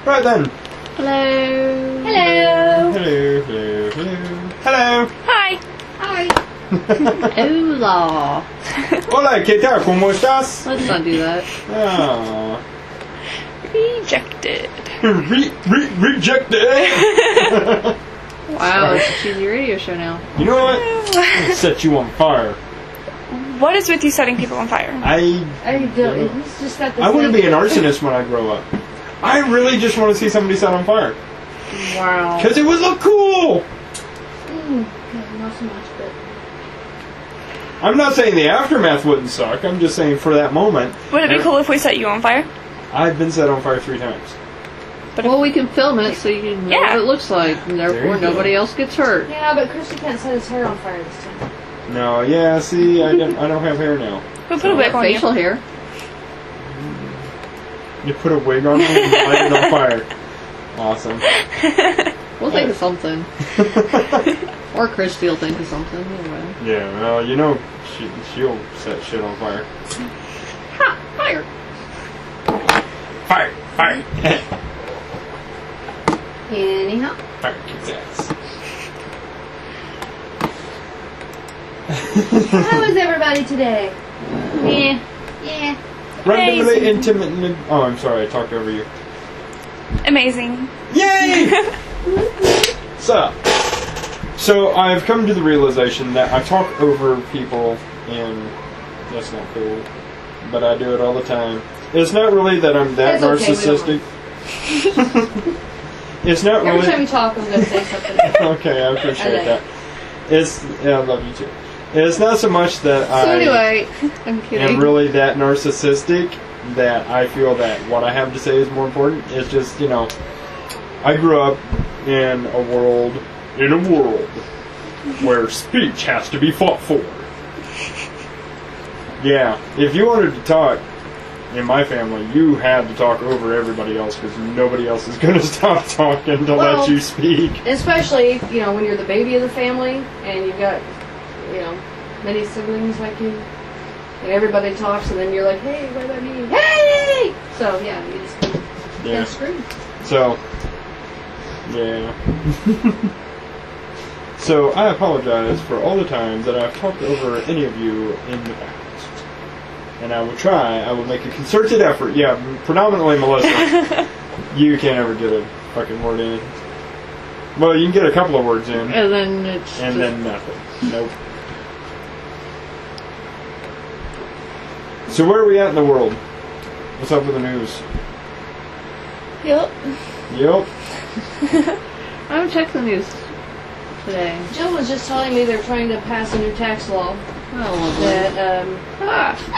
Right then. Hello. Hello. Hello, hello, hello. Hello. Hi. Hi. Hola. Hola, ¿qué tal? ¿Cómo estás? Let's not do that. Oh. Rejected. Rejected! Wow, it's a cheesy radio show now. You know what? I'll set you on fire. What is with you setting people on fire? I don't. He's just got this. I want to be an arsonist when I grow up. I really just want to see somebody set on fire. Wow. Because it would look cool! Not so much, but. I'm not saying the aftermath wouldn't suck. I'm just saying for that moment. Would it be cool if we set you on fire? I've been set on fire 3 times. Well, we can film it so you can know what it looks like, and therefore nobody else gets hurt. Yeah, but Christy can't set his hair on fire this time. No, yeah, see, I don't have hair now. We'll put a wig on you. Facial hair. You put a wig on me and light it on fire. Awesome. We'll think of something. Or Christy will think of something. Anyway. Yeah, well, you know, she'll set shit on fire. Ha! Fire! Fire! Fire! Anyhow. Fire kicks ass. How is everybody today? Yeah. Yeah. Randomly, intimately. Oh, I'm sorry, I talked over you. Amazing. Yay! So I've come to the realization that I talk over people, and that's not cool. But I do it all the time. It's not really that I'm that It's okay, narcissistic. It's not Every really. time you talk, I'm going to say something. Okay, I appreciate I that. I love you too. It's not so much that So anyway, I'm I kidding. am really that narcissistic that I feel that what I have to say is more important. It's just, you know, I grew up in a world where speech has to be fought for. Yeah, if you wanted to talk in my family, you had to talk over everybody else because nobody else is going to stop talking to let you speak. Especially, you know, when you're the baby of the family and you've got, you know, many siblings like you. And everybody talks and then you're like, hey, what about me? Hey! So, yeah, you just get screwed. So, yeah. So, I apologize for all the times that I've talked over any of you in the past. And I will try, I will make a concerted effort. Yeah, predominantly Melissa. You can't ever get a fucking word in. Well, you can get a couple of words in. And then it's And then nothing. Nope. So where are we at in the world? What's up with the news? Yep. Yep. I haven't checked the news today. Jill was just telling me they're trying to pass a new tax law Oh, that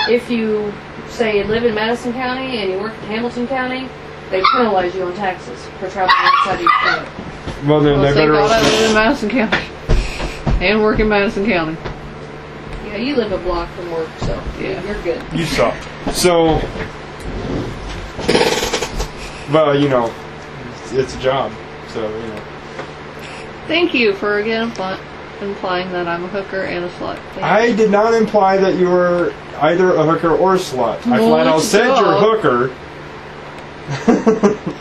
if you, say, live in Madison County and you work in Hamilton County, they penalize you on taxes for traveling outside each county. Well, then they thank better God I also... live in Madison County. And work in Madison County. Yeah, you live a block from work, so Yeah. you're good. You suck. So... Well, you know, it's a job, so, you know. Thank you for again implying that I'm a hooker and a slut. I did not imply that you were either a hooker or a slut. I flat out said you're a hooker.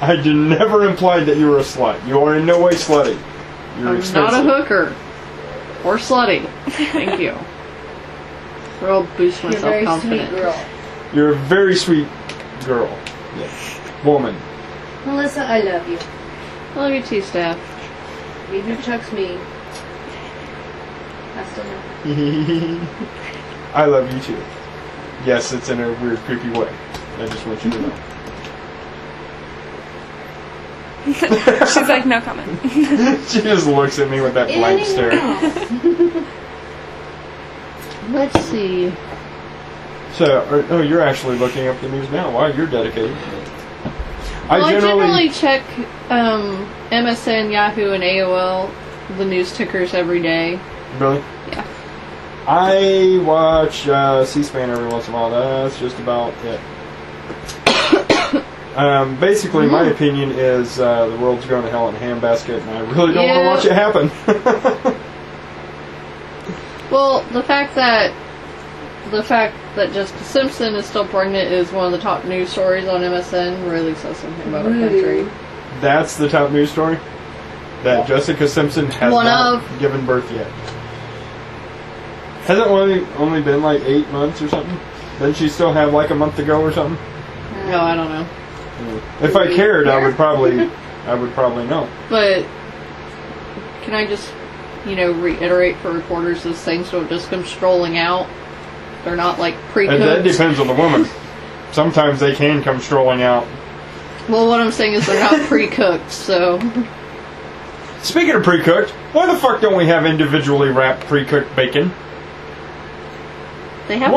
I did never implied that you were a slut. You are in no way slutty. You're I'm expensive. not a hooker. Or slutty. Thank you. I'll boost my You're a very sweet self-confidence. girl. You're a very sweet girl. Yeah. Woman. Melissa, I love you. I love you too, Steph. Even if Chuck's mean. I still love you. I love you too. Yes, it's in a weird, creepy way. I just want you to know. She's like, no comment. She just looks at me with that blank stare. Let's see. So, you're actually looking up the news now. Wow, you're dedicated. Well, I generally check MSN, Yahoo, and AOL, the news tickers every day. Really? Yeah. I watch C-SPAN every once in a while. That's just about it. Basically, my opinion is the world's going to hell in a handbasket, and I really don't want to watch it happen. Well, the fact that Jessica Simpson is still pregnant is one of the top news stories on MSN. Really says something about our country. That's the top news story? That Jessica Simpson has not given birth yet. Hasn't only been like 8 months or something? Doesn't she still have like a month to go or something? No, I don't know. If I cared, I would probably know. But can I just, reiterate for reporters, those things don't just come strolling out. They're not like pre-cooked. And that depends on the woman. Sometimes they can come strolling out. Well, what I'm saying is they're not pre-cooked, so... Speaking of pre-cooked, why the fuck don't we have individually wrapped pre-cooked bacon? They have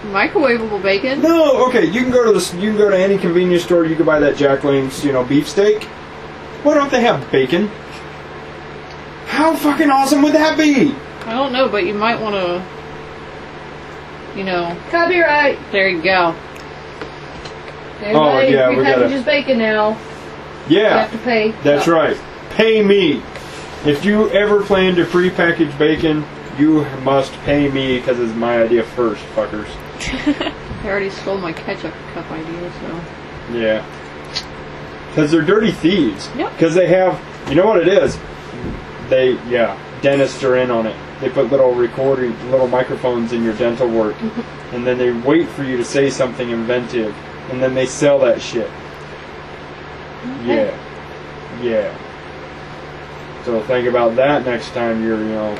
microwavable bacon? No, okay, you can go to any convenience store, you can buy that Jack Link's, beef steak. Why don't they have bacon? How fucking awesome would that be? I don't know, but you might want to, Copyright! There you go. Everybody, yeah, we gotta... repackages bacon now. Yeah. You have to pay. That's right. Pay me. If you ever plan to pre-package bacon, you must pay me because it's my idea first, fuckers. They already stole my ketchup cup idea, so... Yeah. Because they're dirty thieves. Yep. Because they have... You know what it is? Dentists are in on it. They put little microphones in your dental work. And then they wait for you to say something inventive. And then they sell that shit. Okay. Yeah. So think about that next time you're,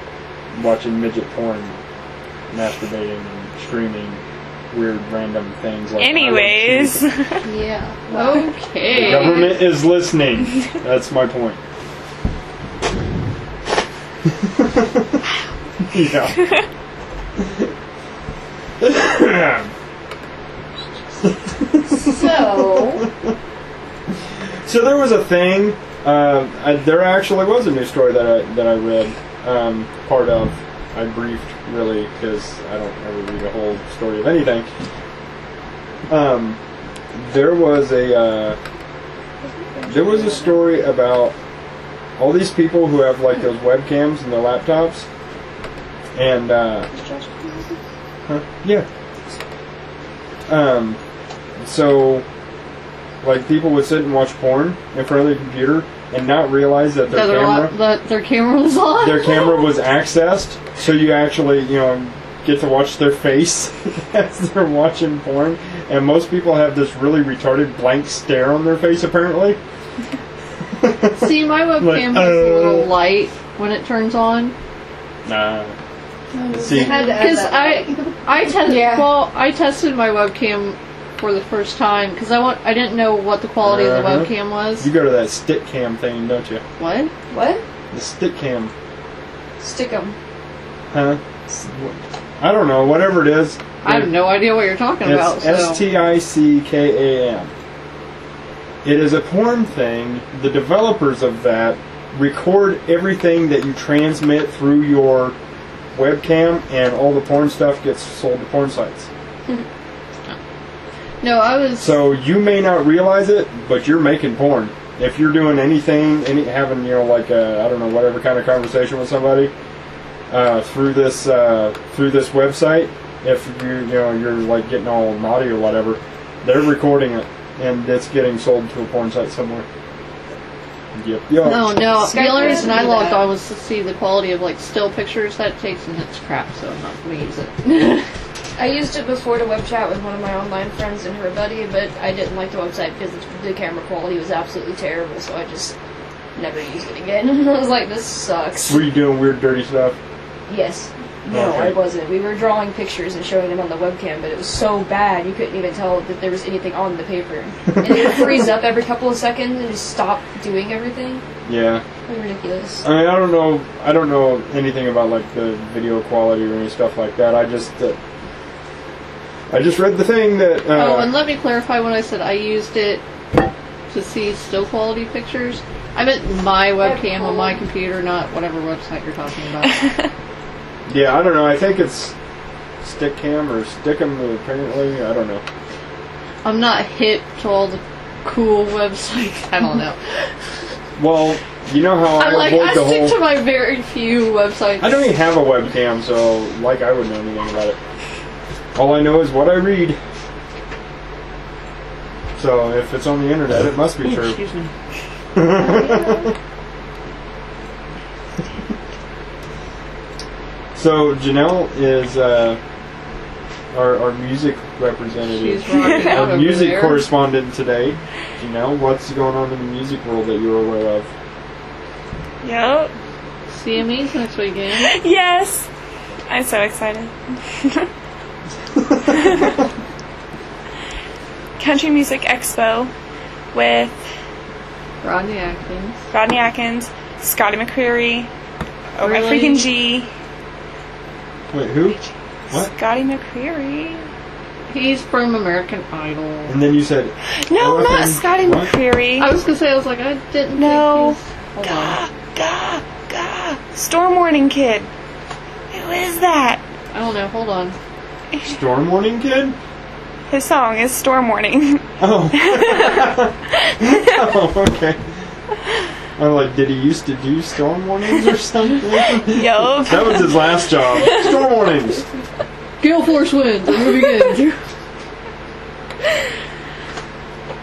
watching midget porn, masturbating, and streaming weird random things like Anyways. Yeah. Okay. the government is listening. That's my point. Yeah. So there was a thing. There actually was a news story that I read part of. I briefed really because I don't ever read a whole story of anything. There was a story about all these people who have like those webcams in their laptops, and yeah. So like people would sit and watch porn in front of their computer and not realize that their camera was on. Their camera was accessed, so you actually, get to watch their face as they're watching porn. And most people have this really retarded blank stare on their face, apparently. See, my webcam has a little light when it turns on. Nah. See, because I tested my webcam for the first time because I didn't know what the quality of the webcam was. You go to that stick cam thing, don't you? What? The stick cam. Stick 'em. Huh? I don't know. Whatever it is. I have no idea what you're talking about. It's STICKAM. It is a porn thing. The developers of that record everything that you transmit through your webcam, and all the porn stuff gets sold to porn sites. No, I was... So you may not realize it, but you're making porn. If you're doing anything, having, like a, I don't know, whatever kind of conversation with somebody, through this website, if you're like getting all naughty or whatever, they're recording it, and it's getting sold to a porn site somewhere. Yep. No. The only reason I logged on was to see the quality of like still pictures that it takes, and it's crap, so I'm not going to use it. I used it before to web chat with one of my online friends and her buddy, but I didn't like the website because the camera quality was absolutely terrible, so I just never used it again. I was like, this sucks. Were you doing weird, dirty stuff? Yes. No, Okay. I wasn't. We were drawing pictures and showing them on the webcam, but it was so bad you couldn't even tell that there was anything on the paper. And it would freeze up every couple of seconds and just stop doing everything. Yeah. It was ridiculous. I mean, I don't know anything about like the video quality or any stuff like that. I just read the thing that. And let me clarify when I said I used it to see still quality pictures. I meant my webcam on my computer, not whatever website you're talking about. Yeah, I don't know. I think it's Stickcam or Stickem, apparently. I don't know. I'm not hip to all the cool websites. I don't know. Well, you know how I stick to my very few websites. I don't even have a webcam, so I wouldn't know anything about it. All I know is what I read. So if it's on the internet, it must be true. Excuse me. So Janelle is our music representative, She's rocking out our over music there. correspondent today. Janelle, what's going on in the music world that you're aware of? Yep. CME's next weekend. Yes. I'm so excited. Country Music Expo with Rodney Atkins. Rodney Atkins, Scotty McCreery, oh my Really? freaking G, Wait, who? What? Scotty McCreery. He's from American Idol. And then you said No, not OFN Scotty what? McCreery. I was gonna say, I was like, I didn't No. think he's... Hold on. Storm Warning Kid. Who is that? I don't know, hold on. Storm Warning Kid? His song is Storm Warning. Oh. Oh, okay. I'm like, did he used to do storm warnings or something? Yup. That was his last job. Storm warnings. Gale Force winds, the movie begins.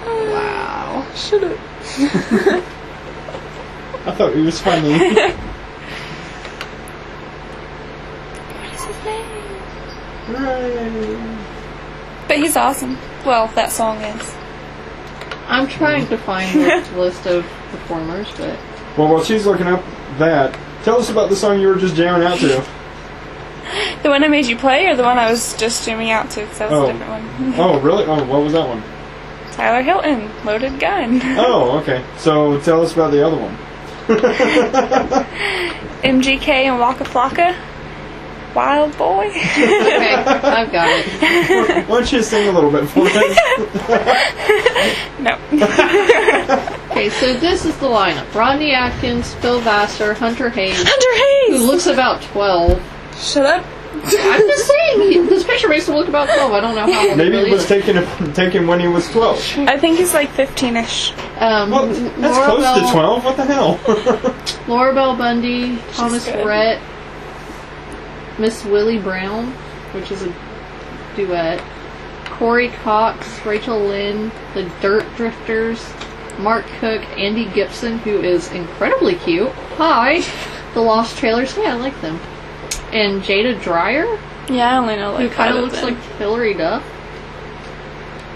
Wow. Shut up. I thought he was funny. What is his name? Hooray. But he's awesome. Well, that song is. I'm trying to find the list of performers, but... Well, while she's looking up that, tell us about the song you were just jamming out to. The one I made you play, or the one I was just jamming out to? Because that was a different one. Oh, really? Oh, what was that one? Tyler Hilton, Loaded Gun. Oh, okay. So tell us about the other one. MGK and Waka Flocka. Wild Boy. Okay, I've got it. Why don't you sing a little bit for us? No. Okay, so this is the lineup. Rodney Atkins, Phil Vassar, Hunter Hayes, Hunter who Hayes! looks about 12. Shut up. I'm just saying, this picture makes him look about 12. I don't know how old Maybe really it was is. taken when he was 12. I think he's like 15-ish. Well, that's close to 12. What the hell? Laura Bell Bundy, Thomas good. Rhett, Miss Willie Brown, which is a duet, Corey Cox, Rachel Lynn, the Dirt Drifters, Mark Cook, Andy Gibson, who is incredibly cute. Hi! The Lost Trailers, yeah, I like them. And Jada Dreyer, Yeah, I only know like who kind of five looks them. like Hillary Duff.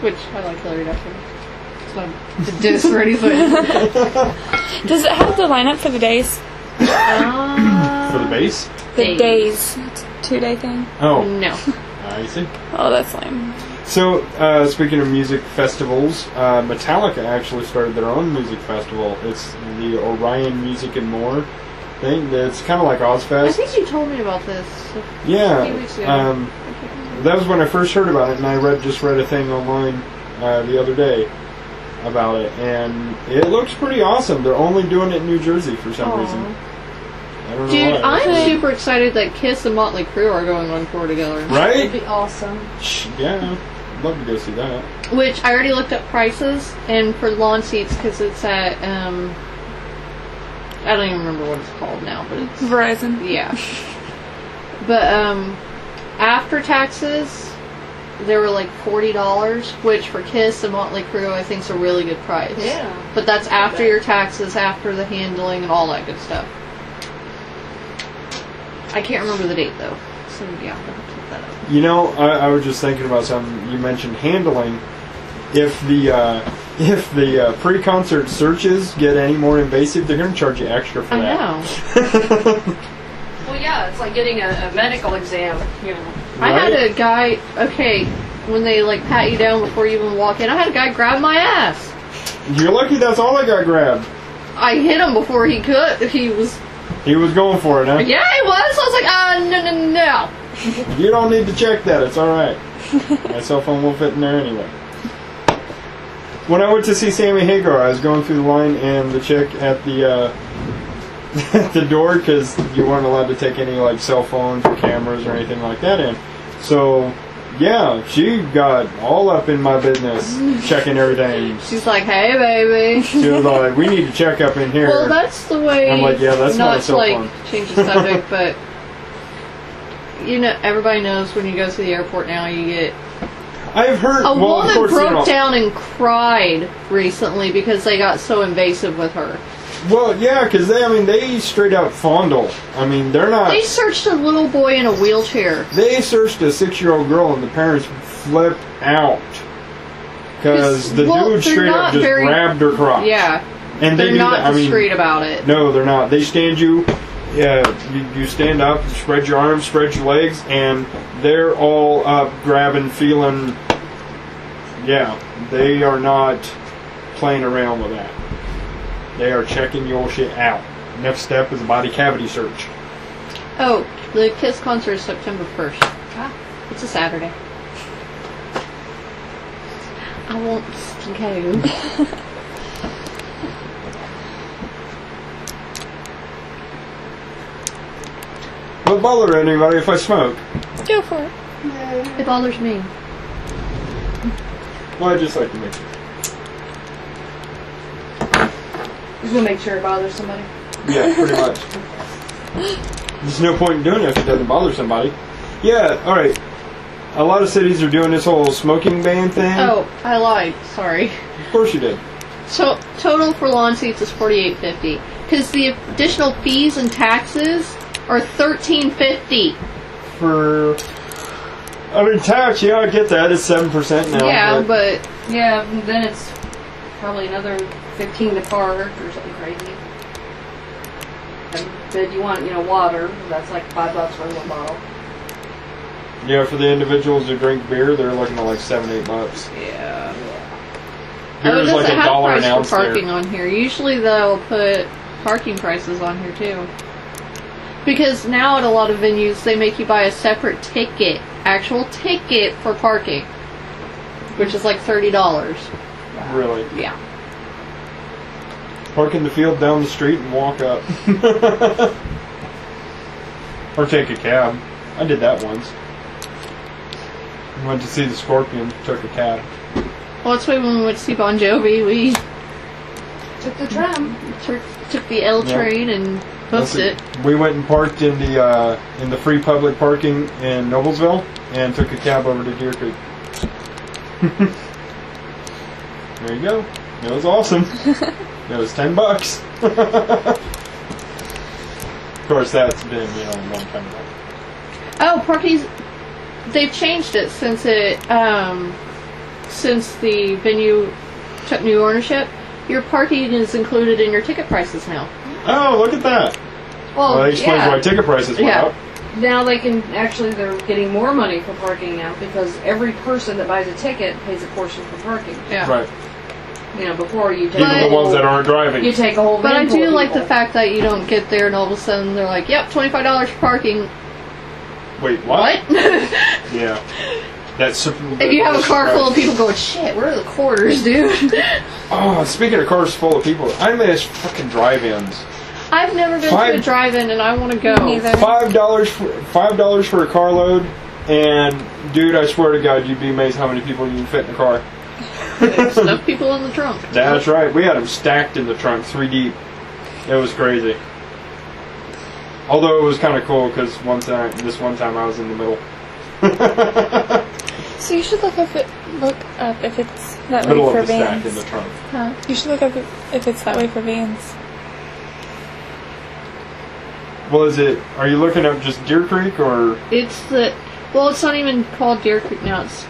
Which, I like Hillary Duff. It's not a diss or anything. Does it have the lineup for the days? For the bass? The days. It's a 2-day thing. Oh, No. I see. Oh, that's lame. So, speaking of music festivals, Metallica actually started their own music festival. It's the Orion Music and More thing. It's kind of like I Ozfest. think you told me about this. Yeah. a few weeks ago. That was when I first heard about it, and I just read a thing online the other day about it, and it looks pretty awesome. They're only doing it in New Jersey for some reason. I don't know Dude, why. I'm super excited that Kiss and Motley Crue are going on tour together. It'd Right? be awesome. Yeah. I'd love to go see that. Which I already looked up prices, and for lawn seats, because it's at, I don't even remember what it's called now, but it's, Verizon. yeah. But, after taxes, they were like $40, which for Kiss and Motley Crue, I think is a really good price. Yeah. But that's after your taxes, after the handling, and all that good stuff. I can't remember the date, though. So, yeah, I'll have to look that up. You know, I was just thinking about something. You mentioned handling. If the pre-concert searches get any more invasive, they're going to charge you extra for I that. know. Well, yeah, it's like getting a medical exam, you know. I had Right? a guy, okay, when they like pat you down before you even walk in, I had a guy grab my ass. You're lucky that's all I got grabbed. I hit him before he could. He was, He was going for it, huh? yeah, he was. I was like, no. You don't need to check that. It's all right. My cell phone won't fit in there anyway. When I went to see Sammy Hagar, I was going through the line, and the chick at the at the door, because you weren't allowed to take any like cell phones or cameras or anything like that in. So, yeah, she got all up in my business, checking everything. She's like, hey, baby. She was like, "We need to check up in here." Well, that's the way. I'm like, yeah, that's not a to cell like phone. change the subject, but you know, everybody knows when you go to the airport now, you get I've heard. A well, of woman course, broke down and cried recently because they got so invasive with her. Well, yeah, because they straight out fondle. I mean, they're not. They searched a little boy in a wheelchair. They searched a 6-year-old girl, and the parents flipped out because the dude straight up just grabbed her crotch. Yeah, and they're not discreet about it. No, they're not. They stand you. Yeah, you stand up, spread your arms, spread your legs, and they're all up, grabbing, feeling. Yeah, they are not playing around with that. They are checking your shit out. Next step is a body cavity search. Oh, the KISS concert is September 1st. Ah, it's a Saturday. I won't go. Will it bother anybody if I smoke? Go for it. It bothers me. Well, I just like to make sure. Just gonna make sure it bothers somebody. Yeah, pretty much. There's no point in doing it if it doesn't bother somebody. Yeah, alright. A lot of cities are doing this whole smoking ban thing. Oh, I lied. Sorry. Of course you did. So total for lawn seats is $48.50 because the additional fees and taxes are $13.50. For... tax, yeah, I get that. It's 7% now. Yeah, but Yeah, then it's probably another 15 to park or something crazy. And then you want, water. That's like $5 for one bottle. Yeah, for the individuals who drink beer, they're looking at like $7-8. yeah. Beer is it like doesn't have $1 an price ounce for parking there. on here. Usually they'll put parking prices on here too. Because now at a lot of venues they make you buy a separate ticket, actual ticket for parking, which is like $30. Really? Yeah. Park in the field down the street and walk up. Or take a cab. I did that once. Went to see the Scorpions, took a cab. Well, that's why when we went to see Bon Jovi, we Took the tram. took the L train and booked it. We went and parked in the free public parking in Noblesville and took a cab over to Deer Creek. There you go. It was awesome. It was $10. Of course, that's been a long time ago. Oh, parking. They've changed it since the venue took new ownership. Your parking is included in your ticket prices now. Oh, look at that. Well, That explains why ticket prices went up. Now they're getting more money for parking now because every person that buys a ticket pays a portion for parking. Yeah. Right. Before you take Even the ones that aren't driving. you take a whole. But I van full do of like the people. fact that you don't get there and all of a sudden they're like, "Yep, $25 for parking." Wait, what? What? Yeah. That's If you have a car full of people going, "Shit, where are the quarters, dude?" Oh, speaking of cars full of people, I miss fucking drive-ins. I've never been to a drive-in and I want to go. Neither. $5 for a carload, and dude, I swear to God, you'd be amazed how many people you can fit in a car. There's enough people in the trunk. That's right. We had them stacked in the trunk, 3 deep. It was crazy. Although it was kind of cool because this one time I was in the middle. So you should look up if it's that Middle way for of the stack vans. in the trunk. Huh? You should look up if it's that way for vans. Well, are you looking up just Deer Creek or? It's it's not even called Deer Creek now. It's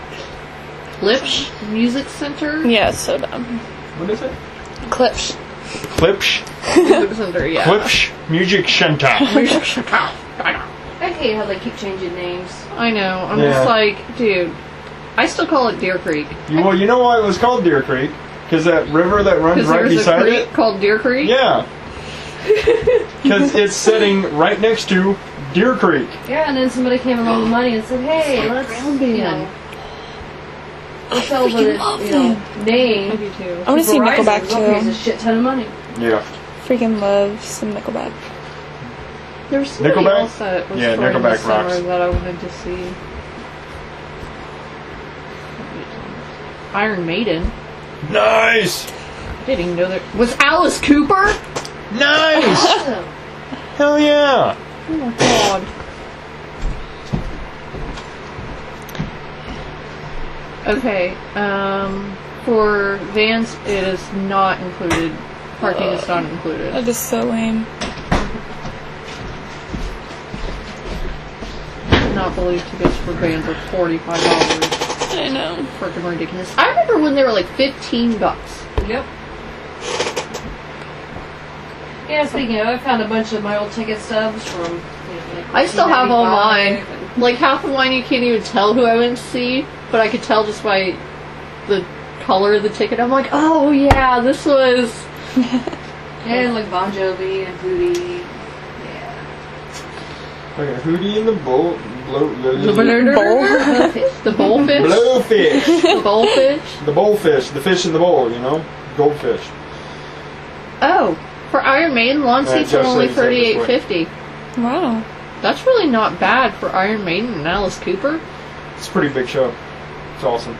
Klipsch Music Center. Yeah, it's so dumb. What is it? Klipsch. Klipsch? Music Center, yeah. Klipsch Music Center. I hate how they keep changing names. I know. I'm Yeah. just like, dude, I still call it Deer Creek. Well, you know why it was called Deer Creek? Because that river that runs Because right there's a beside creek it? called Deer Creek? Yeah. Because it's sitting right next to Deer Creek. Yeah, and then somebody came along with money and said, "Hey, let's let's sell the I name." do too. I want to see Nickelback They'll pay us a too. shit ton of money. Yeah. Freaking love some Nickelback. There was somebody Nickelback? else that was Yeah, touring Nickelback this summer rocks. that I wanted to see. Iron Maiden. Nice! I didn't even know there was Alice Cooper. Nice! Awesome. Hell yeah! Oh my god. Okay. For vans, it is not included. Parking is not included. That is so lame. I cannot believe tickets for vans are $45. I know. Freaking ridiculous. I remember when they were like $15. Yep. Yeah, speaking of, I found a bunch of my old ticket stubs from. I still have all mine. 1995. Like half of mine, you can't even tell who I went to see, but I could tell just by the color of the ticket. I'm like, oh yeah, this was. And like Bon Jovi and Hootie. Yeah. Okay, Hootie and the Bull. The bullfish. The bullfish. Blowfish. The bullfish. The bullfish. The fish in the bowl, you know? Goldfish. Oh, for Iron Maiden, lawn seats are Josh only said it this $38.50. Wow. That's really not bad for Iron Maiden and Alice Cooper. It's a pretty big show. It's awesome.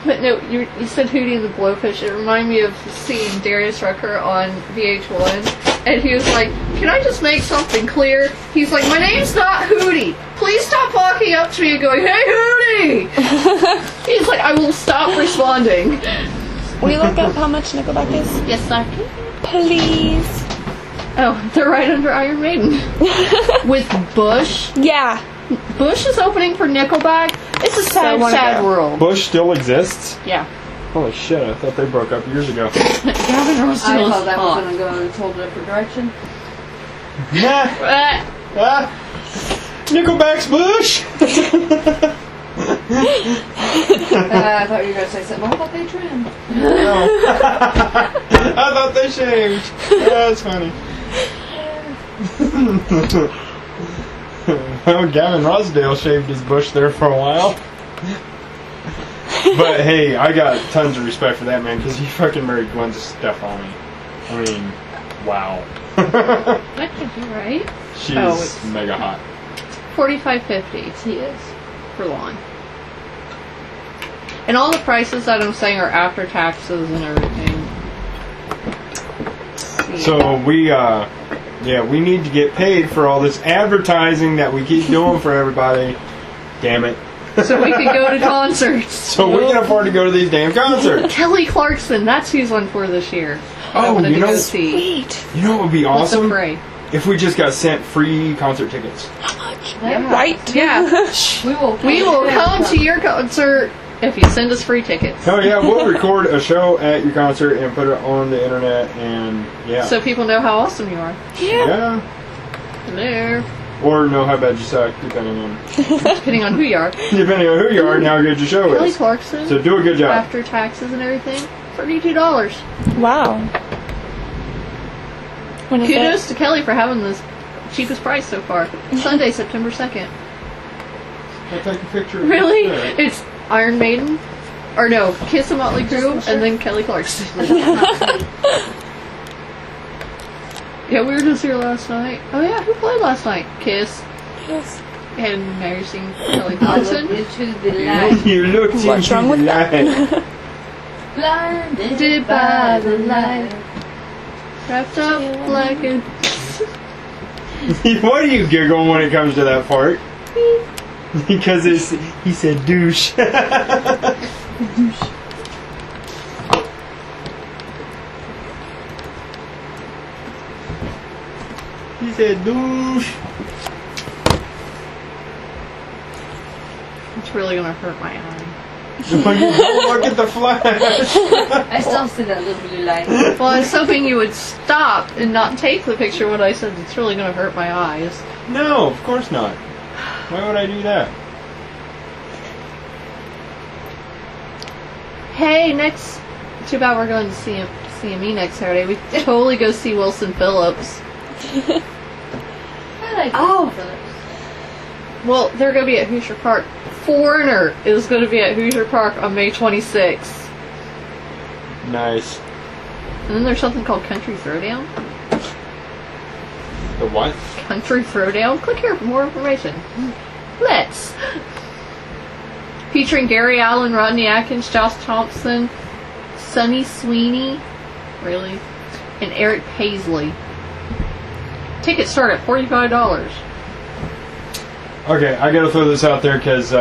But no, you said Hootie and the Blowfish. It reminded me of seeing Darius Rucker on VH1, and he was like, "Can I just make something clear?" He's like, "My name's not Hootie. Please stop walking up to me and going, 'Hey, Hootie!'" He's like, "I will stop responding." Will you look up how much Nickelback is? Yes, I can. Please. Oh, they're right under Iron Maiden. With Bush. Yeah. Bush is opening for Nickelback. It's a sad, wanna sad go. world. Bush still exists? Yeah. Holy shit, I thought they broke up years ago. Gavin I Rossdale is thought that was hot. going to go in a totally different direction. Nah. Ah. Nickelback's Bush! I thought you were going to say something. I thought they trimmed. No. I thought they shaved. That's funny. Well, Gavin Rossdale shaved his bush there for a while. But hey, I got tons of respect for that man because he fucking married Gwen Stefani. I mean, wow. That could be right. She's it's- mega hot. $45.50 He is. for lawn. And all the prices that I'm saying are after taxes and everything. So we need to get paid for all this advertising that we keep doing for everybody. Damn it. So we could go to concerts. So we can afford to go to these damn concerts. Kelly Clarkson, that's who's on for this year. I Oh, wanted you to know, go see. Sweet. you know what would be What's the awesome? fray? If we just got sent free concert tickets. How much? Yeah. Right? Yeah. We will come to your concert if you send us free tickets. Hell yeah, we'll record a show at your concert and put it on the internet and yeah. So people know how awesome you are. Yeah. Hello. Or know how bad you suck, depending Depending on who you are. on who you are and how good your show Kelly is. Clarkson, So do a good job. after taxes and everything, $32. Wow. When is Kudos it? to Kelly for having this cheapest price so far. Sunday, September 2nd. I'll take a picture. Really? Yeah. It's Iron Maiden? Or no, Kiss and Motley Crue, and then Kelly Clarkson. Yeah, we were just here last night. Oh yeah, who played last night? Kiss. Yes. And Mary sing Kelly I Clarkson. looked into the light, You looked What's into wrong with the that? light. blinded by the light. Wrapped up like a... Why do you giggle when it comes to that part? Because he said douche. He said douche. It's really gonna hurt my eye. When you don't look at the flash. I still see that little blue light. Well, I was hoping you would stop and not take the picture when I said it's really gonna hurt my eyes. No, of course not. Why would I do that? Hey, next... Too bad we're going to CME next Saturday. We could totally go see Wilson Phillips. I like Oh. Phillips. Well, they're going to be at Hoosier Park. Foreigner is going to be at Hoosier Park on May 26th. Nice. And then there's something called Country Throwdown. The what? Country Throwdown? Click here for more information. Let's. Featuring Gary Allen, Rodney Atkins, Josh Thompson, Sonny Sweeney, really, and Eric Paisley. Tickets start at $45. Okay, I gotta throw this out there because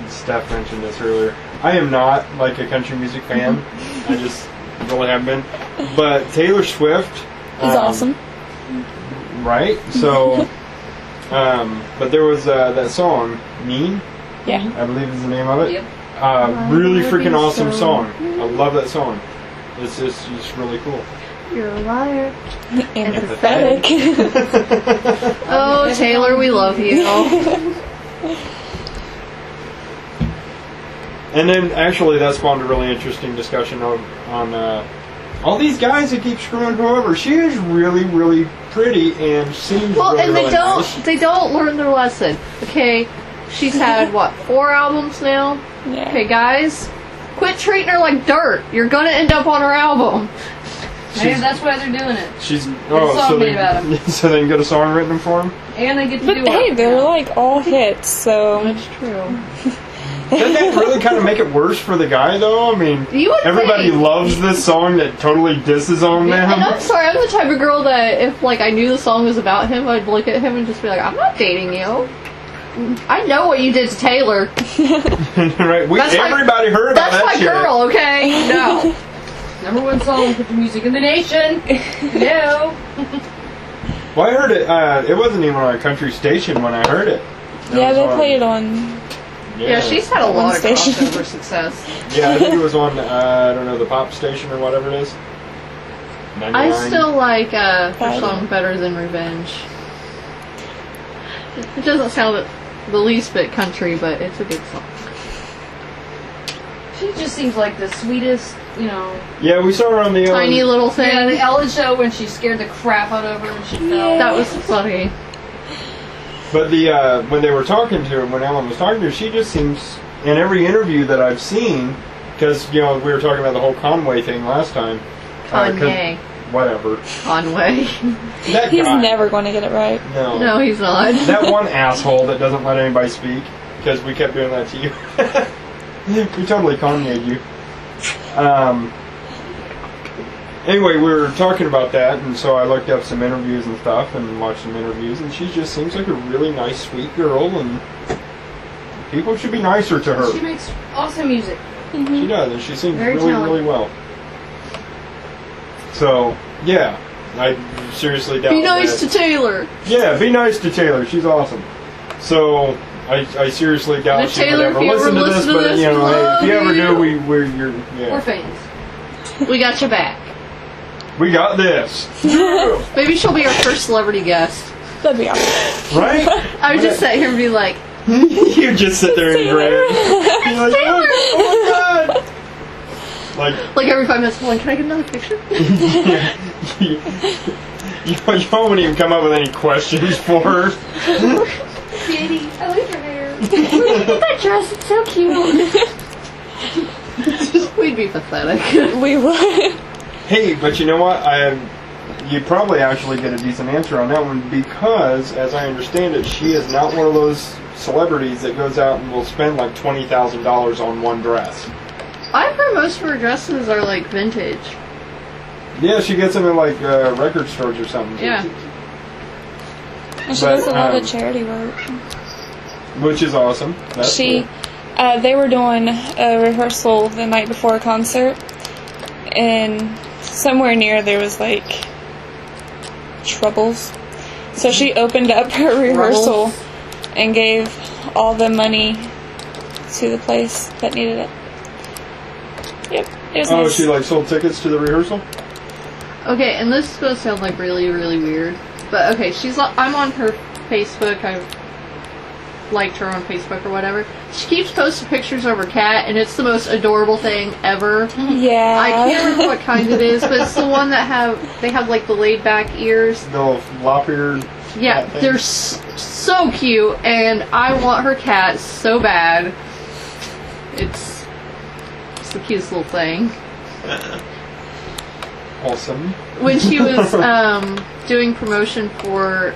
Steph mentioned this earlier. I am not like a country music fan. I just really haven't been. But Taylor Swift He's awesome. right? So, but there was that song, Mean, Yeah. I believe is the name of it. Yep. Really freaking awesome song. I love that song. It's just really cool. You're a liar. Empathetic. Oh, Taylor, we love you. And then actually that spawned a really interesting discussion on all these guys that keep screwing her over. She is really, really pretty and seems Well, really, and really nice. they don't learn their lesson. Okay, she's had what, 4 albums now? Yeah. Okay, guys, quit treating her like dirt. You're gonna end up on her album. Maybe that's why they're doing it. She's song so made about him. so they can get a song written for him. And they get to But do hey, it. they're like all hits, so That's true. Doesn't that really kind of make it worse for the guy, though? I mean, You would everybody think. loves this song that totally disses on And them. I'm sorry, I'm the type of girl that if like I knew the song was about him, I'd look at him and just be like, I'm not dating you. I know what you did to Taylor. Right? That's my- Everybody heard about That's that my shit. girl, okay? No. #1 song for the music in the nation. No. Well, I heard it. It wasn't even on a country station when I heard it. yeah, they play play it on. Yeah, she's had a One lot of station. crossover success. Yeah, I think it was on. I don't know, the pop station or whatever it is. 99. I still like her Right. song Better Than Revenge. It doesn't sound the least bit country, but it's a good song. She just seems like the sweetest, Yeah, we saw her on the Tiny little thing. Yeah, the Ellen show when she scared the crap out of her and she fell. That was funny. But the when they were talking to her, when Ellen was talking to her, she just seems in every interview that I've seen, because we were talking about the whole Conway thing last time. 'Cause- Kanye. Whatever. Conway. That He's guy. never going to get it right. No. No, he's not. That one asshole that doesn't let anybody speak, because we kept doing that to you. We totally Kanye'd you. Anyway, we were talking about that, and so I looked up some interviews and stuff, and watched some interviews, and she just seems like a really nice, sweet girl, and people should be nicer to her. She makes awesome music. She does, and she sings Very really, talented. really well. So, yeah, I seriously doubt Be nice that. to Taylor. Yeah, be nice to Taylor. She's awesome. So, I seriously doubt And she would Taylor, ever if you listen ever to this, listen to but this, hey, if you love ever you. do, we're yeah. We're fans. We got your back. We got this. Maybe she'll be our first celebrity guest. That'd be awesome. Right? I would just sit here and be like, You just sit there and grin. You're like, Taylor! oh my god! like every 5 minutes, I'm like, can I get another picture? You won't even come up with any questions for her. Katie, I like your hair. Look at that dress, it's so cute. We'd be pathetic. We would. Hey, but you know what? You'd probably actually get a decent answer on that one, because, as I understand it, she is not one of those celebrities that goes out and will spend like $20,000 on one dress. I've heard most of her dresses are like vintage. Yeah, she gets them in like record stores or something. Yeah. And she But, does a lot of charity work. Which is awesome. That's She, cool. they were doing a rehearsal the night before a concert, and somewhere near there was like troubles. So she opened up her rehearsal and gave all the money to the place that needed it. Yep, it was Oh, nice. she like sold tickets to the rehearsal? Okay, and this is supposed to sound like really, really weird. But okay, I'm on her Facebook. I've liked her on Facebook or whatever. She keeps posting pictures of her cat, and it's the most adorable thing ever. Yeah. I can't remember what kind it is, but it's the one that they have like the laid back ears. The little lop-eared Yeah, cat thing? they're so cute, and I want her cat so bad. It's the cutest little thing. Awesome. When she was doing promotion for,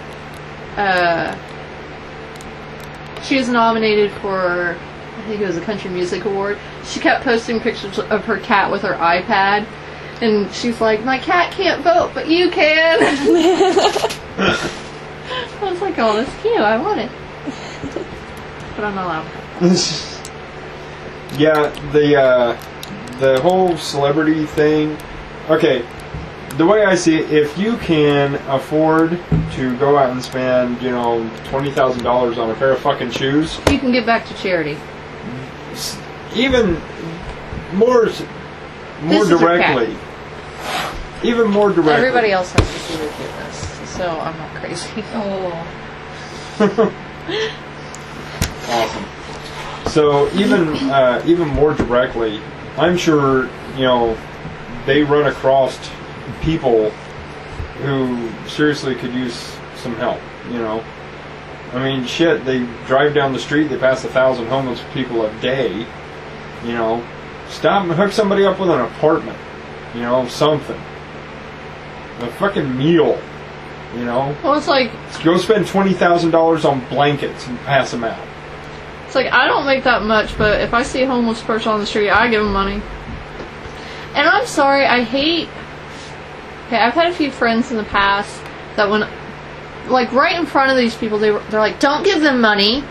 she was nominated for, I think it was a Country Music Award. She kept posting pictures of her cat with her iPad, and she's like, "My cat can't vote, but you can." I was like, "Oh, that's cute. I want it," but I'm not allowed. Yeah, the whole celebrity thing. Okay, the way I see it, if you can afford to go out and spend, $20,000 on a pair of fucking shoes, You can give back to charity. even more This is your directly. Even more directly. Everybody else has to see the cuteness, so I'm not crazy. Oh. Awesome. So even more directly, I'm sure they run across people who seriously could use some help. I mean, shit. They drive down the street, they pass 1,000 homeless people a day. Stop and hook somebody up with an apartment. Something. A fucking meal. Well, it's like Go spend $20,000 on blankets and pass them out. I don't make that much, but if I see a homeless person on the street, I give them money. And I'm sorry, I hate. Okay, I've had a few friends in the past that when, right in front of these people, they're like, "Don't give them money.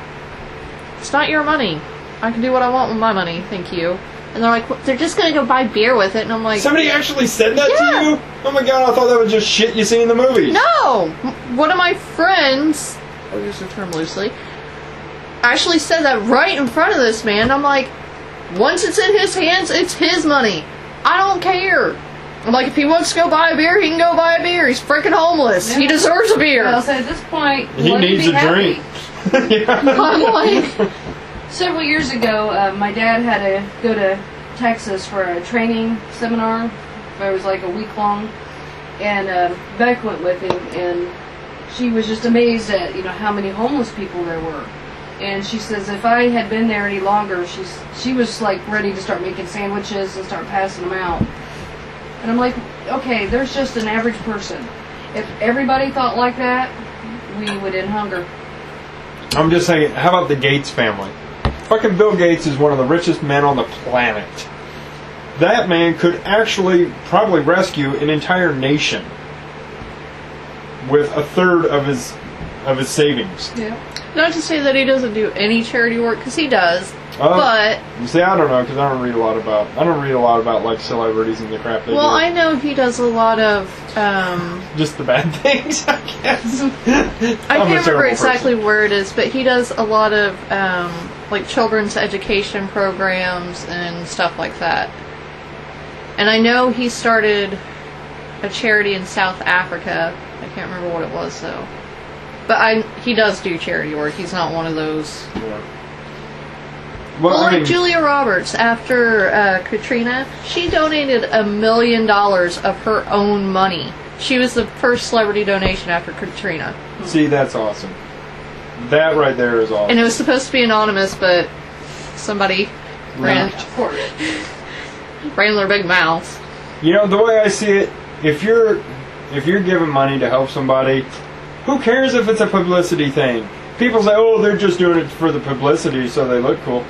It's not your money. I can do what I want with my money, thank you." And they're like, "They're just gonna go buy beer with it," and I'm like, Somebody actually said that Yeah. to you? Oh my god, I thought that was just shit you see in the movies. "No!" One of my friends, I'll use the term loosely, actually said that right in front of this man. I'm like, once it's in his hands, it's his money. I don't care. I'm like, if he wants to go buy a beer, he can go buy a beer. He's freaking homeless. Yeah. He deserves a beer. Well, so at this point, He let him needs be a happy. drink. Yeah. I'm like, Several years ago, my dad had to go to Texas for a training seminar. It was like a week long, and Beck went with him, and she was just amazed at how many homeless people there were. And she says if I had been there any longer, she was like ready to start making sandwiches and start passing them out. And I'm like, okay, there's just an average person. If everybody thought like that, we would end hunger. I'm just saying, how about the Gates family? Fucking Bill Gates is one of the richest men on the planet. That man could actually probably rescue an entire nation with a third of his savings. Yeah. not to say that he doesn't do any charity work, because he does. Oh. But See, I don't know, because I don't read a lot about like celebrities and the crap they do. I know he does a lot of. Just the bad things, I guess. I can't remember exactly where it is, but he does a lot of like children's education programs and stuff like that. And I know he started a charity in South Africa. I can't remember what it was though. But he does do charity work. He's not one of those. Yeah. Well, Julia Roberts, after Katrina, she donated $1 million of her own money. She was the first celebrity donation after Katrina. See, that's awesome. That right there is awesome. And it was supposed to be anonymous, but somebody ran their big mouths. You know, the way I see it, if you're giving money to help somebody, who cares if it's a publicity thing? People say, oh, they're just doing it for the publicity so they look cool.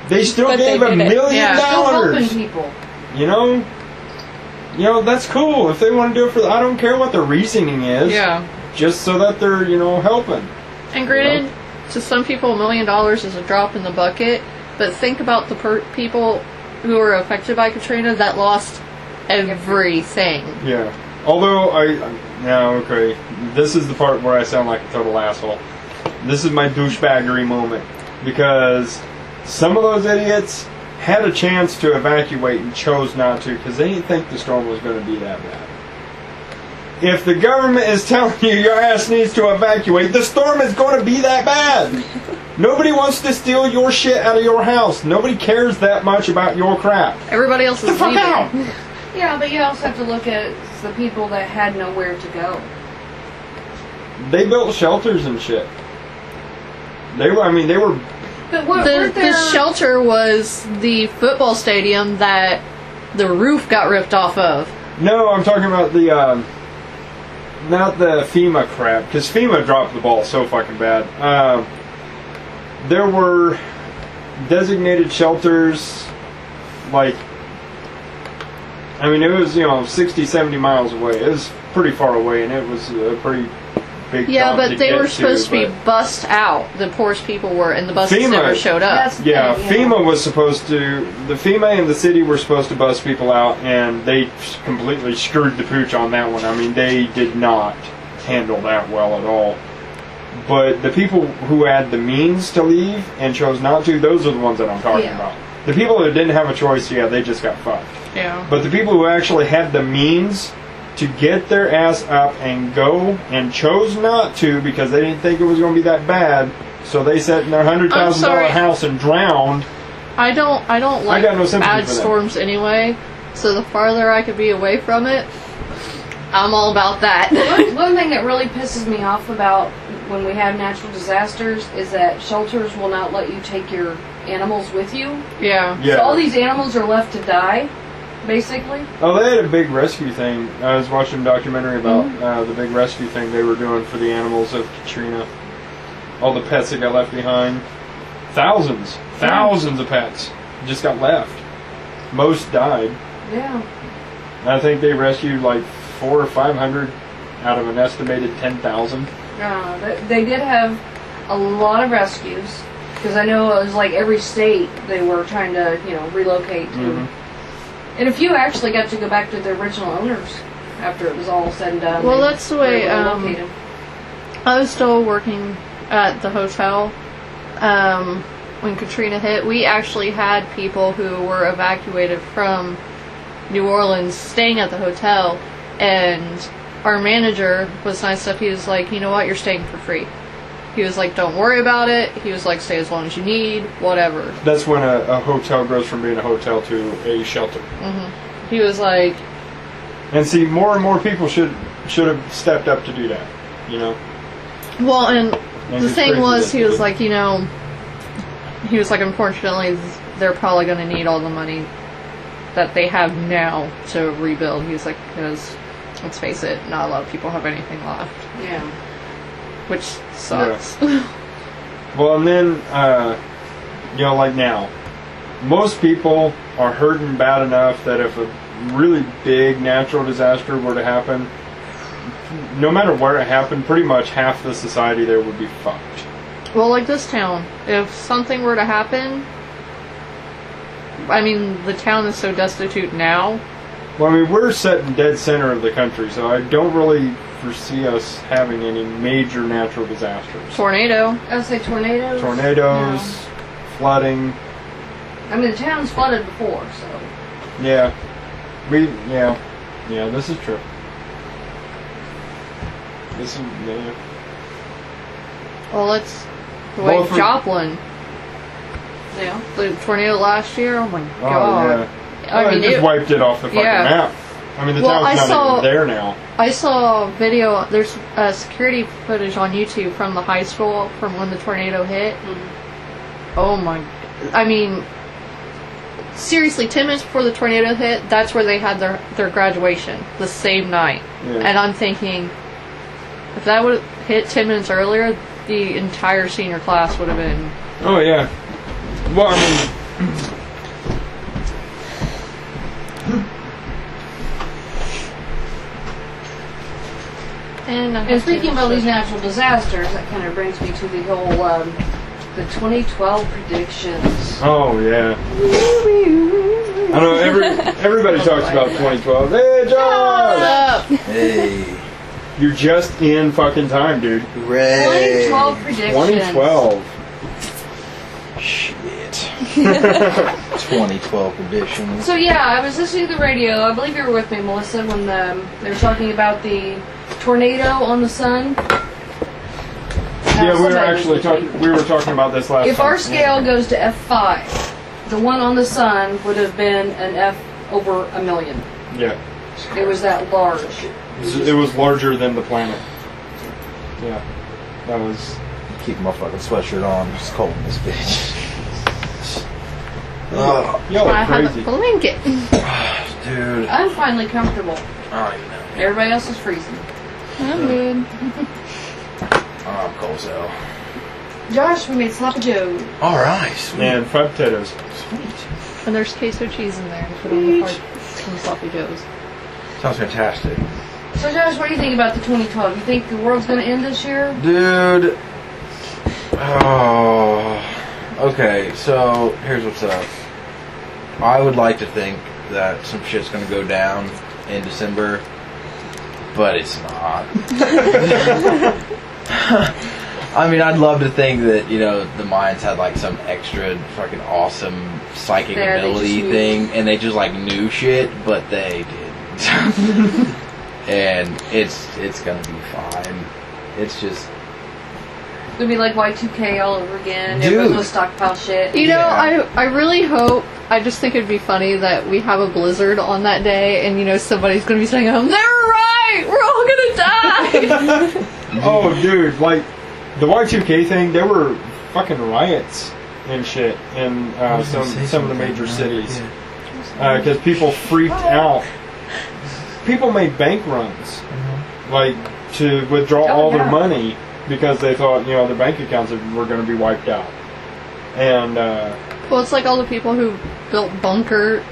They still But gave they $1 did it. million. Yeah. Still helping people. You know, that's cool. If they want to do it for, I don't care what the reasoning is. Yeah. Just so that they're, helping. And granted, to some people, $1 million is a drop in the bucket. But think about the people who were affected by Katrina that lost everything. Yeah. Although okay. This is the part where I sound like a total asshole. This is my douchebaggery moment. Because some of those idiots had a chance to evacuate and chose not to because they didn't think the storm was going to be that bad. If the government is telling you your ass needs to evacuate, the storm is going to be that bad. Nobody wants to steal your shit out of your house. Nobody cares that much about your crap. Everybody else is Get the fuck leaving. out! Yeah, but you also have to look at the people that had nowhere to go. They built shelters and shit. They were. But The shelter was the football stadium that the roof got ripped off of. No, I'm talking about the, not the FEMA crap, because FEMA dropped the ball so fucking bad. There were designated shelters, like, it was, 60, 70 miles away. It was pretty far away, and it was a pretty big Yeah, job to but they get were supposed to be but bussed out. The poorest people were, and the buses FEMA never showed up. That's the Yeah, thing, FEMA was supposed to. The FEMA and the city were supposed to bus people out, and they completely screwed the pooch on that one. I mean, they did not handle that well at all. But the people who had the means to leave and chose not to, those are the ones that I'm talking Yeah. about. The people that didn't have a choice, yeah, they just got fucked. Yeah. But the people who actually had the means to get their ass up and go and chose not to because they didn't think it was going to be that bad, so they sat in their $100,000 sorry. house and drowned. I don't like got no sympathy bad for them. storms anyway. So the farther I could be away from it, I'm all about that. One thing that really pisses me off about when we have natural disasters is that shelters will not let you take your animals with you. Yeah. Yeah. So all these animals are left to die, basically. Oh, they had a big rescue thing. I was watching a documentary about the big rescue thing they were doing for the animals of Katrina. All the pets that got left behind. Thousands of pets just got left. Most died. Yeah. I think they rescued like 400 or 500 out of an estimated 10,000. They did have a lot of rescues because I know it was like every state they were trying to, relocate to. Mm-hmm. And a few actually got to go back to their original owners after it was all said and done. Well, They that's the were way, able to locate 'em. I was still working at the hotel when Katrina hit. We actually had people who were evacuated from New Orleans staying at the hotel, and our manager was nice enough. He was like, you know what, you're staying for free. He was like, don't worry about it. He was like, stay as long as you need, whatever. That's when a hotel goes from being a hotel to a shelter. Mm-hmm. He was like, And see, more and more people should have stepped up to do that. well, and And the it's thing crazy was, that he they was did. like, he was like, unfortunately, they're probably going to need all the money that they have now to rebuild. He was like, because, let's face it, not a lot of people have anything left. Yeah. Which sucks. Well, and then, like now, most people are hurting bad enough that if a really big natural disaster were to happen, no matter where it happened, pretty much half the society there would be fucked. Well, like this town, if something were to happen, I mean, the town is so destitute now. Well, I mean, we're set in dead center of the country, so I don't really foresee us having any major natural disasters. Tornado. I would say tornadoes. Tornadoes, flooding. I mean, the town's flooded before, so. Yeah. Yeah, this is true. Yeah. Well, let's Well, wait, for- Joplin. Yeah. The tornado last year. Oh my Oh, god! yeah. I mean, it just wiped it off the fucking yeah. map. I mean, the Well, I town's not saw- even there now. I saw a video. There's security footage on YouTube from the high school from when the tornado hit. Oh my! I mean, seriously, 10 minutes before the tornado hit, that's where they had their graduation the same night. Yeah. And I'm thinking, if that would have hit 10 minutes earlier, the entire senior class would have been. Oh, yeah. Well, I mean... And speaking about these natural disasters, that kind of brings me to the whole, the 2012 predictions. Oh, yeah. I know, everybody talks about 2012. Hey, Josh! Up. Hey, You're just in fucking time, dude. hooray! 2012 predictions. 2012. Shit. 2012 predictions. So yeah, I was listening to the radio. I believe you were with me, Melissa, when they were talking about the tornado on the sun. Yeah, we were somebody actually was talking. We were talking about this last If time. our scale goes to F5, the one on the sun would have been an F over a million. Yeah. It was that large. It was larger than the planet. Yeah. That was... Keep my fucking sweatshirt on. It's cold in this bitch. Y'all I are have crazy. a blanket. Dude. I'm finally comfortable. I don't even know. Everybody else is freezing. I'm good. I'm cold as hell. Josh, we made sloppy joe. Alright, sweet. And fried potatoes. Sweet. And there's queso cheese in there to put on the sloppy joes. Sounds fantastic. So Josh, what do you think about the 2012? You think the world's going to end this year? Dude. Oh. Okay, so here's what's up. I would like to think that some shit's gonna go down in December, but it's not. I mean, I'd love to think that, you know, the Mayans had like some extra fucking awesome psychic There, they ability just knew. thing, and they just like knew shit, but they didn't. And it's gonna be fine. It's just, It's going to be like Y2K all over again. Dude. Everyone's going to stockpile shit. You know, Yeah. I really hope. I just think it'd be funny that we have a blizzard on that day, and you know somebody's gonna be saying, "Oh, they were right. We're all gonna die." Oh, dude, like the Y2K thing, there were fucking riots and shit in some of the major cities because people freaked out. People made bank runs, like to withdraw Oh, all their yeah. money because they thought, you know, their bank accounts were going to be wiped out. And Well, it's like all the people who built bunkers.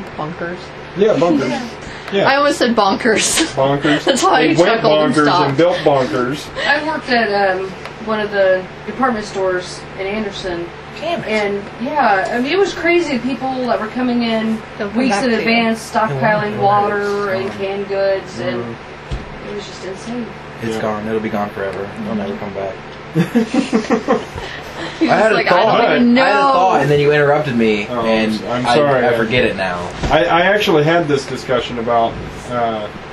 yeah, bunkers. Yeah. I almost said bonkers. Bonkers. That's why they you went chuckled and bonkers stopped. and built bonkers. I worked at one of the department stores in Anderson. damn it. And yeah, I mean, it was crazy. People that were coming in They'll come weeks back in to you. advance, stockpiling Yeah. water and canned goods, and Mm. it was just insane. It's Yeah. gone. It'll be gone forever. It'll never come back. He's I had like, a thought. I don't even know. I had a thought, and then you interrupted me, Oh, and I'm sorry. I forget it now. I actually had this discussion about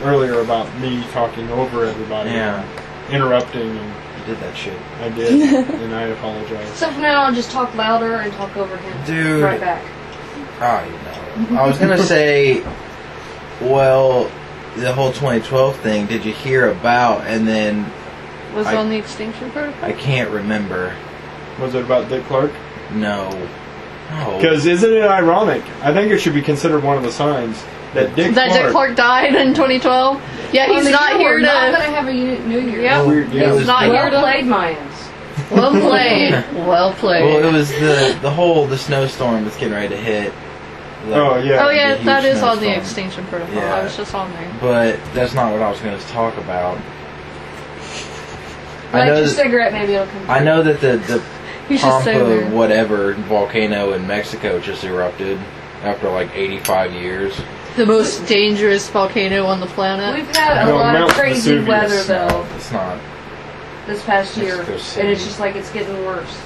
earlier about me talking over everybody, Yeah, interrupting, and you did that shit, I did, and I apologize. So from now on, just talk louder and talk over him. dude. Right back. Oh, you know. I was gonna say, well, the whole 2012 thing. Did you hear about? And then Was I- on the extinction protocol. I can't remember. Was it about Dick Clark? No. No. Because isn't it ironic? I think it should be consideed one of the signs that Dick That Clark. Dick Clark died in 2012. Yeah, he's not here We're not to. going to have a New Year. Yep. Weird, yeah. He's not here Well to. played, Mayans. Well played. Well played. Well, it was the snowstorm that's getting ready to hit. Oh yeah. Oh yeah, huge that is on the snowstorm. extinction protocol. Yeah. I was just on there. But that's not what I was going to talk about. Light your that, cigarette, maybe it'll come. I know that the You should stay Pampa there. whatever volcano in Mexico just erupted after like 85 years. The most dangerous volcano on the planet. We've had a No, lot of Mount crazy Vesuvius. weather though It's not. this past year, Mexico and City. it's just like it's getting worse.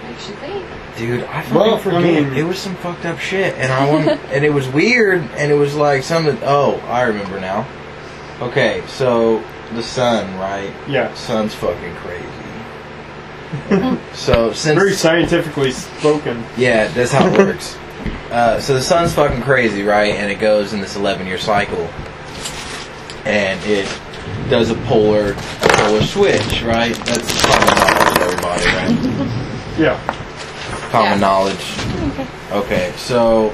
Makes you think. Dude, I fucking Well, I forget. mean- It was some fucked up shit, and I want, and it was weird, and it was like something. Oh, I remember now. Okay, so the sun, right? Yeah. Sun's fucking crazy. So since Very scientifically spoken. yeah, that's how it works. So the sun's fucking crazy, right? And it goes in this 11-year cycle, and it does a polar switch, right? That's common knowledge to everybody, right? Yeah. Common Yeah. knowledge. Okay, so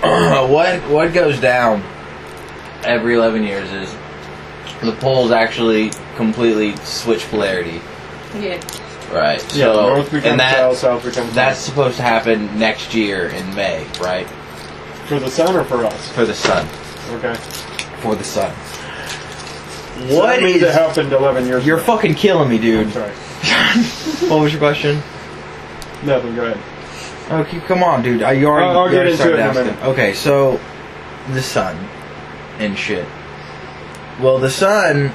what goes down every 11 years is the poles actually completely switch polarity, Yeah. right? Yeah. So North becomes and south, south becomes that's north. supposed to happen next year in May, right? For the sun or for us? For the sun. Okay. For the sun. So What that means is- it happened 11 years You're ago. fucking killing me, dude. I'm sorry. What was your question? Nothing, go ahead. Okay, come on, dude. You already, I'll you get already into started it in a asking. minute. Okay, so the sun and shit. Well, the sun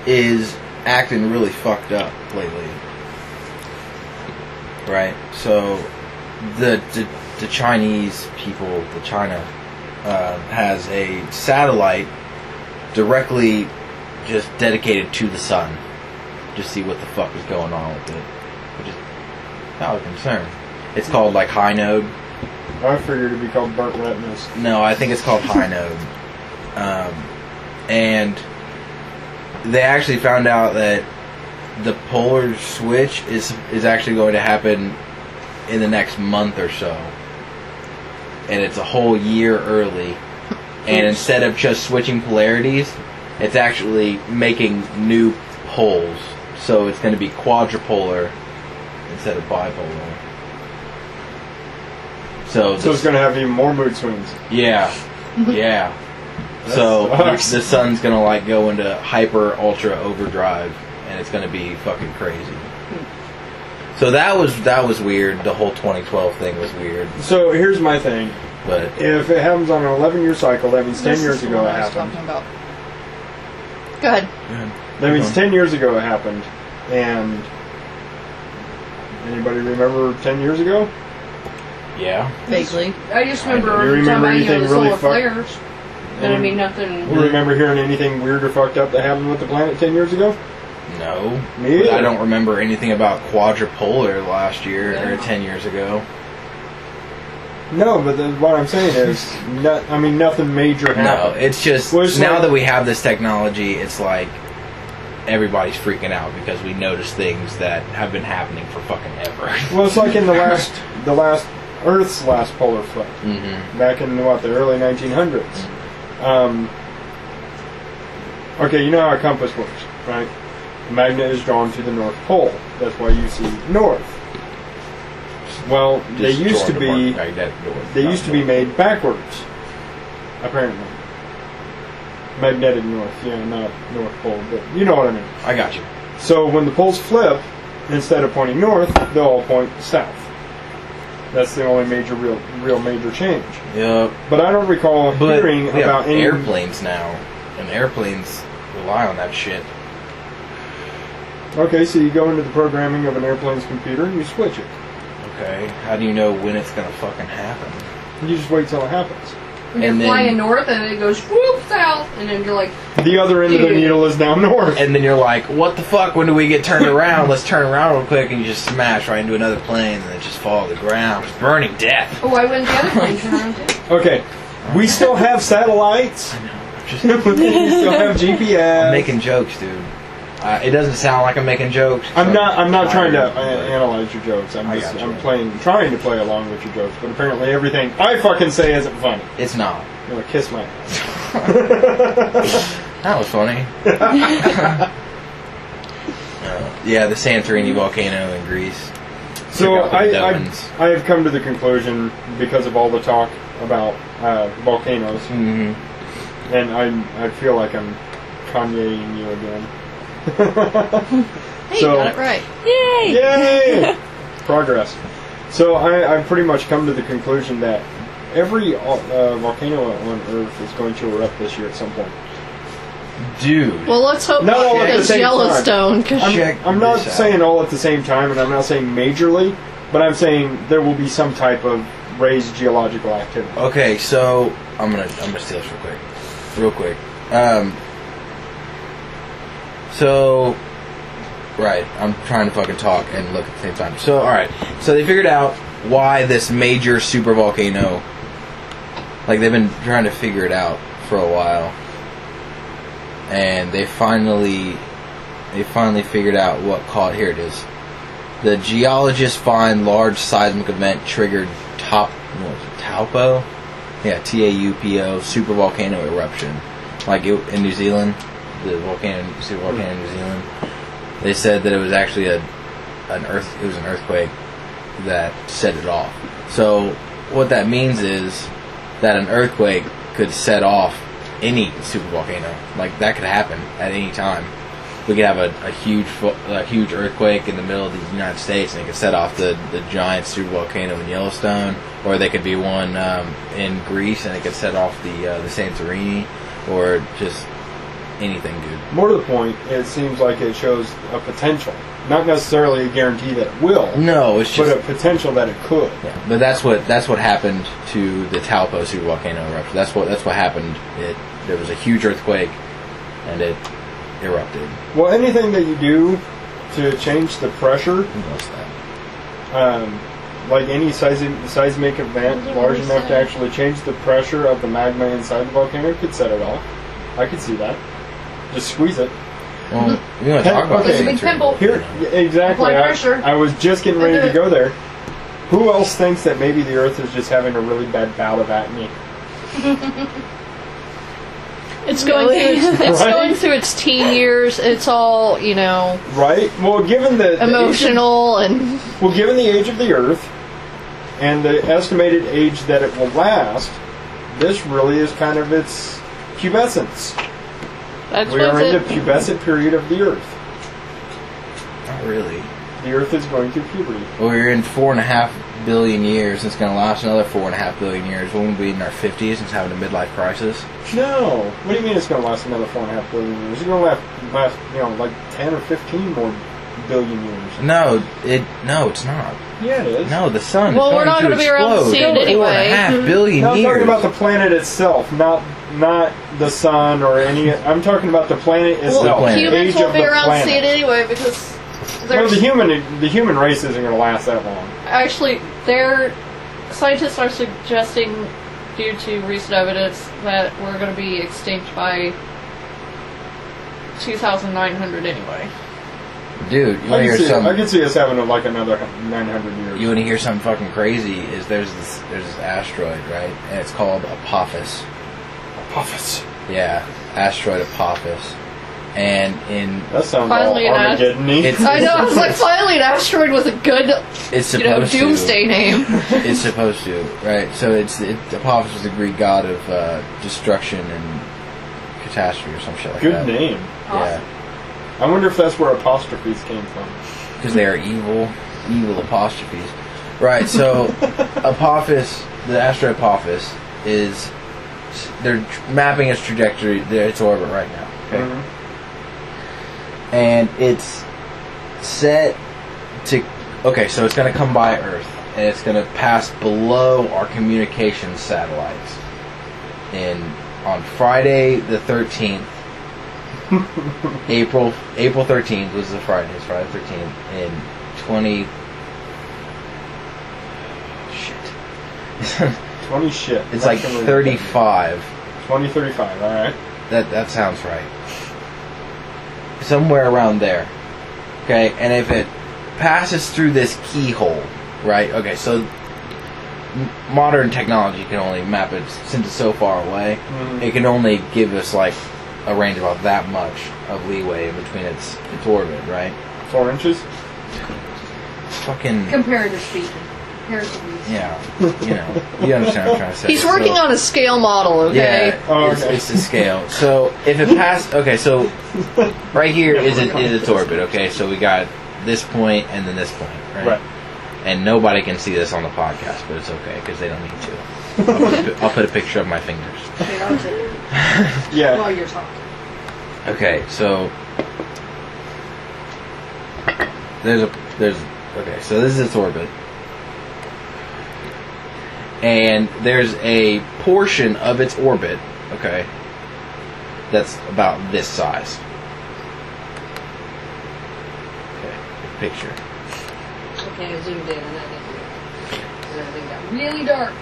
is acting really fucked up lately, right? So the Chinese people, the China, has a satellite directly just dedicated to the sun, to see what the fuck is going on with it, which is not a concern. It's called like high node. I figured it'd be called burnt retinas. No, I think it's called high node. And they actually found out that the polar switch is actually going to happen in the next month or so. And it's a whole year early. And instead of just switching polarities, it's actually making new poles. So it's going to be quadrupolar instead of bipolar. So So it's going to have even more mood swings. yeah, yeah. So sucks. the sun's gonna like go into hyper ultra overdrive, and it's gonna be fucking crazy. So that was weird. The whole 2012 thing was weird. So here's my thing. But If it happens on an 11-year cycle, that means 10 This years is the ago one it I was happened. talking about. Go ahead. That means 10 years ago it happened. And anybody remember 10 years ago? yeah, Vaguely. I just Do remember you remember talking about, anything the really solar fucked- flares. But I mean, nothing. You remember hearing anything weird or fucked up that happened with the planet 10 years ago? no. Me But I either. don't remember anything about quadrupolar last year or Yeah. 10 years ago. No, but what I'm saying is, nothing major No, happened. it's just Well, it's now like- that we have this technology, it's like everybody's freaking out because we notice things that have been happening for fucking ever. Well, it's like in Earth's last polar flip, Mm-hmm. back in the early 1900s. Okay, you know how a compass works, right? The magnet is drawn to the North Pole. That's why you see north. Well, they used to be made backwards, apparently. Magnetic north, yeah, not North Pole, but you know what I mean. I got you. So when the poles flip, instead of pointing north, they'll all point south. That's the only real major change. Yep. But I don't recall But hearing we about have any airplanes now, and airplanes rely on that shit. Okay, so you go into the programming of an airplane's computer and you switch it. Okay, how do you know when it's gonna fucking happen? You just wait till it happens. And you're And then- flying north, and it goes whoop south, and then you're like, The other end of the needle is now north. And then you're like, what the fuck, when do we get turned around? Let's turn around real quick, and you just smash right into another plane, and it just fall to the ground. It's burning death. oh, why wouldn't the other plane turn around too? Okay, we still have satellites. Just We still have GPS. I'm making jokes, dude. It doesn't sound like I'm making jokes. I'm not trying to But- analyze your jokes. I got you. Trying to play along with your jokes, but apparently everything I fucking say isn't funny. It's not. You know, kiss my ass. That was funny. Yeah, the Santorini volcano in Greece. So Took out the I Devons. have come to the conclusion, because of all the talk about volcanoes, Mhm. and I feel like I'm Kanyeing you again. Hey, So- you got it right. Yay! Yay! Progress. So I've pretty much come to the conclusion that every volcano on Earth is going to erupt this year at some point. Dude. Well, let's hope Not all at the it's same Yellowstone. 'Cause I'm not this out. saying all at the same time, and I'm not saying majorly, but I'm saying there will be some type of raised geological activity. Okay, so I'm gonna steal this real quick. So, right, I'm trying to fucking talk and look at the same time. So, all right, so they figured out why this major super volcano. Like they've been trying to figure it out for a while, and they finally figured out what caused. Here it is. The geologists find large seismic event triggered Taupo? Yeah, TAUPO, super volcano eruption. Like in New Zealand, the super volcano in New Zealand. They said that it was actually an earthquake that set it off. So what that means is that an earthquake could set off any super volcano. Like that could happen at any time. We could have a huge earthquake in the middle of the United States, and it could set off the giant super volcano in Yellowstone, or they could be one in Greece, and it could set off the Santorini, or just anything, dude. More to the point, it seems like it shows a potential, not necessarily a guarantee that it will, No, it's just but a potential that it could. yeah. But that's what happened to the Taupo super volcano eruption. That's what happened. There was a huge earthquake, and it erupted. Well, anything that you do to change the pressure, Who knows that? like any seismic event large enough to actually change the pressure of the magma inside the volcano, could set it off. I could see that. Just squeeze it. Well, we want to talk about Okay. this. It's a big pimple. Here, exactly. Apply pressure. I was just getting ready to go there. Who else thinks that maybe the Earth is just having a really bad bout of acne? it's going through Right? going through its teen years. It's all Right. Well, given the emotional and given the age of the Earth and the estimated age that it will last, this really is kind of its pubescence. That's We are what's in the it. pubescent period of the Earth. Not really. The Earth is going through puberty. Well, we're in 4.5 billion years. It's going to last another 4.5 billion years. We'll be in our 50s and having a midlife crisis. No. What do you mean it's going to last another 4.5 billion years? It's going to last, like 10 or 15 more billion years. No, it's not. Yeah, it is. No, the sun Well, is we're not going gonna to be around to explode see it in anyway. 4.5 billion No, I'm years. talking about the planet itself, not the sun or any. I'm talking about the planet itself. Well, the Humans age won't of be the around to planet. see it anyway because No, there's the human race isn't going to last that long. actually scientists are suggesting, due to recent evidence, that we're going to be extinct by 2,900 anyway. Dude, you want to hear I something? can see us having like another 900 years. You want to hear something fucking crazy? Is there's this asteroid, right? And it's called Apophis. Apophis. Yeah, asteroid Apophis. And in That sounds Finally all an Armageddon-y. I know, I was like, finally an asteroid with a good, it's supposed doomsday name. It's supposed to, right? So Apophis was the Greek god of destruction and catastrophe or some shit like that. Good name. Yeah, I wonder if that's where apostrophes came from. because they are evil apostrophes. Right. So Apophis, the asteroid Apophis, they're mapping its trajectory, its orbit right now. Okay. Mm-hmm. And it's set to... Okay, so it's going to come by Earth, and it's going to pass below our communications satellites. On Friday the 13th, April 13th was the Friday. It's Friday the 13th in 20... Shit. 20 shit. It's like 35. 2035, alright. That sounds right. Somewhere around there. Okay, and if it passes through this keyhole, right? Okay, so modern technology can only map it since it's so far away. Mm-hmm. It can only give us like a range of about that much of leeway in between its orbit, right? 4 inches? Fucking Comparative speaking. Comparatively. yeah, you understand what I'm trying to say. He's working on a scale model, okay? Yeah, Oh, okay. it's the scale. So if it passed, okay, so right here is its orbit. Okay, so we got this point and then this point, right? And nobody can see this on the podcast, but it's okay because they don't need to. I'll put a picture of my fingers. Yeah. While you're talking. Okay, so okay, so this is its orbit. And there's a portion of its orbit, okay, that's about this size. Okay, picture. Okay, I zoomed in and that didn't work. And everything got really dark.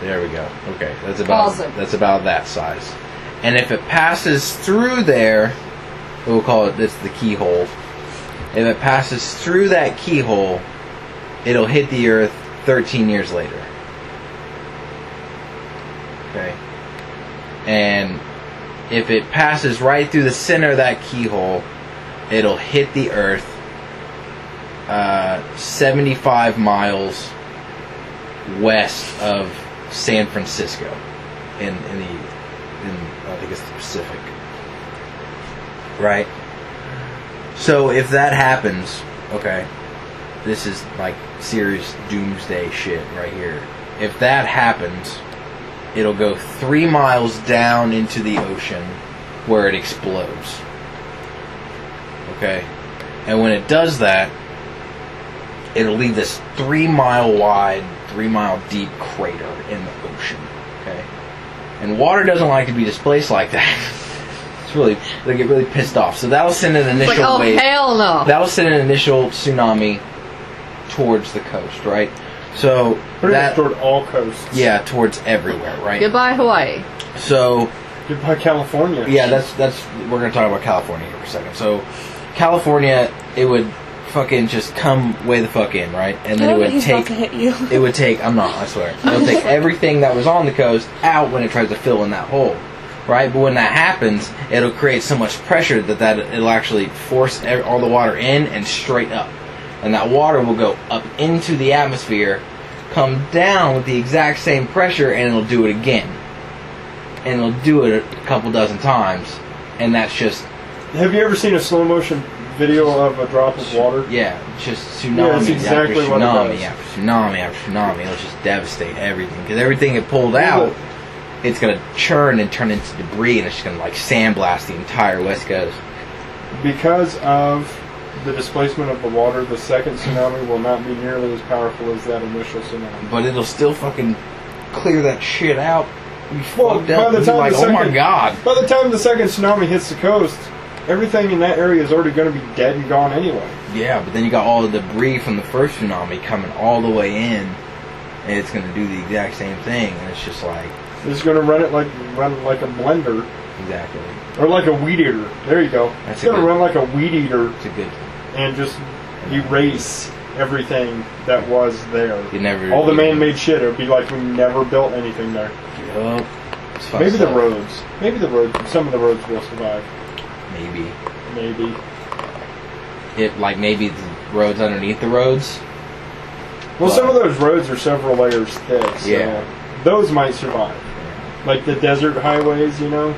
There we go. Okay, that's Awesome. about that size. And if it passes through there, we'll call it the keyhole. If it passes through that keyhole, it'll hit the Earth 13 years later. Okay. And if it passes right through the center of that keyhole, it'll hit the Earth 75 miles west of San Francisco in I think it's the Pacific. Right? So if that happens, okay, this is like serious doomsday shit right here. If that happens, it'll go 3 miles down into the ocean where it explodes. Okay? And when it does that, it'll leave this 3 mile wide, 3 mile deep crater in the ocean. Okay? And water doesn't like to be displaced like that. They get really pissed off. So that'll send an initial It's like, oh, wave. hell no. That'll send an initial tsunami towards the coast, right? So Pretty much toward all coasts. yeah, towards everywhere, right? Goodbye, Hawaii. So Goodbye, California. yeah, that's we're gonna talk about California here for a second. So California, it would fucking just come way the fuck in, right? And then it would he's take. about to hit you. It would take. I'm not. I swear. It'll take everything that was on the coast out when it tries to fill in that hole. Right, but when that happens, it'll create so much pressure that it'll actually force all the water in and straight up, and that water will go up into the atmosphere, come down with the exact same pressure, and it'll do it again. And it'll do it a couple dozen times, and that's just... Have you ever seen a slow motion video of a drop of water? Yeah, just tsunami Yeah, that's exactly after what it tsunami does. after tsunami after tsunami. It'll just devastate everything. Because everything it pulled out, it's going to churn and turn into debris, and it's just going to like sandblast the entire West Coast. Because of the displacement of the water, the second tsunami will not be nearly as powerful as that initial tsunami. But it'll still fucking clear that shit out. You Well, fucked up. You're like, oh my god. By the time the second tsunami hits the coast, everything in that area is already going to be dead and gone anyway. Yeah, but then you got all the debris from the first tsunami coming all the way in, and it's going to do the exact same thing, and it's just like... It's going to run like a blender. Exactly. Or like a weed eater. There you go. That's It's going to good- run like a weed eater It's a good... and just erase everything that was there. You never... All the man-made shit. It would be like we never built anything there. Yup. It's fucked Maybe the up. roads. Maybe the roads. Some of the roads will survive. Maybe. Maybe. Maybe the roads underneath the roads. Well, But- some of those roads are several layers thick. So Yeah. those might survive. Like the desert highways, you know?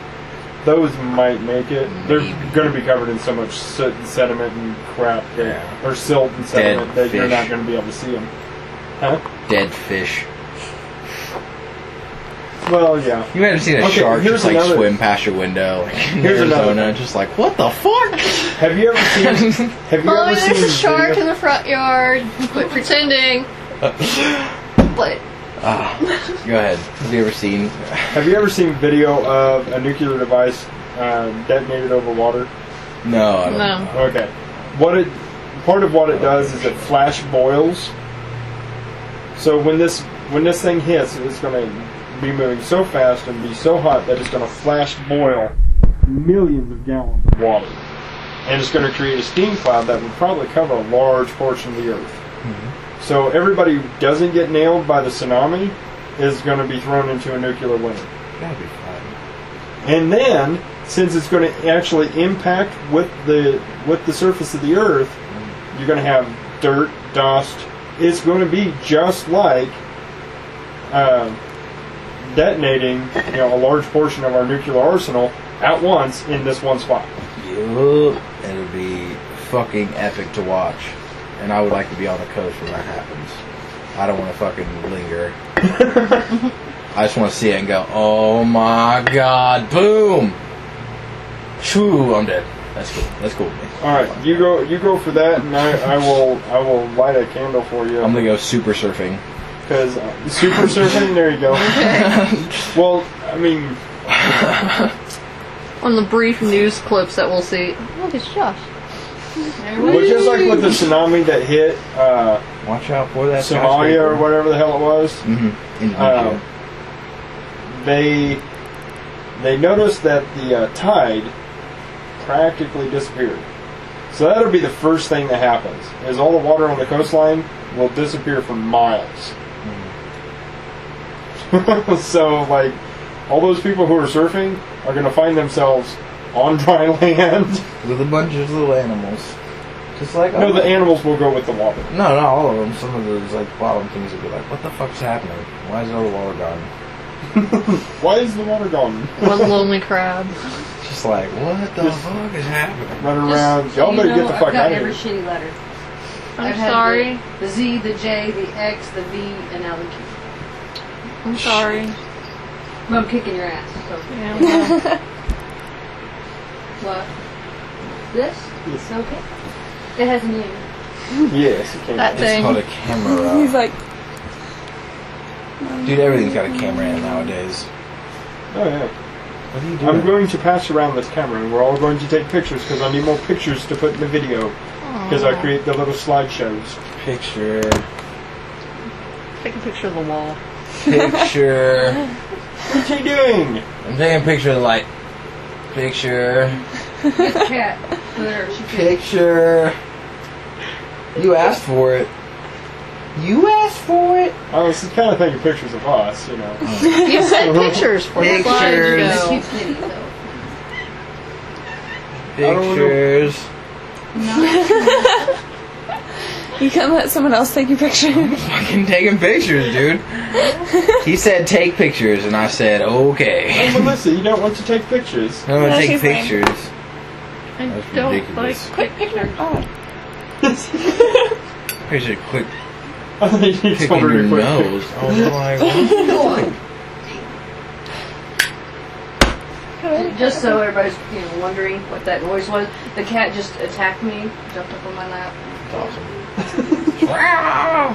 Those might make it. They're Maybe. going to be covered in so much soot and sediment and crap. Yeah. Or silt and sediment Dead that you're fish. not going to be able to see them. Huh? Dead fish. Well, yeah. You might have seen a Okay, shark here's just like another- swim past your window like, in Here's another Arizona, thing. just like, what the fuck? Have you ever seen? Have you Oh, ever seen there's a shark video- in the front yard. Quit pretending. What? Go ahead. Have you ever seen? Have you ever seen video of a nuclear device detonated over water? No, I don't No. know. Okay. Part of what it does is it flash boils. So when this thing hits, it's going to be moving so fast and be so hot that it's going to flash boil millions of gallons of water, and it's going to create a steam cloud that would probably cover a large portion of the Earth. Mm-hmm. So everybody who doesn't get nailed by the tsunami is going to be thrown into a nuclear winter. That'd be fun. And then, since it's going to actually impact with the surface of the Earth, you're going to have dirt, dust. It's going to be just like detonating, a large portion of our nuclear arsenal at once in this one spot. Yup. It'll be fucking epic to watch, and I would like to be on the coast when that happens. I don't want to fucking linger. I just want to see it and go, oh my god, boom! Shoo, I'm dead. That's cool. That's cool with me. All right, you go for that, and I will light a candle for you. I'm gonna go super surfing. Because super surfing, there you go. Well, I mean, On the brief news clips that we'll see. Look, it's Josh. but just like with the tsunami that hit Watch out for that. Somalia or whatever the hell it was, Mm-hmm. Indonesia. they noticed that the tide practically disappeared. So that'll be the first thing that happens, is all the water on the coastline will disappear for miles. So, like, all those people who are surfing are going to find themselves on dry land. With a bunch of little animals. Just like... No, the animals will go with the water. No, not all of them. Some of those, like, bottom things will be like, what the fuck's happening? Why is all the water gone? Why is the water gone? One lonely crab. Just like, what the fuck is happening? Run around. Y'all better get the fuck I've got out of every here. shitty letter. I'm I've had sorry. The Z, the J, the X, the V, and now the Q. I'm sorry. But I'm kicking your ass. So. Yeah, well, What? This? It's okay. It has a name. Yes, it can. That It's thing. called a camera. He's like, Dude, everything's got a camera in it nowadays. Oh, yeah. What are you doing? I'm going to pass around this camera, and we're all going to take pictures because I need more pictures to put in the video. Because I create the little slideshows. Picture. Take a picture of the wall. Picture. What's he doing? I'm taking a picture of the light. Picture. Get the cat. There, she can. Picture. You asked for it. You asked for it. I was kind of taking pictures of us, you know. You said pictures for the Pictures. It's slideshow. cute kitty, though. Pictures. You can let someone else take your picture. Fucking taking pictures, dude. He said take pictures, and I said okay. Hey, Melissa, you don't want to take pictures. I don't want No, to take she's lame. pictures. I That's don't ridiculous. like Quick picture. Oh. Here's a quick I think you pick told in her your to quit. nose. I was like, what are you doing? Just so everybody's wondering what that noise was, the cat just attacked me, jumped up on my lap. That's awesome.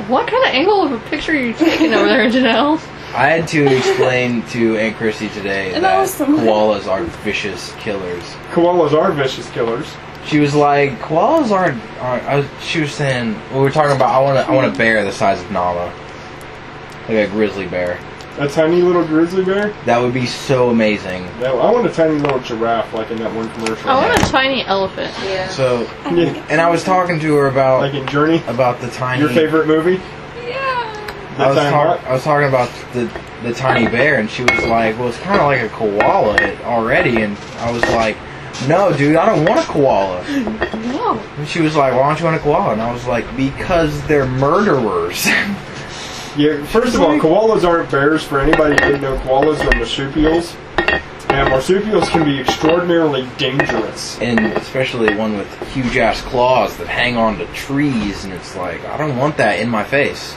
What kind of angle of a picture are you taking over there, Janelle? I had to explain to Aunt Chrissy today And that awesome. koalas are vicious killers. Koalas are vicious killers. She was like, koalas aren't. She was saying, we were talking about. I want a bear the size of Nala, like a grizzly bear. A tiny little grizzly bear? That would be so amazing. No, I want a tiny little giraffe like in that one commercial. I want a tiny elephant. Yeah. So, Yeah. and I was talking to her about Like in Journey? the tiny. Your favorite movie? Yeah. The time what? I was talking about the tiny bear, and she was like, "Well, it's kind of like a koala already." And I was like, "No, dude, I don't want a koala." No. And she was like, "Why don't you want a koala?" And I was like, "Because they're murderers." Yeah, first of all, koalas aren't bears. For anybody who didn't know, koalas are marsupials. And marsupials can be extraordinarily dangerous. And especially one with huge ass claws that hang onto trees, and it's like, I don't want that in my face.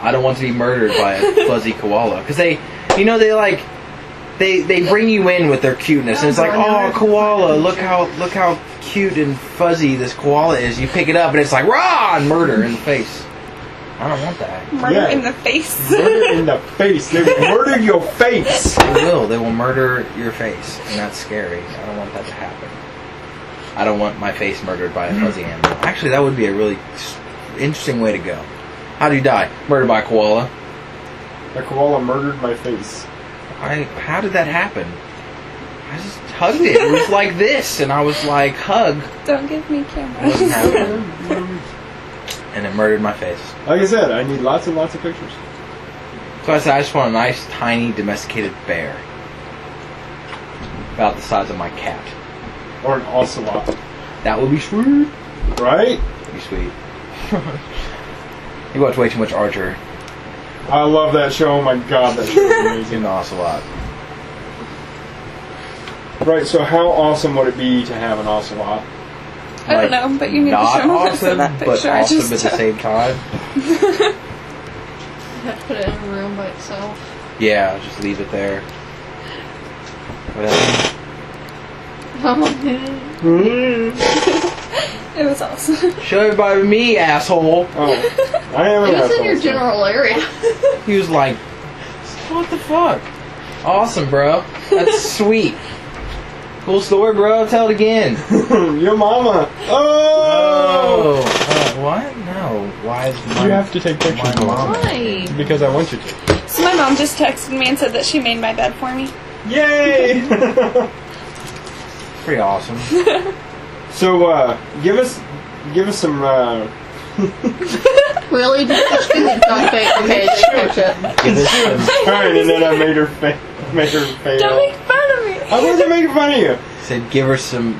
I don't want to be murdered by a fuzzy koala, because they bring you in with their cuteness, and it's like, oh, koala, look how cute and fuzzy this koala is. You pick it up, and it's like, rah, and murder in the face. I don't want that. Murder Yeah. in the face. Murder in the face. They will murder your face. They will. They will murder your face, and that's scary. I don't want that to happen. I don't want my face murdered by a fuzzy animal. Actually, that would be a really interesting way to go. How do you die? Murdered by a koala. A koala murdered my face. How did that happen? I just hugged it. It was like this, and I was like, hug. Don't give me It camera. wasn't happening. And it murdered my face. Like I said, I need lots and lots of pictures. So I said, I just want a nice, tiny, domesticated bear. About the size of my cat. Or an ocelot. That would be sweet. Right? That'd be sweet. You watch way too much Archer. I love that show. Oh my god, that show is In amazing. the ocelot. Right, so how awesome would it be to have an ocelot? I don't know, but you need to Not show me what's awesome, in that but picture. I awesome just at the same time. You have to put it in a room by itself. Yeah, just leave it there. Whatever. It was awesome. Show everybody me, asshole. Oh, I am an It was in asshole, your so- general area. He was like, what the fuck? Awesome, bro. That's sweet. Cool story, bro. Tell it again. Your mama. Oh! What? No. Why is my... You have to take pictures my of mom. Why? Because I want you to. So my mom just texted me and said that she made my bed for me. Yay! Pretty awesome. So, give us some, Really? Okay, take it. Give us some... Alright, and then I made her fail. Don't make fun of me. I wasn't making fun of you. Said, give us some...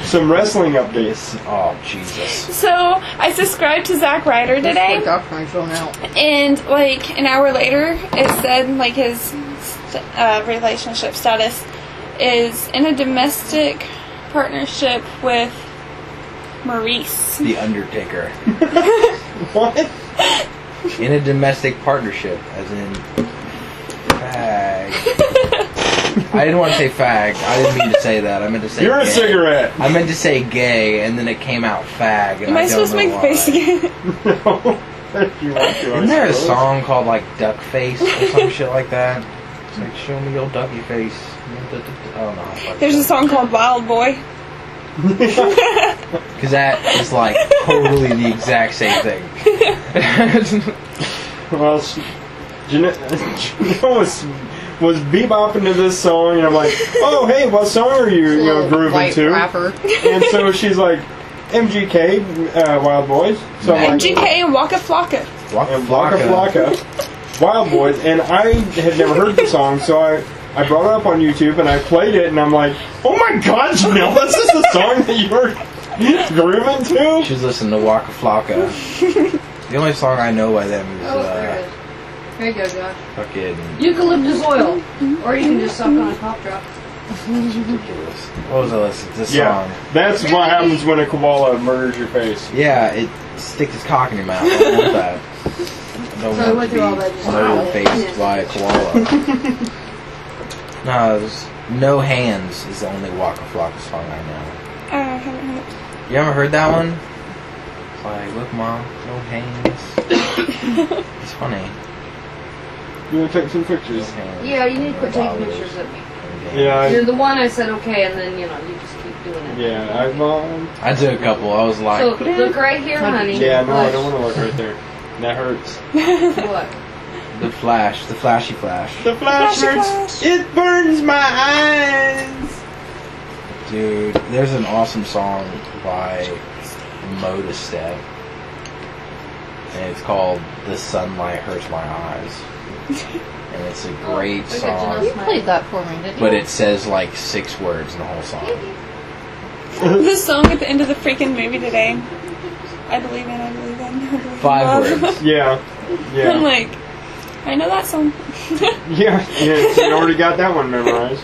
Some wrestling updates. Oh, Jesus. So I subscribed to Zack Ryder today, My phone out. and like an hour later, it said like his relationship status is in a domestic partnership with Maurice. The Undertaker. What? In a domestic partnership, as in... Fag. I didn't want to say fag. I didn't mean to say that. I meant to say You're a gay. cigarette. I meant to say gay, and then it came out fag. And Am I I don't supposed to know make the why. face again? No. If you want to, I Isn't there a suppose. song called like Duck Face or some shit like that? It's like, show me your ducky face. I don't know. How There's a song called Wild Boy. Because that is like totally the exact same thing. Well, Jeanette was bebopping to this song, and I'm like, oh, hey, what song are you grooving White to? rapper. And so she's like, MGK, Wild Boys. So I'm like, MGK and Waka Flocka. and Flocka Flocka, Wild Boys. And I had never heard the song, so I brought it up on YouTube, and I played it, and I'm like, oh my god, Janelle, this is the song that you were... Grooving too? She's listening to Waka Flocka. The only song I know by them is Oh, there it is. There you go, Josh. fucking Eucalyptus oil. Or you can just suck on a cough drop. ridiculous. What was I listening to? This Yeah. song. That's what happens when a koala murders your face. Yeah, it sticks its cock in your mouth. I don't want that. I don't So I want went to through all that be just murder faced by a koala. No, there's No Hands is the only Waka Flocka song I know. I haven't heard it. You ever heard that one? It's like, look, Mom, no hands. It's funny. You want to take some No pictures? hands. Yeah, you need to quit taking Dollars. pictures of me. Yeah, You're the one I said okay, and then, you just keep doing it. yeah, I took a couple. I was like, So, look right here, honey. yeah, no, I don't want to look right there. That hurts. What? the flashy flash. The flash Flashy hurts. flash. It burns my eyes. Dude, there's an awesome song by Moda Step. And it's called The Sunlight Hurts My Eyes. And it's a great song. You played that for me, didn't you? But it says like 6 words in the whole song. The song at the end of the freaking movie today. I believe in, I believe in. I believe in 5 love. words. Yeah, I'm yeah, like, I know that song. yeah. You already got that one memorized.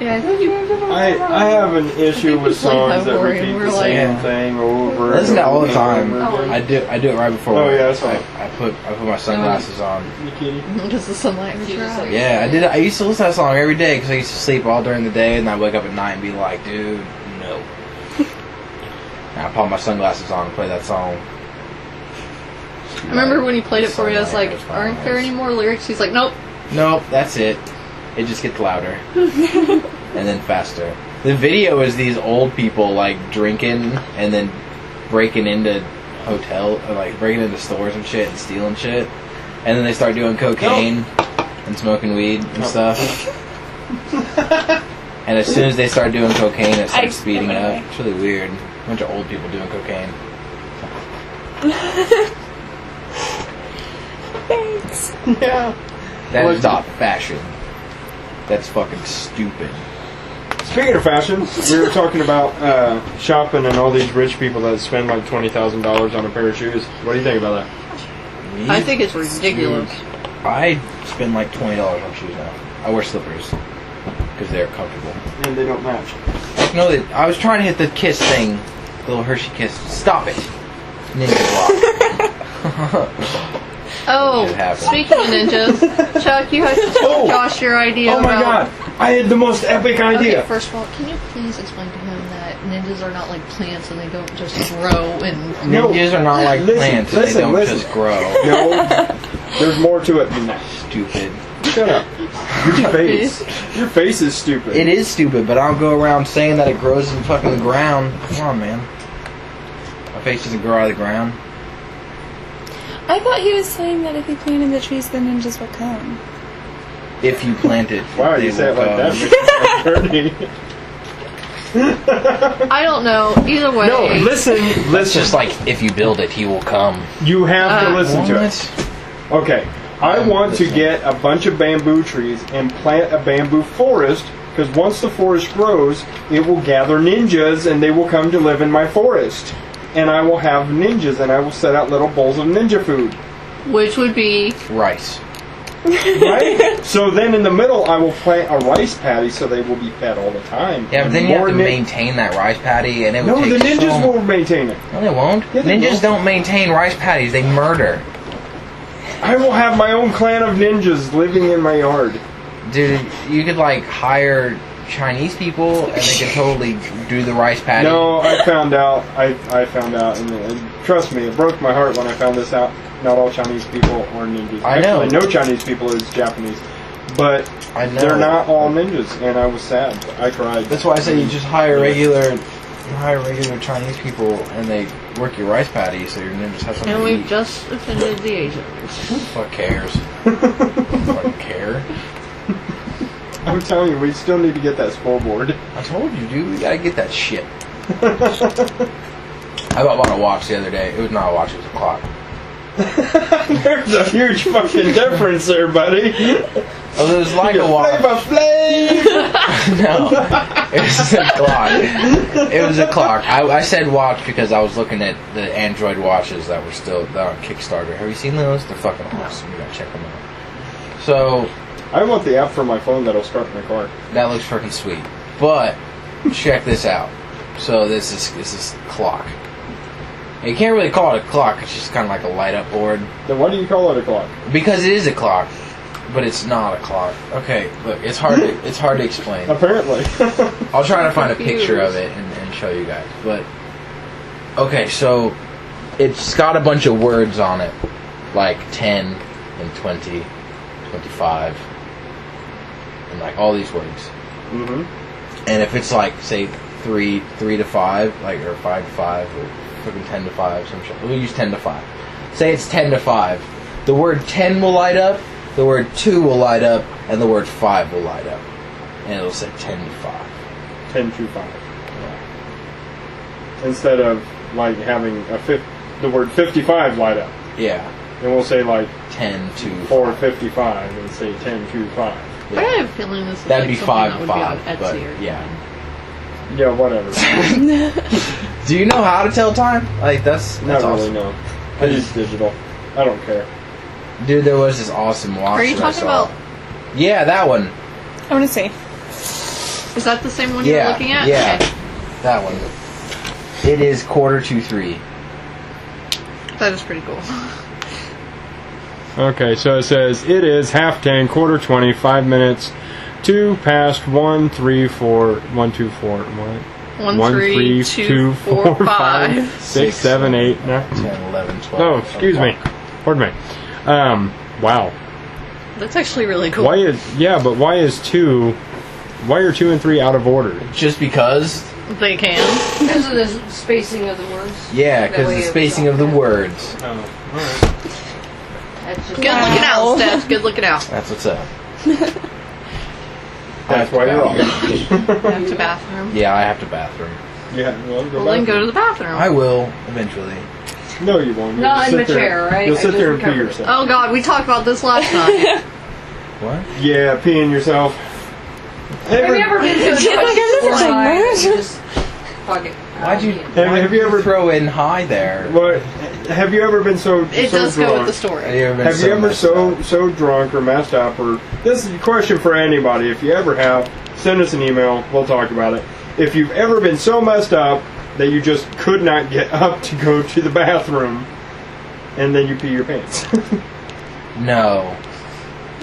Yeah, I think you. I have an issue with It's like songs that over repeat and the we're like- same thing over. I listen to that all the and time. over again. I do it right before. Oh, yeah, that's fine. I put my sunglasses on. You kidding? Does the sunlight hurt You your just eyes? like- Yeah, I did. I used to listen to that song every day because I used to sleep all during the day, and I'd wake up at night and be like, "Dude, no." And I put my sunglasses on and play that song. I remember when he played it for me, I was like, aren't there any more lyrics? He's like, nope. Nope, that's it. It just gets louder and then faster. The video is these old people like drinking and then breaking into breaking into stores and shit and stealing shit, and then they start doing cocaine and smoking weed and stuff. And as soon as they start doing cocaine, it starts speeding up. It's really weird. A bunch of old people doing cocaine. Thanks. Yeah. That Well, is not fashion. That's fucking stupid. Speaking of fashion, we were talking about shopping and all these rich people that spend like $20,000 on a pair of shoes. What do you think about that? I think it's ridiculous. I spend like $20 on shoes now. I wear slippers because they're comfortable. And they don't match. No, I was trying to hit the kiss thing, the little Hershey kiss. Stop it, ninja block. Oh, It happened. speaking of ninjas, Chuck, you have to tell Oh. Josh your idea Oh my about... god! I had the most epic idea. Okay, first of all, can you please explain to him that ninjas are not like plants and they don't just grow and... No. Ninjas are not like Listen, plants, and listen, they don't listen. just grow. No, there's more to it than that. Stupid. Shut up. Your face. Your face is stupid. It is stupid, but I don't go around saying that it grows in fucking the ground. Come on, man. My face doesn't grow out of the ground. I thought he was saying that if he planted the trees, the ninjas would come. If you plant it, Wow, they you say it will like come. that. I don't know. Either way... No, listen. That's just like, if you build it, he will come. You have to listen to it. What? Okay, I want to Listen. get a bunch of bamboo trees and plant a bamboo forest, because once the forest grows, it will gather ninjas and they will come to live in my forest. And I will have ninjas and I will set out little bowls of ninja food. Which would be... Rice. Right? So then in the middle, I will plant a rice paddy so they will be fed all the time. Yeah, but And then you have more to nin- maintain that rice paddy, and it would No, take the ninjas so... will maintain it. No, they won't. Yeah, they Ninjas will. don't maintain rice paddies. They murder. I will have my own clan of ninjas living in my yard. Dude, you could, like, hire Chinese people, and they could totally do the rice paddy. No, I found out. I found out, and trust me, it broke my heart when I found this out. Not all Chinese people are ninjas. I know. Actually, no Chinese people is Japanese, but I know. they're not all ninjas, and I was sad. I cried. That's why I say you just hire regular Chinese people, and they work your rice paddy, so your ninjas have something And to we've eat. just offended the Asians. Fuck cares. Fucking care. I'm telling you, we still need to get that scoreboard. I told you, dude. We gotta get that shit. I bought a watch the other day. It was not a watch. It was a clock. There's a huge fucking difference there, buddy. Oh, it was like a watch. Flavor Flav! No, it was a clock. It was a clock. I said watch because I was looking at the Android watches that were still on Kickstarter. Have you seen those? They're fucking awesome. You gotta check them out. So I want the app for my phone that'll start my car. that looks fucking sweet. But check this out. So this is clock. You can't really call it a clock. It's just kind of like a light up board. Then why do you call it a clock? Because it is a clock, but it's not a clock. Okay, look, it's hard to explain. Apparently. I'll try to find a picture of it and show you guys. But okay, so it's got a bunch of words on it, like 10 and 20, 25, and like all these words. Mm-hmm. And if it's like say 3 to 5, like or 5 to 5, or fucking 10 to 5, some shit. We'll use 10 to 5. Say it's 10 to 5. The word 10 will light up, the word 2 will light up, and the word 5 will light up. And it'll say 10 to 5. 10 to 5. Yeah. Instead of like having the word 55 light up. Yeah. And we'll say like 10 to 455 and say 10 to 5. Yeah. I have a feeling this is That'd like be something 5 that to would be 5, on Etsy but or yeah. Yeah, whatever. Do you know how to tell time? Like that's Not really, awesome. no. I use digital. I don't care. Dude, there was this awesome watch. Are you that I talking saw. about? Yeah, that one. I want to see. Is that the same one Yeah, you're looking at? yeah. Okay. That one. It is 2:45. That is pretty cool. Okay, so it says it is 10:30, 20, 5 minutes, 2 past 1, 3, 4, 1, 2, 4, what? 1, 3, 2, 4, 5, 6, 7, 8, 9. 10, 11, 12. Oh, excuse me. Pardon me. Wow. That's actually really cool. Why are 2 and 3 out of order? Just because? They can. Because of the spacing of the words. Yeah, That because way the it spacing was of the all- words. Oh, alright. That's just Good looking out, Steph. Good looking out. That's what's up. That's why you're wrong. Have to bathroom. Yeah, I have to bathroom. Yeah, well, Well, then go to the bathroom. I will, eventually. No, you won't. You'll Not just in the sit there- chair, right? You'll I sit just there and pee recovered. yourself. Oh God, we talked about this last time. What? Yeah, peeing yourself. Have you ever been to a She's like, grocery "This is store like and merch." you just fuck it? Why'd you Have you ever throw in high there? What? Have you ever been so It so does drunk? go with the story. Have you ever been Have you ever messed so up? so drunk or messed up, or this is a question for anybody? If you ever have, send us an email. We'll talk about it. If you've ever been so messed up that you just could not get up to go to the bathroom, and then you pee your pants. No.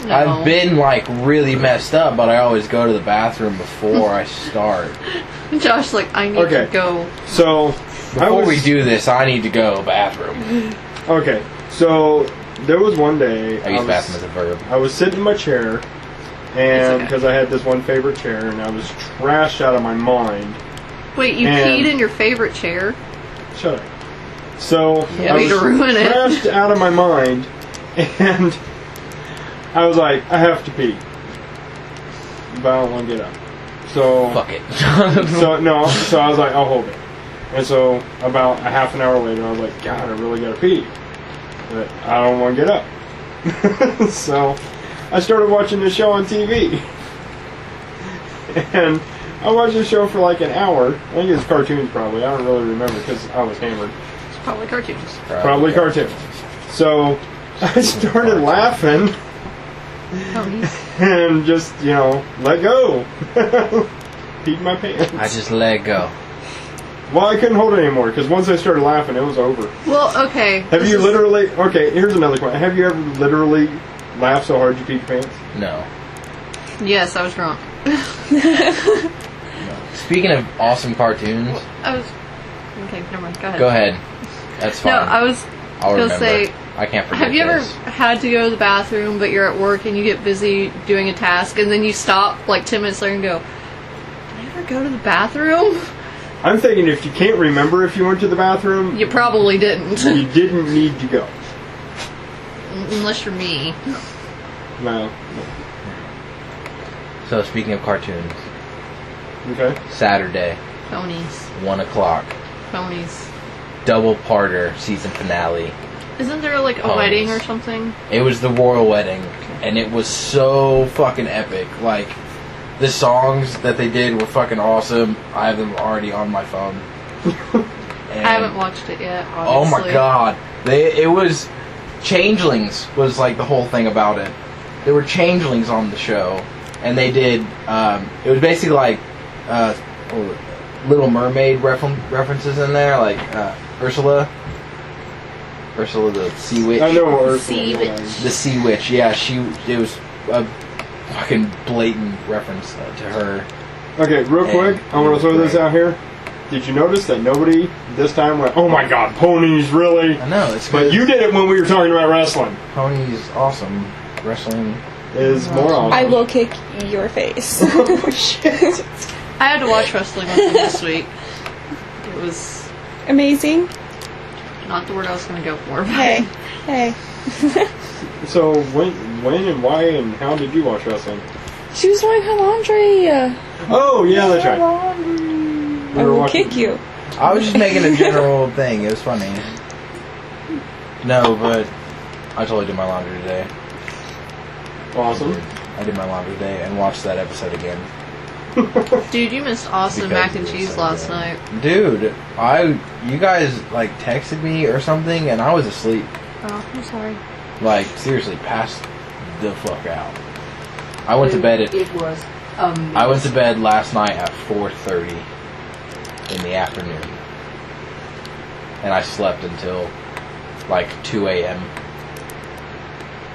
No. I've been like really messed up, but I always go to the bathroom before I start. Josh's like, I need Okay. to go. So Before we do this, I need to go bathroom. Okay, so there was one day I use bathroom as a verb. I was sitting in my chair, It's and okay. because I had this one favorite chair, and I was trashed out of my mind. Wait, you And- peed in your favorite chair? Shut up. So Yeah, I way was to ruin it. trashed out of my mind, and I was like, I have to pee, but I don't want to get up. So Fuck it. so I was like, I'll hold it. And so about a half an hour later, I was like, God, I really gotta pee, but I don't want to get up. So I started watching the show on TV, and I watched the show for like an hour. I think it was cartoons, probably. I don't really remember because I was hammered. It's probably cartoons. Probably cartoons. So I started laughing Ponies. and just let go. Peed my pants. I just let go. Well, I couldn't hold it anymore because once I started laughing, it was over. Well, okay. Have you literally? Okay, here's another question. Have you ever literally laughed so hard you peed your pants? No. Yes, I was drunk. Speaking of awesome cartoons, I was. Okay, never mind. Go ahead. go ahead. That's fine. No, I was I'll gonna remember. say, I can't forget have you ever this. had to go to the bathroom, but you're at work and you get busy doing a task, and then you stop like 10 minutes later and go, "Did I ever go to the bathroom?" I'm thinking if you can't remember if you went to the bathroom, You probably didn't, you didn't need to go. unless you're me. No. So speaking of cartoons, Okay. Saturday, Ponies, 1 o'clock, ponies. double parter season finale. Isn't there like a Ponies. wedding or something? It was the royal wedding, and it was so fucking epic. Like, The songs that they did were fucking awesome. I have them already on my phone. And I haven't watched it yet, oh my obviously. god. It was... Changelings was like the whole thing about it. There were changelings on the show. And they did... it was basically like... Little Mermaid references in there. Like Ursula. Ursula the Sea Witch. I know Ursula. Sea Witch. The Sea Witch, yeah. It was a fucking blatant reference to her. Okay, real quick, I want to throw this out here. Did you notice that nobody this time went, oh my god, ponies, really? I know, it's But good. you did it when we were talking about wrestling. Pony's awesome. Wrestling. Is more awesome. I will kick your face. Oh, shit. I had to watch wrestling with them this week. It was Amazing. not the word I was going to go for. But Hey. Hey. So, when and why and how did you watch wrestling? She was doing her laundry. Oh, yeah, that's right. I will kick you. I was just making a general thing. It was funny. No, but I totally did my laundry today. Awesome. I did my laundry today and watched that episode again. Dude, you missed awesome Because mac and it was cheese so last good. night. Dude, you guys like texted me or something and I was asleep. Oh, I'm sorry. Like, seriously, passed the fuck out. I went to bed at... It was amazing. I went to bed last night at 4:30 in the afternoon. And I slept until like 2 a.m.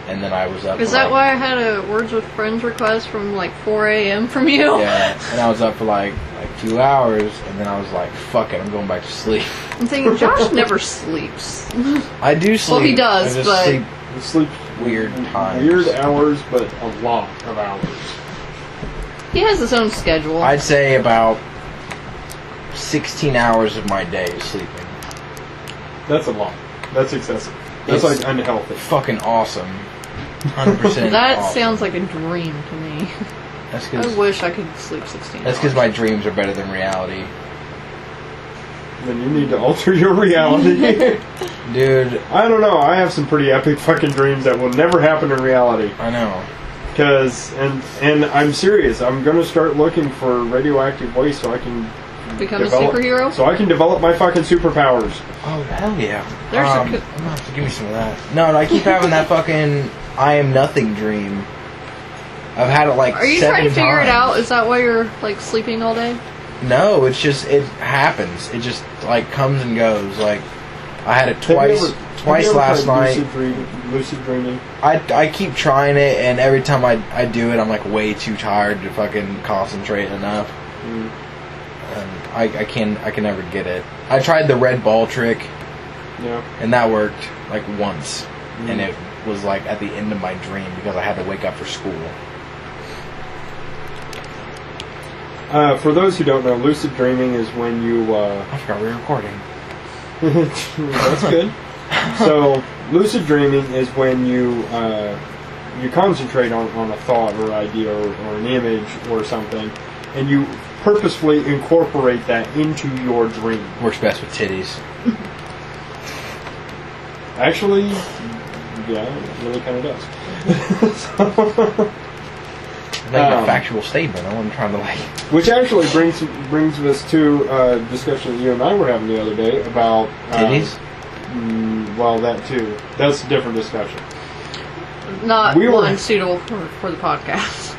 And then I was up. Is for, that like, why I had a Words with Friends request from like 4 a.m. from you? Yeah, and I was up for like 2 hours, and then I was like, fuck it, I'm going back to sleep. I'm thinking, Josh never sleeps. I do sleep. Well, he does, I just but- sleep You sleep weird times. weird hours, but a lot of hours. He has his own schedule. I'd say about 16 hours of my day is sleeping. That's a lot. That's excessive. That's It's like unhealthy. fucking awesome. 100% That awesome. sounds like a dream to me. That's I because wish I could sleep 16 that's hours. my dreams are better than reality. Then you need to alter your reality. Dude, I don't know. I have some pretty epic fucking dreams that will never happen in reality. I know. And I'm serious. I'm gonna start looking for radioactive waste so I can Become a superhero? So I can develop my fucking superpowers. Oh, hell yeah. There's a I'm gonna have to give me some of that. No, I keep having that fucking I am nothing dream. I've had it like Are you 7 trying to figure it times. out? Is that why you're like sleeping all day? No, it's just, it happens. It just like comes and goes. Like, I had it Have you twice ever last tried night. Lucid dreaming. I keep trying it, and every time I do it, I'm like way too tired to fucking concentrate enough. Mm. And I can never get it. I tried the red ball trick, Yeah. and that worked like once, Mm. and it was like at the end of my dream because I had to wake up for school. For those who don't know, lucid dreaming is when you. I forgot we were recording. That's good. So, lucid dreaming is when you concentrate on a thought or idea or an image or something, and you purposefully incorporate that into your dream. Works best with titties. Actually, yeah, it really kind of does. So, Like a factual statement. I wasn't trying to like. which actually brings us to a discussion that you and I were having the other day about Titties? Well, that too. That's a different discussion. Not We were- one suitable for the podcast.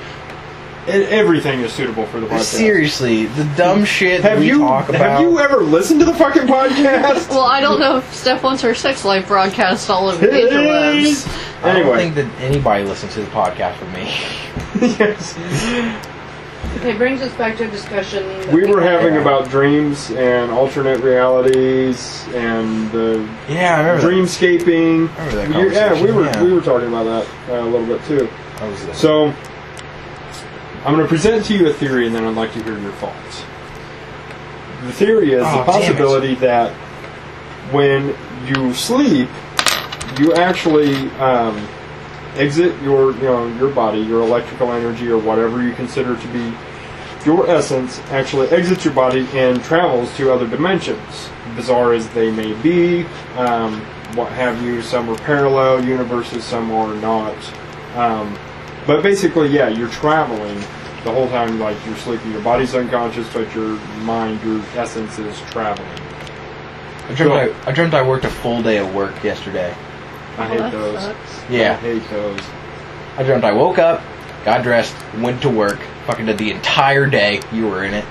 Everything is suitable for the podcast. Seriously, the dumb shit Have we you talk about. have you ever listened to the fucking podcast? Well, I don't know if Steph wants her sex life broadcast all over the interwebs. I don't Anyway, think that anybody listens to the podcast with me. yes, It brings us back to a discussion that we were had. having about dreams and alternate realities and Yeah, I remember. dreamscaping. I remember that Yeah, conversation, we were talking about that a little bit too. That was it. So, I'm going to present to you a theory, and then I'd like to hear your thoughts. The theory is the Oh, possibility that when you sleep, you actually exit your body, your electrical energy, or whatever you consider to be your essence, actually exits your body and travels to other dimensions, bizarre as they may be. What have you? Some are parallel universes, some are not. But basically, yeah, you're traveling the whole time, like, you're sleeping, your body's unconscious, but your mind, your essence is traveling. I dreamt I worked a full day of work yesterday. I hate that those. sucks. Yeah. I hate those. I dreamt I woke up, got dressed, went to work, fucking did the entire day. You were in it.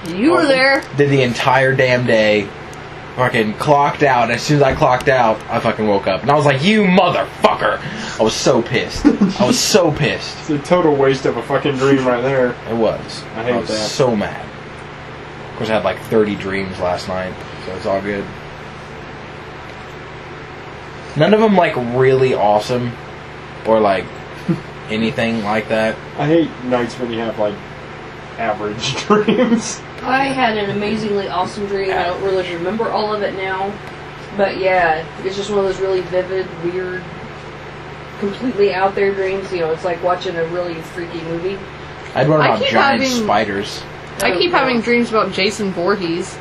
You were there. Did the entire damn day. Fucking clocked out. As soon as I clocked out, I fucking woke up. And I was like, you motherfucker! I was so pissed. I was so pissed. It's a total waste of a fucking dream right there. It was. I hate was that. so mad. Of course, I had like 30 dreams last night, so it's all good. None of them like really awesome, or like anything like that. I hate nights when you have, like, average dreams. I had an amazingly awesome dream. I don't really remember all of it now. But yeah, it's just one of those really vivid, weird, completely out there dreams. You know, it's like watching a really freaky movie. I had one I about keep giant having- spiders. I keep having dreams about Jason Voorhees.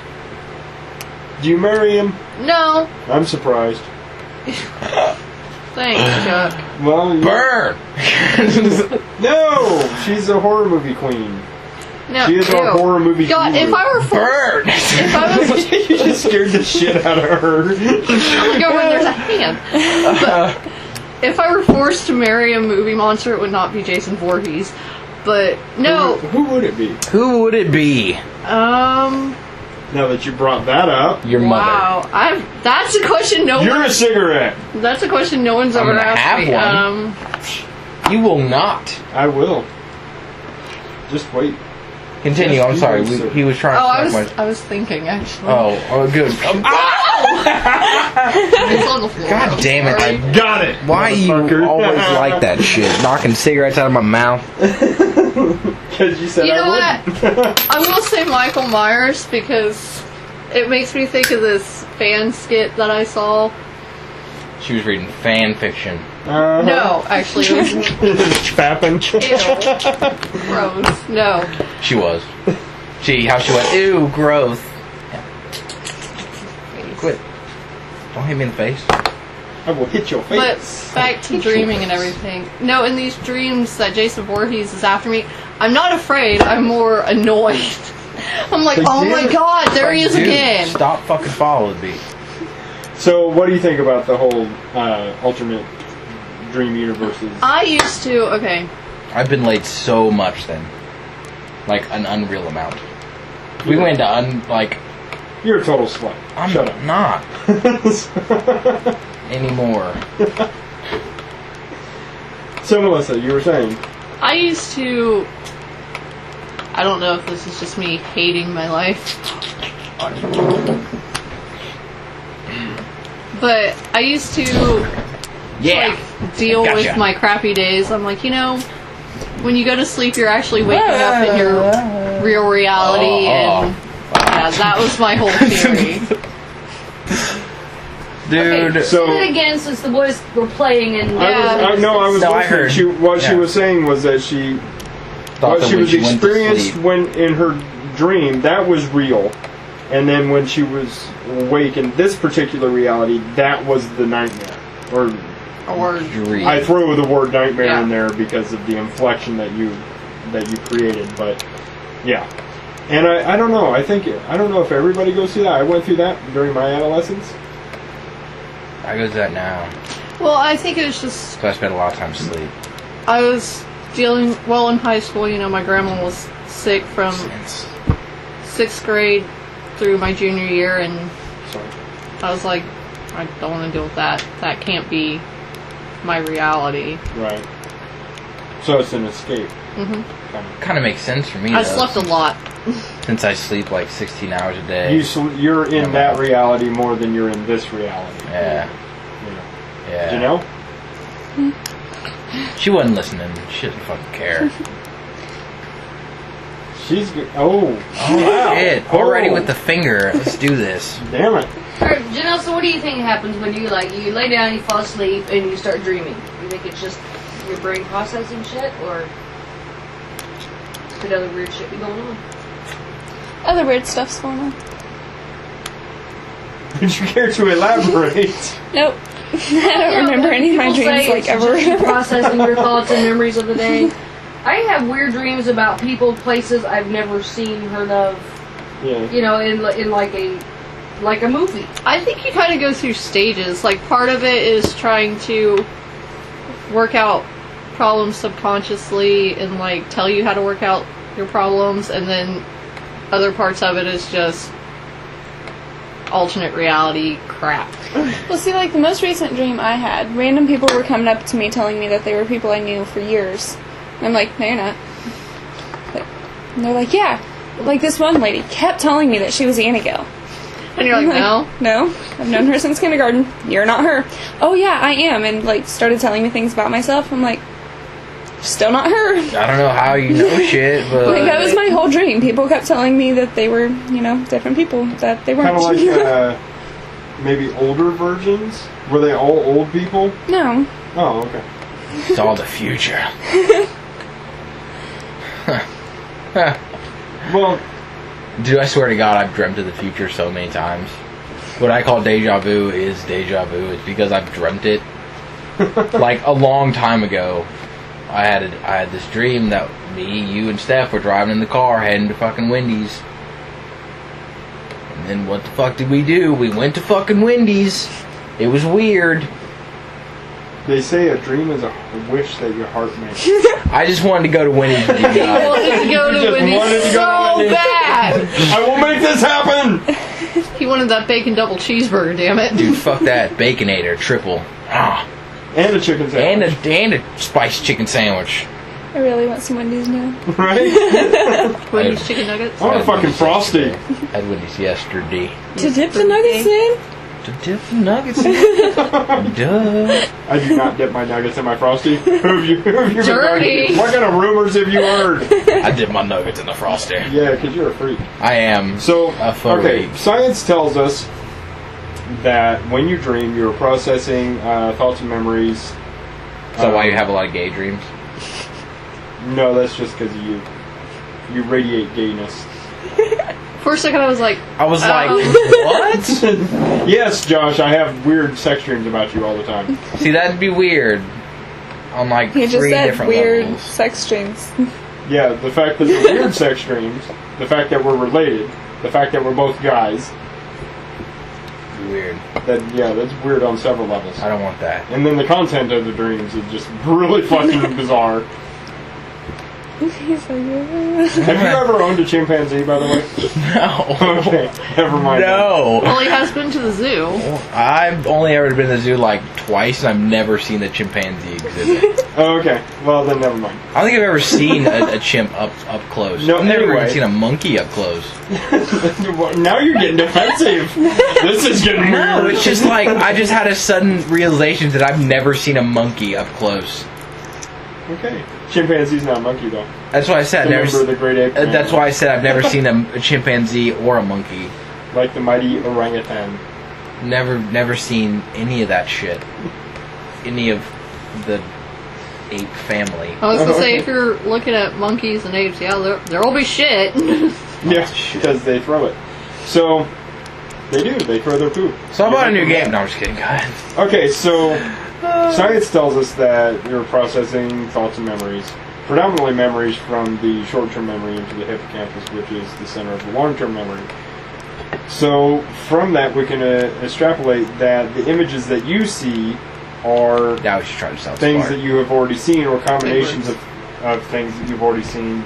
Do you marry him? No, I'm surprised. thanks, Chuck. Well, Burn! no! She's a horror movie queen. No, She is ew. a horror movie God, guru. if I were Burn! if I was You just scared the shit out of her. go when there's a hand. But if I were forced to marry a movie monster, it would not be Jason Voorhees. But no, Who would it be? Who would it be? Now that you brought that up. Your mother. wow, that's a question no You're one. a cigarette. That's a question no one's I'm ever gonna asked me. have You will not. I will. Just wait. Continue, Yes, I'm you sorry. will, sir. He was trying to suck my... I was thinking actually. Oh, good. It's on the floor. God I'm damn it. sorry. Got it. Why you motherfucker. always like that shit? Knocking cigarettes out of my mouth. Because you said You know I would. I will say Michael Myers because it makes me think of this fan skit that I saw. She was reading fan fiction. No, actually, it was Fapping. ew. Gross. No. She was. How she went, ew, gross. Quit. Don't hit me in the face. I will hit your But face. back to dreaming and everything. No, in these dreams that Jason Voorhees is after me, I'm not afraid. I'm more annoyed. I'm like, Like, oh my dude. god, there he is Dude, again. Stop fucking following me. So, what do you think about the whole alternate dream universes? I used to. Okay. I've been late so much then. Like, an unreal amount. We went to, You're a total slut. I'm Shut up. not anymore. So, Melissa, you were saying. I used to. I don't know if this is just me hating my life. But I used to Yeah. deal Gotcha. with my crappy days. I'm like, when you go to sleep, you're actually waking up in your real reality, and yeah, that was my whole theory. Dude. Okay, So- say it again since the boys were playing and I was No, I listening. heard. She Yeah. was saying was that she Thought what that she when was went to experienced sleep- when in her dream, that was real. And then when she was awake in this particular reality, that was the nightmare. Or Or Dream. I throw the word nightmare Yeah. in there because of the inflection that you created, but yeah. And I don't know. I don't know if everybody goes through that. I went through that during my adolescence. I go to that now. well, I think it was just So I spend a lot of time asleep. I was dealing well in high school. My grandma was sick from Since 6th grade through my junior year, and So I was like, I don't want to deal with that. That can't be my reality. right. So it's an escape. hmm kind of makes sense for me. I though, slept a lot. since I sleep like 16 hours a day. You're in that reality more than you're in this reality. Yeah. Yeah. Yeah. Do you know? She wasn't listening. She doesn't fucking care. She's oh Oh shit! Already Oh. with the finger. Let's do this. damn it. Alright, Janelle, so what do you think happens when you lay down, you fall asleep, and you start dreaming? You think it's just your brain processing shit, or could other weird shit be going on? Other weird stuff's going on. Would you care to elaborate? Nope. I don't remember any of my People dreams say it's ever. just you processing your thoughts and memories of the day. I have weird dreams about people, places I've never seen, heard of. Yeah. You know, in like a movie. I think you kind of go through stages. Like, part of it is trying to work out problems subconsciously and, like, tell you how to work out your problems, and then other parts of it is just alternate reality crap. Well, see, like, the most recent dream I had, random people were coming up to me telling me that they were people I knew for years. And I'm like, no, you're not. And they're like, yeah. Like, this one lady kept telling me that she was Annagale. And you're like, no? No, I've known her since kindergarten. You're not her. Oh, yeah, I am. And, like, started telling me things about myself. I'm like, still not her. I don't know how you know shit, but Like, that was my whole dream. People kept telling me that they were, you know, different people, that they weren't. Kind of like maybe older versions? Were they all old people? No. Oh, okay. it's all the future. Well, Dude, I swear to God, I've dreamt of the future so many times. What I call deja vu is deja vu. It's because I've dreamt it. Like, a long time ago, I had this dream that me, you, and Steph were driving in the car heading to fucking Wendy's. And then what the fuck did we do? We went to fucking Wendy's. It was weird. they say a dream is a wish that your heart makes. I just wanted to go to Wendy's with you He guys. wanted to go You to just Wendy's wanted to go to so Wendy's. bad. I will make this happen! He wanted that bacon double cheeseburger, damn it. Dude, fuck that. Baconator, triple. Ah. And a chicken sandwich. And a spiced chicken sandwich. I really want some Wendy's now. Right? Wendy's chicken nuggets. I want a Had fucking Wendy's Frosty. yesterday. Had Wendy's yesterday. To dip the nuggets in? To dip the nuggets in. Duh. I do not dip my nuggets in my Frosty. Who have you been Dirty. talking to? What kind of rumors have you heard? I dip my nuggets in the Frosty. Yeah, because you're a freak. I am. So, A furry. okay, science tells us that when you dream, you're processing thoughts and memories. Is that why you have a lot of gay dreams? No, that's just because you radiate gayness. For a second I was like, I was like, what? Yes, Josh, I have weird sex dreams about you all the time. See, that'd be weird. On like He just 3 said different weird levels. sex dreams. Yeah, the fact that they're weird sex dreams, the fact that we're related, the fact that we're both guys, Weird. that's weird on several levels. I don't want that. And then the content of the dreams is just really fucking bizarre. He's like, Have you ever owned a chimpanzee, by the way? No. Okay, never mind. No. well, he has been to the zoo. I've only ever been to the zoo like twice, and I've never seen a chimpanzee exhibit. Oh, okay, well then never mind. I don't think I've ever seen a chimp up close. No, I've never anyway. even seen a monkey up close. Now you're getting defensive. This is getting No, weird. it's just like I just had a sudden realization that I've never seen a monkey up close. Okay, chimpanzee's not a monkey though. That's why I said I've The never. member of the great ape. That's why I said I've never seen a chimpanzee or a monkey. Like the mighty orangutan. Never seen any of that shit. Any of the ape family. I was gonna say, if you're looking at monkeys and apes, yeah, there'll be shit. Yeah, shit. because they throw it. So they do. They throw their poop. So I bought a You new make game. them No, I'm just kidding. Go ahead. mad. Okay, so science tells us that you're processing thoughts and memories, predominantly memories from the short-term memory into the hippocampus, which is the center of the long-term memory. So from that, we can extrapolate that the images that you see are Now we should try to sound things smart. that you have already seen, or combinations of things that you've already seen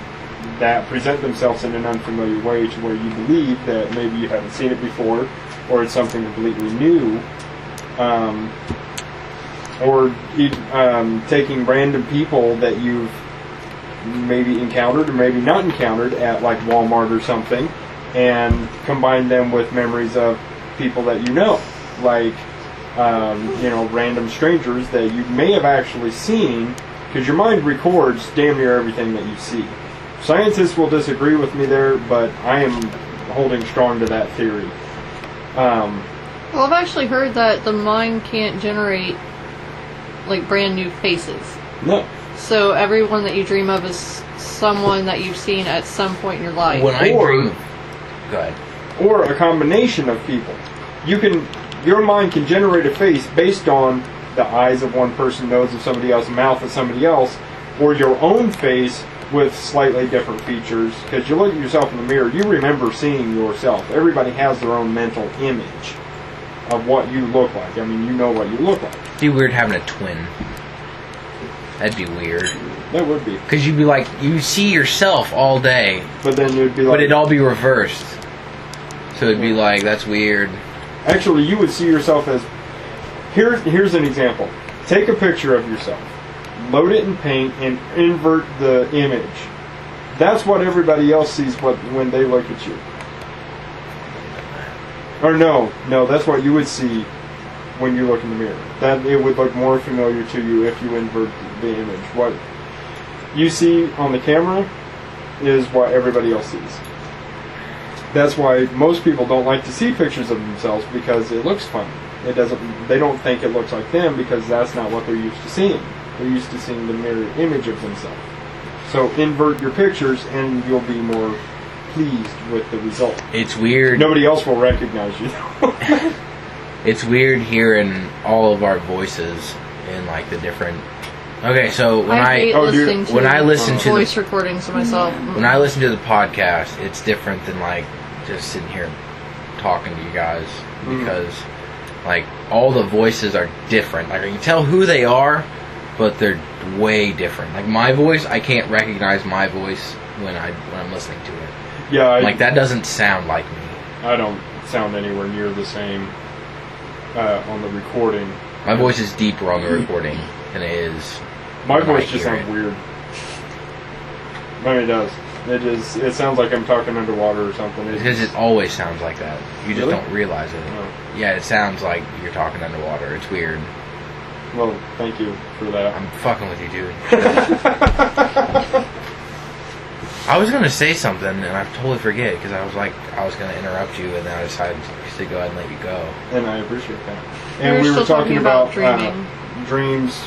that present themselves in an unfamiliar way to where you believe that maybe you haven't seen it before, or it's something completely new. Or taking random people that you've maybe encountered or maybe not encountered at like Walmart or something, and combine them with memories of people that you know, like random strangers that you may have actually seen, because your mind records damn near everything that you see. Scientists will disagree with me there, but I am holding strong to that theory. Well, I've actually heard that the mind can't generate like brand new faces. No. So everyone that you dream of is someone that you've seen at some point in your life. When I Or- dream, go ahead. Or a combination of people. Your mind can generate a face based on the eyes of one person, nose of somebody else, mouth of somebody else, or your own face with slightly different features. Because you look at yourself in the mirror, you remember seeing yourself. Everybody has their own mental image of what you look like. I mean, you know what you look like. It'd be weird having a twin. That'd be weird. That would be. Because you'd be like, you see yourself all day, But then you'd be like... but it'd all be reversed. So it'd be like, that's weird. Actually, you would see yourself as... Here's an example. Take a picture of yourself. Load it in paint and invert the image. That's what everybody else sees when they look at you. Or no, that's what you would see when you look in the mirror. That it would look more familiar to you if you invert the image. What you see on the camera is what everybody else sees. That's why most people don't like to see pictures of themselves, because it looks funny. It doesn't. They don't think it looks like them because that's not what they're used to seeing. They're used to seeing the mirror image of themselves. So invert your pictures and you'll be more pleased with the result. It's weird. Nobody else will recognize you. It's weird hearing all of our voices in like the different. Okay, so when hate listening to when I listen to voice recordings of myself. when I listen to the podcast, it's different than like just sitting here talking to you guys, because like all the voices are different. Like I can tell who they are, but they're way different. Like my voice, I can't recognize my voice when I'm listening to it. Yeah, Like that doesn't sound like me. I don't sound anywhere near the same on the recording. My voice is deeper on the recording than it is. My when I voice just hear sounds it. weird. I mean, it does. It sounds like I'm talking underwater or something. Because it always sounds like that. You just Really? don't realize it. Oh. Yeah, it sounds like you're talking underwater. It's weird. Well, thank you for that. I'm fucking with you, dude. I was gonna say something and I totally forget because I was gonna interrupt you, and then I decided to go ahead and let you go. And I appreciate that. We And were we were still talking talking about about dreams,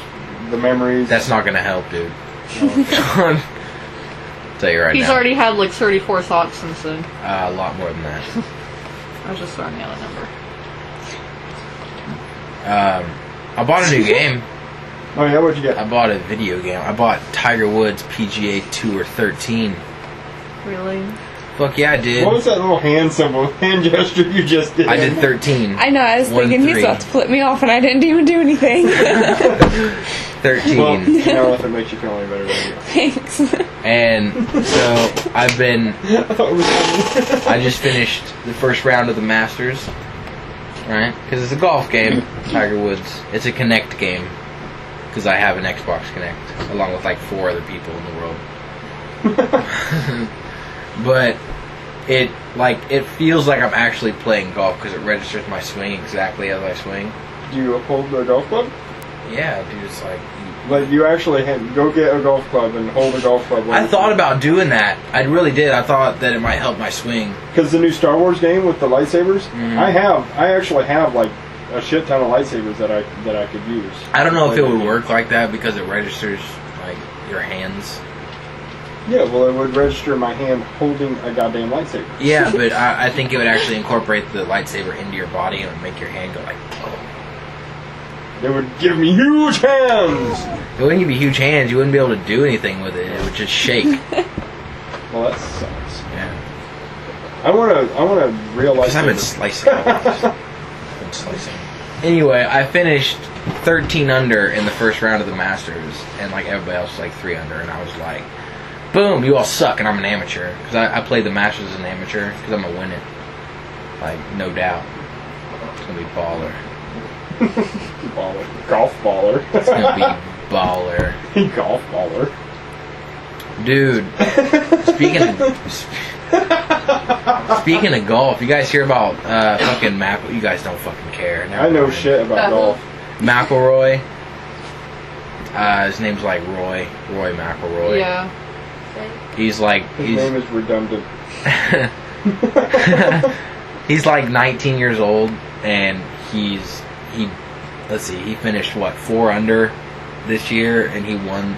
the memories. That's not gonna help, dude. I'll tell you right He's now. already had like 34 thoughts since then. A lot more than that. I was just throwing out a number. I bought a new game. Oh yeah, what'd you get? I bought a video game. I bought Tiger Woods PGA Tour 13. Really? Fuck yeah, I did. What was that little hand gesture you just did? I did 13. I know, I was thinking he's 1-3. about to flip me off and I didn't even do anything. 13. Well, now if it makes you feel any better, there you go. Thanks. And so I've been. I thought it was funny. I just finished the first round of the Masters, right? Because it's a golf game, Tiger Woods. It's a Connect game, because I have an Xbox Connect, along with like 4 other people in the world. But it feels like I'm actually playing golf because it registers my swing exactly as I swing. Do you hold the golf club? Yeah, dude, it's like. Like you actually go get a golf club and hold a golf club. I thought about doing that. I really did. I thought that it might help my swing. Because the new Star Wars game with the lightsabers, Mhm. I actually have like a shit ton of lightsabers that I could use. I don't know if it would work like that because it registers like your hands. Yeah, well, it would register my hand holding a goddamn lightsaber. Yeah, but I think it would actually incorporate the lightsaber into your body and it would make your hand go like. Oh. It would give me huge hands. It wouldn't give you huge hands. You wouldn't be able to do anything with it. It would just shake. Well, that sucks. Yeah. I want a real Because I've been lightsaber. slicing. I've been slicing. Anyway, I finished 13 under in the first round of the Masters, and like everybody else was like 3 under, and I was like, boom, you all suck, and I'm an amateur. Because I played the Masters as an amateur, because I'm going to win it. Like, no doubt. It's going to be baller. Baller. Golf baller. It's going to be baller. Golf baller. Dude, speaking of golf, you guys hear about fucking You guys don't fucking care. Never I know mind. shit about golf. McElroy. His name's like Roy McElroy. Yeah. He's like His name is redundant. he's like 19 years old, and he finished 4 under this year, and he won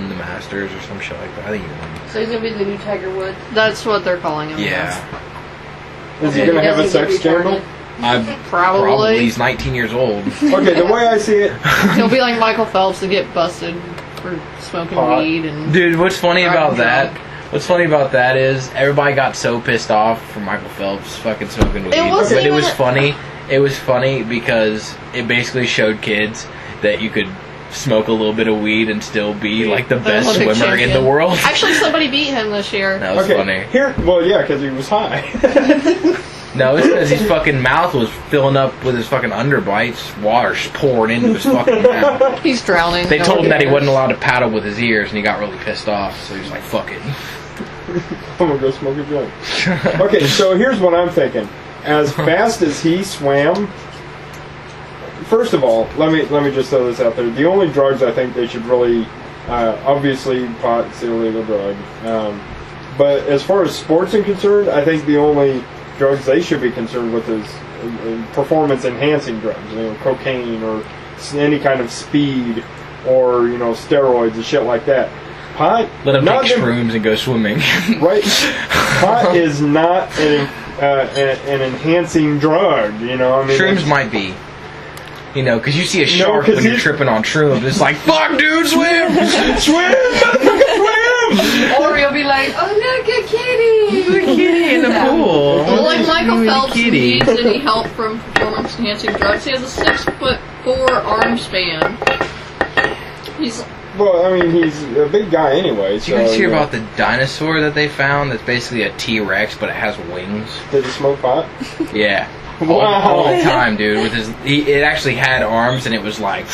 the Masters or some shit like that. I think he won. So he's gonna be the new Tiger Woods. That's what they're calling him. Yeah. Is he gonna have a doesn't sex get scandal? Probably. He's 19 years old. Okay, the way I see it, He'll be like Michael Phelps to get busted. for smoking Pot. weed and Dude, what's funny driving about that? drunk. What's funny about that is everybody got so pissed off for Michael Phelps fucking smoking weed. wasn't But it was even- funny. It was funny because it basically showed kids that you could smoke a little bit of weed and still be like the best Olympic swimmer in champion. the world. Actually, somebody beat him this year. That was Okay, funny. well, yeah, because he was high. No, it's because his fucking mouth was filling up with his fucking underbites. Water's pouring into his fucking mouth. He's drowning. They No told one him that he cares. wasn't allowed to paddle with his ears, and he got really pissed off. So he was like, "Fuck it." I'm gonna go smoke a joint. Okay, so here's what I'm thinking. As fast as he swam, first of all, let me just throw this out there. The only drugs I think they should really, obviously, pot's the illegal drug. But as far as sports are concerned, I think the only drugs they should be concerned with is performance-enhancing drugs. You know, cocaine or any kind of speed or steroids and shit like that. Pot, Let him not take them- shrooms and go swimming. Right. Pot is not an enhancing drug, I mean, Shrooms might be. Because you see a shark 'cause when you're he- tripping on shrooms. It's like, fuck, dude, swim! swim! Or you'll be like, Oh, look, a kitty! Kitty in the pool. well, like Michael You and the Phelps kitty. needs any help from performance-enhancing drugs. He has a 6'4" arm span. He's Well, I mean, he's a big guy anyway. Did you guys hear about the dinosaur that they found that's basically a T-Rex, but it has wings? Did he smoke pot? Yeah. Wow. All the time, dude. With it actually had arms, and it was like,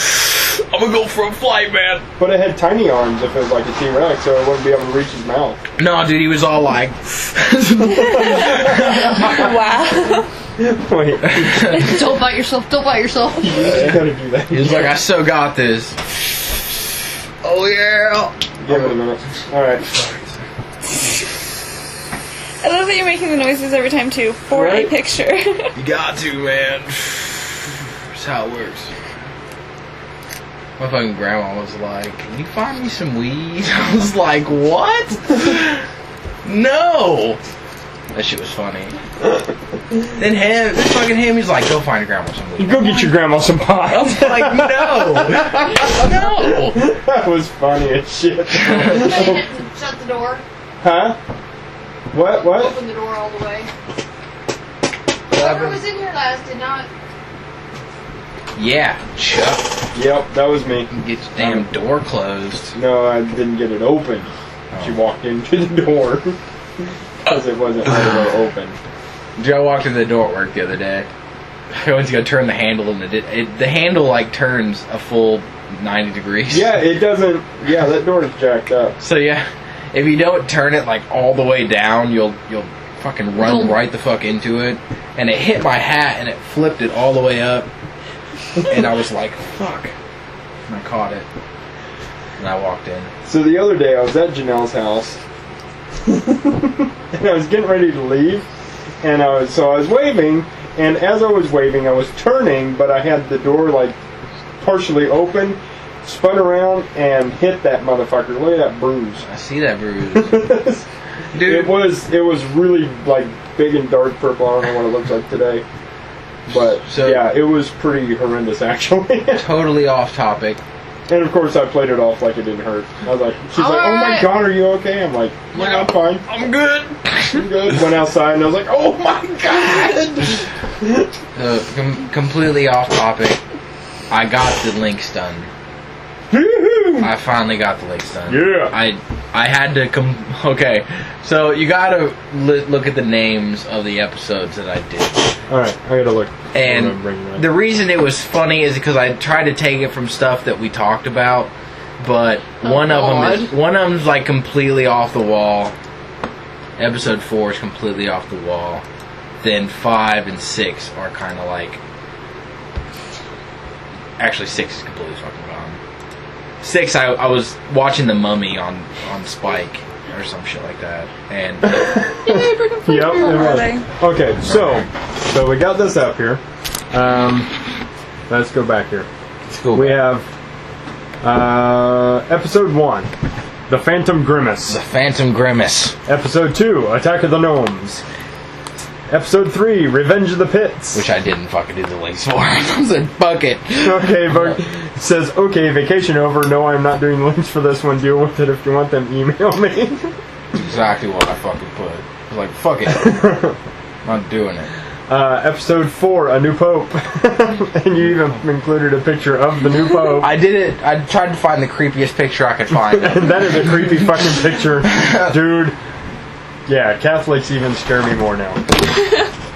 I'm gonna go for a flight, man. But it had tiny arms if it was like a T-Rex, so it wouldn't be able to reach his mouth. No, dude, he was all like, Wow. Wait, don't bite yourself. Don't bite yourself. I gotta do that. he was like, I so got this. Oh yeah. Give it a minute. Alright. I love that you're making the noises every time too for Right? a picture. You got to, man. That's how it works. My fucking grandma was like, can you find me some weed? I was like, what? No! That shit was funny. Then this fucking him, he's like, go find your grandma some weed. Go get your grandma some I pot. was like, no! No! That was funny as shit. Shut the door. Huh? What? Open the door all the way. Whoever was in here last did not. Yeah, Chuck. Yep, that was me. Get your damn door closed. No, I didn't get it open. She walked into the door because it wasn't all the way open. Joe walked in the door at work the other day. I went to go turn the handle, and the handle like turns a full 90 degrees. Yeah, it doesn't. Yeah, that door is jacked up. So yeah, if you don't turn it like all the way down, you'll fucking run right the fuck into it. And it hit my hat, and it flipped it all the way up. And I was like, fuck. And I caught it. And I walked in. So the other day I was at Janelle's house and I was getting ready to leave and I was waving, and as I was waving I was turning, but I had the door like partially open, spun around and hit that motherfucker. Look at that bruise. I see that bruise. Dude. It was really like big and dark purple. I don't know what it looks like today. But yeah, it was pretty horrendous actually. Totally off topic. And of course I played it off like it didn't hurt. I was like, she's like, oh my god, are you okay? I'm like, yeah, I'm fine. I'm good. I'm good. Went outside and I was like, oh my god. Completely off topic. I got the links done. I finally got the links done. Yeah. I had to okay, so you gotta look at the names of the episodes that I did. Alright, I gotta look. And the reason it was funny is because I tried to take it from stuff that we talked about, but one of them's like completely off the wall. Episode 4 is completely off the wall. Then 5 and 6 are kind of like. Actually, 6 is completely fucking gone. 6, I was watching The Mummy on Spike or some shit like that, and Yep. Okay, so we got this up here. Let's go back here. We have episode 1, The Phantom Grimace. The Phantom Grimace. Episode 2, Attack of the Gnomes. Episode 3, Revenge of the Pits. Which I didn't fucking do the links for. I was a bucket. Okay, but says, okay, vacation over. No, I'm not doing links for this one. Deal with it. If you want them, email me. Exactly what I fucking put. I was like, fuck it. I'm not doing it. Episode 4, A New Pope. And you even included a picture of the new Pope. I did it. I tried to find the creepiest picture I could find. And that is a creepy fucking picture. Dude. Yeah, Catholics even scare me more now.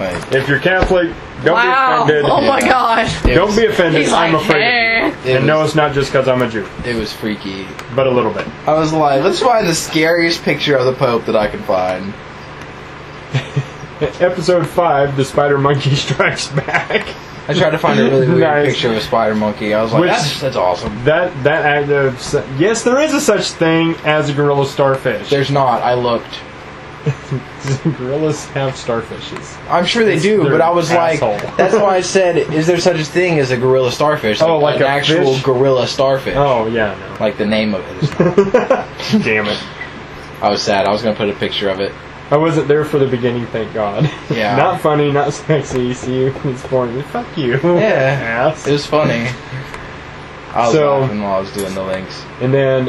Like, If you're Catholic, don't Wow. be offended. Oh my gosh. Don't be offended. He's I'm like, afraid hey. of you. And no, it's not just because I'm a Jew. it was freaky. But a little bit. I was like, let's find the scariest picture of the Pope that I can find. Episode 5, The Spider Monkey Strikes Back. I tried to find a really weird Nice. picture of a spider monkey. I was like, Which- that's awesome. Yes, there is a such thing as a gorilla starfish. There's not. I looked. Gorillas have starfishes. I'm sure they do, They're but I was asshole. like, that's why I said, is there such a thing as a gorilla starfish? Oh, like an a actual fish? gorilla starfish. Oh, yeah, no. Like the name of it is not. Damn it. I was sad. I was going to put a picture of it. I wasn't there for the beginning, thank God. Yeah. Not funny, not sexy. See you. It's boring. Fuck you. Yeah. Ass. It was funny. I was So- laughing while I was doing the links. And then,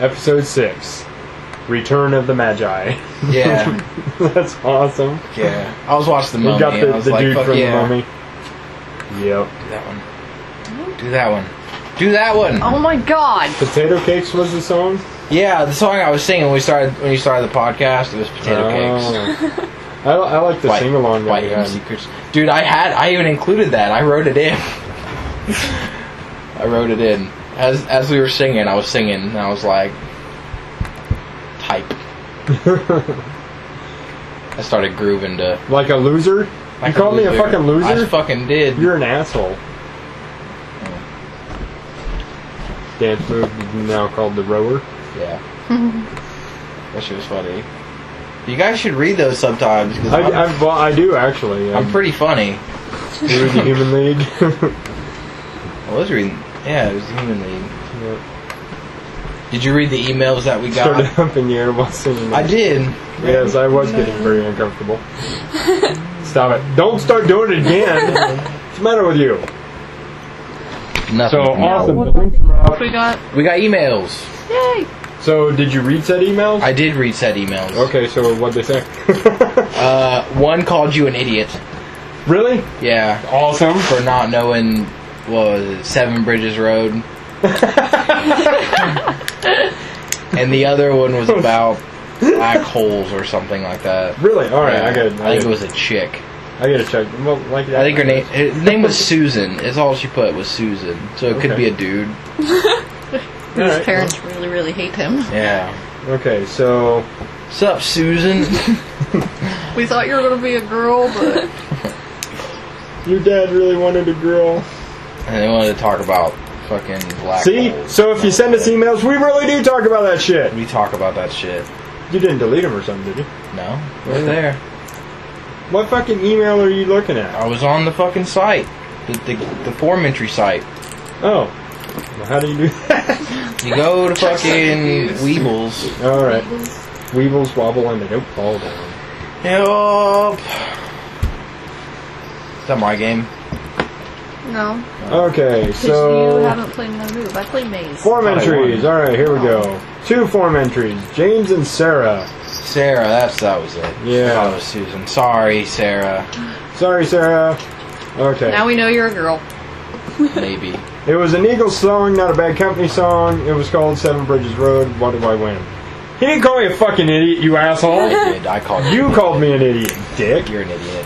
episode 6, Return of the Magi. Yeah. That's awesome. Yeah. I was watching the We Mummy got and I was the like, dude fuck from yeah. the Mummy. Yep. Do that one. Do that one. Do that one. Oh my god. Potato Cakes was the song? Yeah, the song I was singing when you started the podcast, it was Potato Cakes. Oh. I like the sing along that White we Hidden had. Secrets. Dude, I even included that. I wrote it in. I wrote it in. As we were singing, I was singing, and I was like, type. I started grooving to... Like a loser? like You called me a fucking loser? I fucking did. You're an asshole. Dance move now called the rower. Yeah. That shit was funny. You guys should read those sometimes, because I do actually. I'm pretty funny. You read the Human League. I was reading... Yeah, it was the Human League. Yep. Did you read the emails that we got? Started up in the air while singing. I did. Yes, I was getting very uncomfortable. Stop it. Don't start doing it again. What's the matter with you? Nothing. So, awesome. what- The links are out. We got. We got emails. Yay. So, did you read said emails? I did read said emails. Okay, so what'd they say? One called you an idiot. Really? Yeah. Awesome. For not knowing, what was it, Seven Bridges Road. And the other one was about black holes or something like that. Really? Alright, Yeah. I got I think it was a chick. I gotta check. Well, like I think her name was Susan. It's all she put was Susan. So it could Okay. be a dude. His Alright, parents really, really hate him. Yeah. Okay, so Sup, Susan? We thought you were going to be a girl, but. your dad really wanted a girl. And they wanted to talk about fucking black See? holes. So if you send us emails, we really do talk about that shit. We talk about that shit. You didn't delete them or something, did you? No? Right there. What fucking email are you looking at? I was on the fucking site. The form entry site. Oh. Well, how do you do that? You go to fucking Weebles. Alright. Weevils wobble and they don't fall down. Help! Is that my game? No. Okay, Because so... you haven't played No Move. I played Maze. Form Thought I entries. won. Alright, here we go. 2 form entries. James and Sarah. Sarah, that was it. Yeah. I thought it was Susan. Sorry, Sarah. Sorry, Sarah. Okay. Now we know you're a girl. Maybe. It was an Eagles song, not a Bad Company song. It was called Seven Bridges Road. What do I win? He didn't call me a fucking idiot, you asshole. I did. I called You called me an idiot, dick. You're an idiot.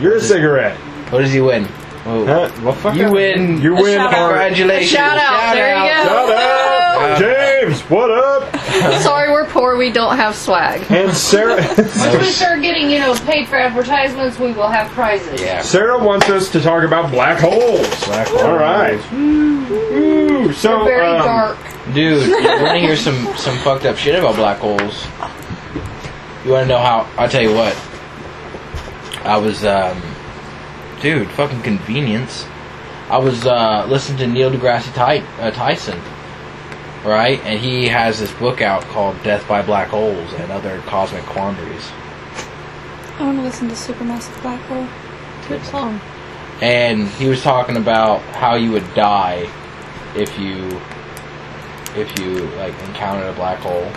You're a cigarette. What does he win? Oh. Huh? Well, fuck You up. win. You win. shout out. Congratulations. Shout out. There you go. Shout out. James, what up? Sorry, we're poor. We don't have swag. And Sarah. Once we start getting, paid for advertisements, we will have prizes. Yeah. Sarah wants us to talk about black holes. Black holes. All right. Ooh, so They're very dark. Dude, you want to hear some fucked up shit about black holes? You want to know how? I'll tell you what. I was, dude, fucking convenience. I was listening to Neil deGrasse Tyson, right? And he has this book out called Death by Black Holes and Other Cosmic Quandaries. I want to listen to Supermassive Black Hole. Good song. and he was talking about how you would die if you like encountered a black hole.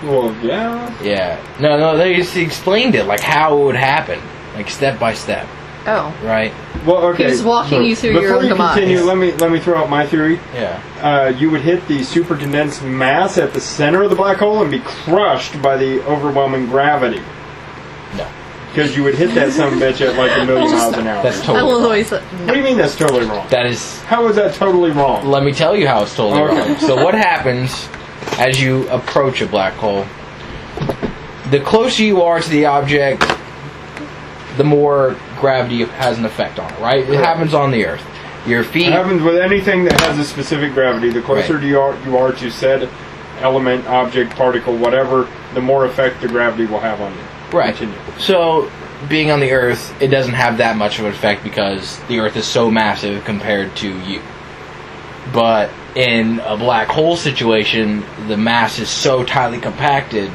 Well, yeah. Yeah. No, they just explained it, like how it would happen, like step by step, Oh. right? Well, okay. He was walking you through your own Before you demise. continue, let me throw out my theory. Yeah. You would hit the super condensed mass at the center of the black hole and be crushed by the overwhelming gravity. No. Because you would hit that son of a bitch at like a million miles an hour. That's I totally will wrong. always. What do you mean that's totally wrong? That is... How is that totally wrong? Let me tell you how it's totally Okay. wrong. So what happens as you approach a black hole? The closer you are to the object, the more gravity has an effect on it, right? It Correct. happens on the Earth. Your feet... It happens with anything that has a specific gravity. The closer Right. you are to said element, object, particle, whatever, the more effect the gravity will have on you. Right. Continue. So, being on the Earth, it doesn't have that much of an effect because the Earth is so massive compared to you. But in a black hole situation, the mass is so tightly compacted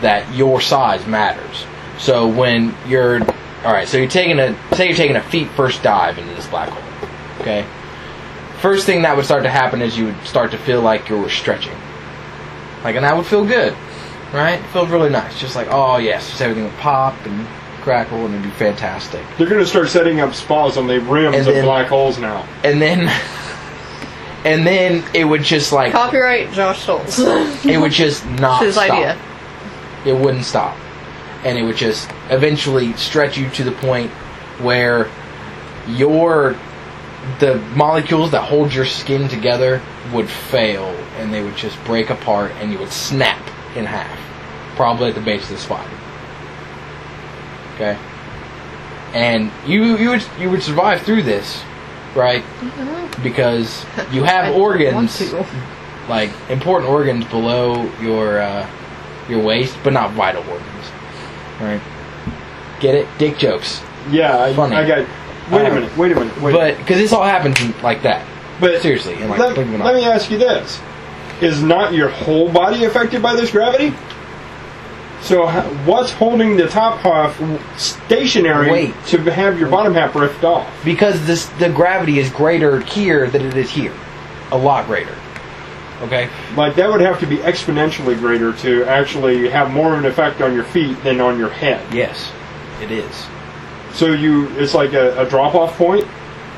that your size matters. So when you're... Alright, so say you're taking a feet first dive into this black hole. Okay? First thing that would start to happen is you would start to feel like you were stretching. Like, and that would feel good. Right? It feels really nice. Just like, oh yes, just everything would pop and crackle and it'd be fantastic. They're going to start setting up spas on the rims And of then- black holes now. And then it would just like... Copyright Josh Schultz. It would just not His stop. idea. It wouldn't stop. And it would just eventually stretch you to the point where the molecules that hold your skin together would fail and they would just break apart and you would snap in half. Probably at the base of the spine. Okay? And you would survive through this, right? Because you have I want organs, to. like important organs below your waist, but not vital organs. Right? Get it? Dick jokes. Yeah, Funny. I got... Wait a minute. But, because this all happens like that. But Seriously. And like, let blink of an me eye. ask you this. Is not your whole body affected by this gravity? So what's holding the top half stationary Wait. to have your bottom half ripped off? Because the gravity is greater here than it is here. A lot greater. Okay? Like, that would have to be exponentially greater to actually have more of an effect on your feet than on your head. Yes. It is. So it's like a drop-off point.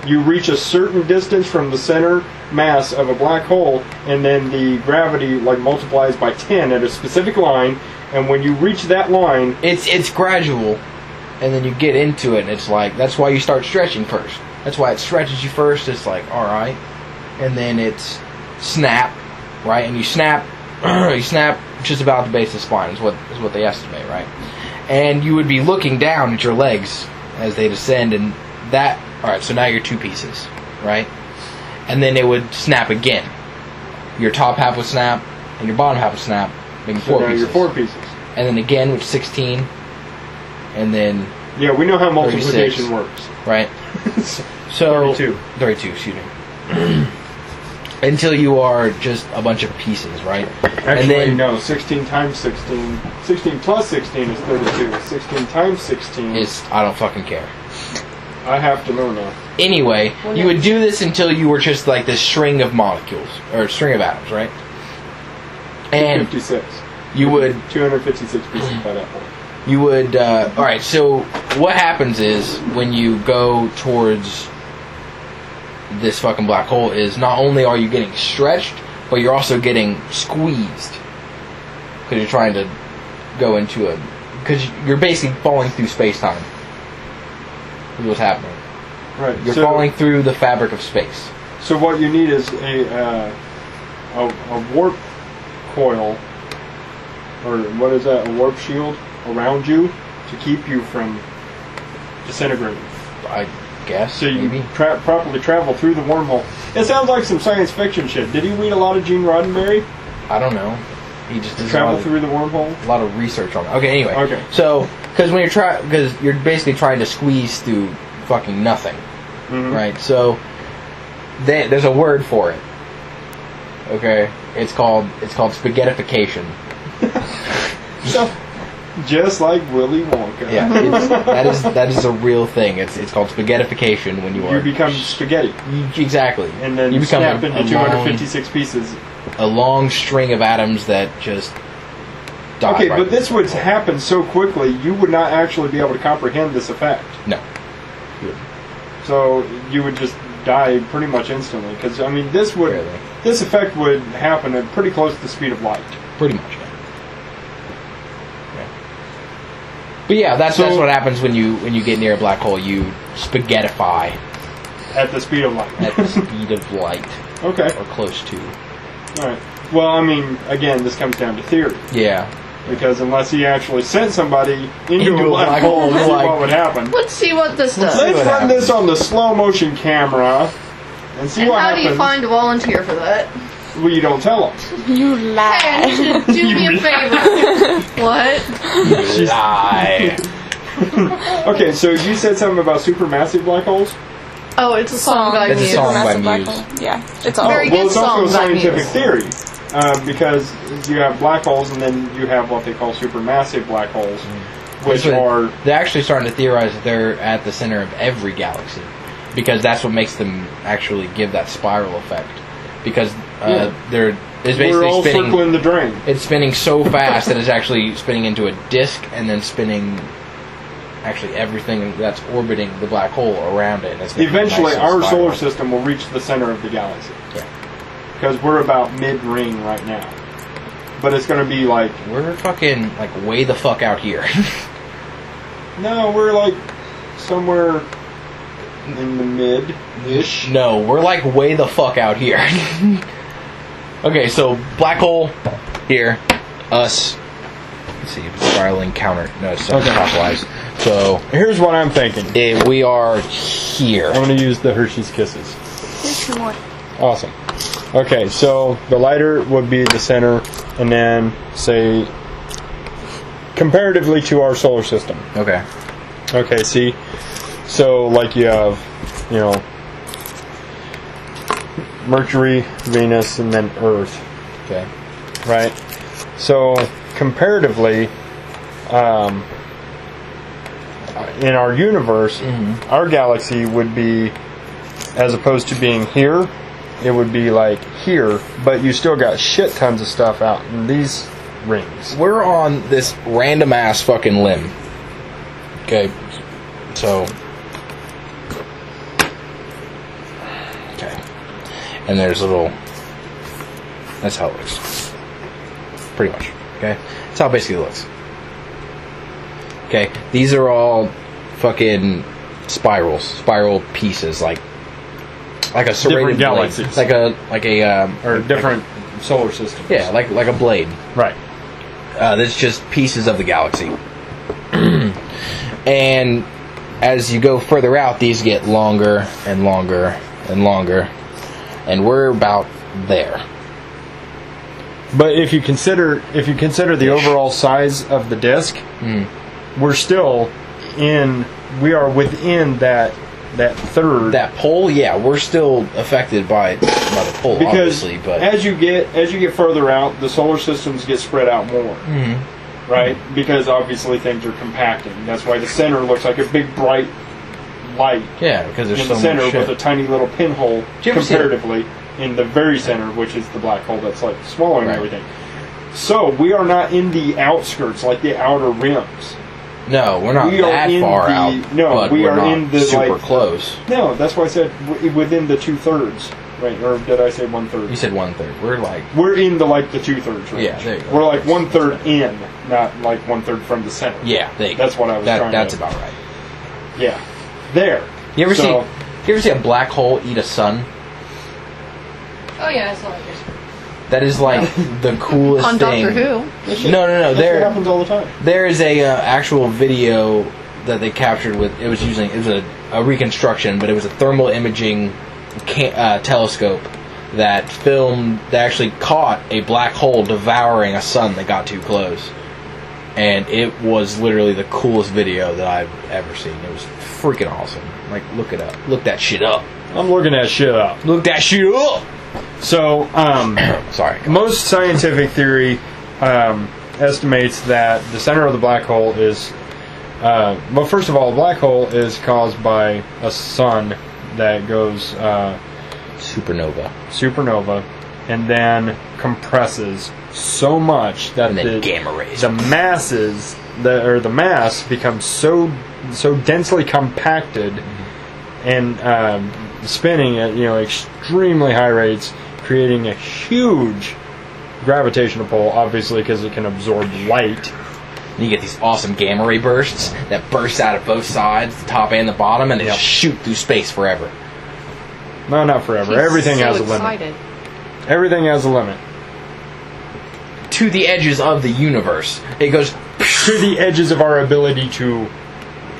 You reach a certain distance from the center mass of a black hole, and then the gravity like multiplies by 10 at a specific line, and when you reach that line... It's gradual, and then you get into it, and it's like, that's why you start stretching first. That's why it stretches you first. It's like, alright. And then it's snap, right? And you snap just about the base of the spine is what they estimate, right? And you would be looking down at your legs as they descend, and that... Alright, so now you're two pieces, right? And then it would snap again. Your top half would snap, and your bottom half would snap, making So four now pieces. you're 4 pieces. And then again, which is 16, and then... Yeah, we know how 36. multiplication works. Right? So 32, excuse me. Until you are just a bunch of pieces, right? Actually, and then no, 16 times 16. 16 plus 16 is 32. 16 times 16... I don't fucking care. I have to know now. Anyway, you would do this until you were just like this string of molecules, or string of atoms, right? And 56. you would... 256 pieces by that point. You would... Alright, so what happens is, when you go towards this fucking black hole, is not only are you getting stretched, but you're also getting squeezed. Because you're trying to go into a... Because you're basically falling through space-time. Is what's happening. Right. You're falling through the fabric of space. So what you need is a warp coil, or what is that? A warp shield around you to keep you from disintegrating. I guess, So you maybe. properly travel through the wormhole. It sounds like some science fiction shit. Did you read a lot of Gene Roddenberry? I don't know. He just does Travel through the wormhole? a lot of research on it. Okay, anyway. Okay. So, because you're basically trying to squeeze through fucking nothing, Mhm. right? So, there's a word for it. Okay, it's called spaghettification. So, Just like Willy Wonka. Yeah, that is a real thing. It's called spaghettification when you become spaghetti. Exactly. And then you become snap into 256 pieces. A long string of atoms that just die. Okay, right but this before would the black happen so quickly, you would not actually be able to comprehend this effect. hole. No. So you would just die pretty much instantly. Because, I mean, this Really. effect would happen at pretty close to the speed of light. Pretty much. Yeah. But yeah, that's what happens when you get near a black hole. You spaghettify At the speed of light. at the speed of light, Okay. or close to. Alright. Well, I mean, again, this comes down to theory. Yeah. Because unless he actually sent somebody into a black hole to see like- what would happen. Let's see what this does. Let's what run happens. this on the slow motion camera and see And what how happens. do you find a volunteer for that? Well, you don't tell them. You Hey, lie. you should do me a favor. What? Lie. Okay, so you said something about supermassive black holes? Oh, it's a song by It's a Muse. song by Massive black Muse. hole. Yeah, it's all. Very Well, good it's also a song by scientific Muse. theory. Because you have black holes and then you have what they call supermassive black holes, which That's what- are... They're actually starting to theorize that they're at the center of every galaxy, because that's what makes them actually give that spiral effect. Because they're it's We're all basically spinning. circling the drain. It's spinning so fast that it's actually spinning into a disk and then spinning actually everything that's orbiting the black hole around it. And it's making a Eventually, nice little our spiral. solar system will reach the center of the galaxy. Yeah. Because we're about mid-ring right now. But it's going to be like... We're fucking like way the fuck out here. No, we're like somewhere in the mid-ish. No, we're like way the fuck out here. Okay, so black hole here, us. Let's see, spiraling counter. No, it's clockwise. So Here's what I'm thinking. we are here. I'm going to use the Hershey's Kisses. Here's some more. Awesome. Okay, so the lighter would be the center, and then, say, comparatively to our solar system. Okay. Okay, see? So, like you have, you know, Mercury, Venus, and then Earth, Okay. right? So, comparatively, in our universe, our galaxy would be, as opposed to being here, it would be like here, but you still got shit tons of stuff out in these rings. We're on this random ass fucking limb. Okay. So. Okay. And there's little. That's how it looks. Pretty much. Okay? That's how it basically looks. Okay? These are all fucking spirals. Spiral pieces. Like a serrated Different blade. galaxies. Or Different solar systems. yeah, like a blade. Right. That's just pieces of the galaxy. And as you go further out, these get longer and longer and longer. And we're about there. But if you consider the overall size of the disk, we're still we are within that third. That pole, yeah, we're still affected by the pole, because obviously, but as you get further out, the solar systems get spread out more. Right? Because obviously things are compacting. That's why the center looks like a big bright light yeah, because there's in so the center much with a shit. tiny little pinhole Did you ever see comparatively in the very center, which is the black hole that's like swallowing Right. everything. So we are not in the outskirts, like the outer rims. No, we're not we are that in far the- out. no, but we we're are not in the, super like, close. No, that's why I said within the 2/3, right? Or did I say 1/3? You said 1/3. We're like We're in the 2/3 range. Yeah, there you go. We're like 1/3 in, not like 1/3 from the center. yeah, there you go. That's what I was trying That's to. about right. Yeah, there. You ever So- see a black hole eat a sun? Oh yeah, I saw it. That is like the coolest On thing. Doctor Who. No. That's what There, happens all the time. there is a actual video that they captured with. It was a reconstruction, but it was a thermal imaging telescope that actually caught a black hole devouring a sun that got too close, and it was literally the coolest video that I've ever seen. It was freaking awesome. Like, look it up. Look that shit up. I'm looking that shit up. Look that shit up. So, Sorry. most scientific theory estimates that the center of the black hole is, well, first of all, a black hole is caused by a sun that goes supernova, and then compresses so much that And then gamma rays. the masses, the mass becomes so densely compacted and spinning at extremely high rates, creating a huge gravitational pull, obviously because it can absorb light. And you get these awesome gamma ray bursts that burst out of both sides, the top and the bottom, and they just shoot through space forever. No, not forever. He's Everything so has a excited. limit. Everything has a limit. To the edges of the universe. It goes To the edges of our ability to...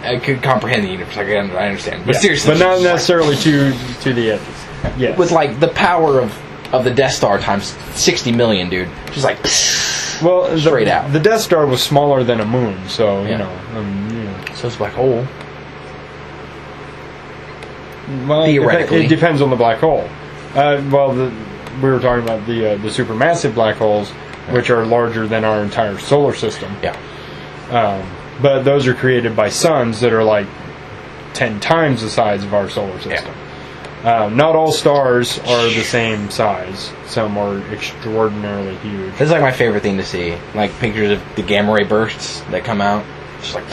I could comprehend the universe. I understand. But Yeah, seriously. but not it's like- necessarily to the edges. Yes. With like the power of the Death Star times 60 million, dude. Just like well, straight out. The Death Star was smaller than a moon, so Yeah. So it's a black hole. Well, Theoretically. it depends on the black hole. We were talking about the supermassive black holes, which are larger than our entire solar system. Yeah. But those are created by suns that are like 10 times the size of our solar system. Not all stars are the same size. Some are extraordinarily huge. This is like my favorite thing to see. Like pictures of the gamma ray bursts that come out. Just like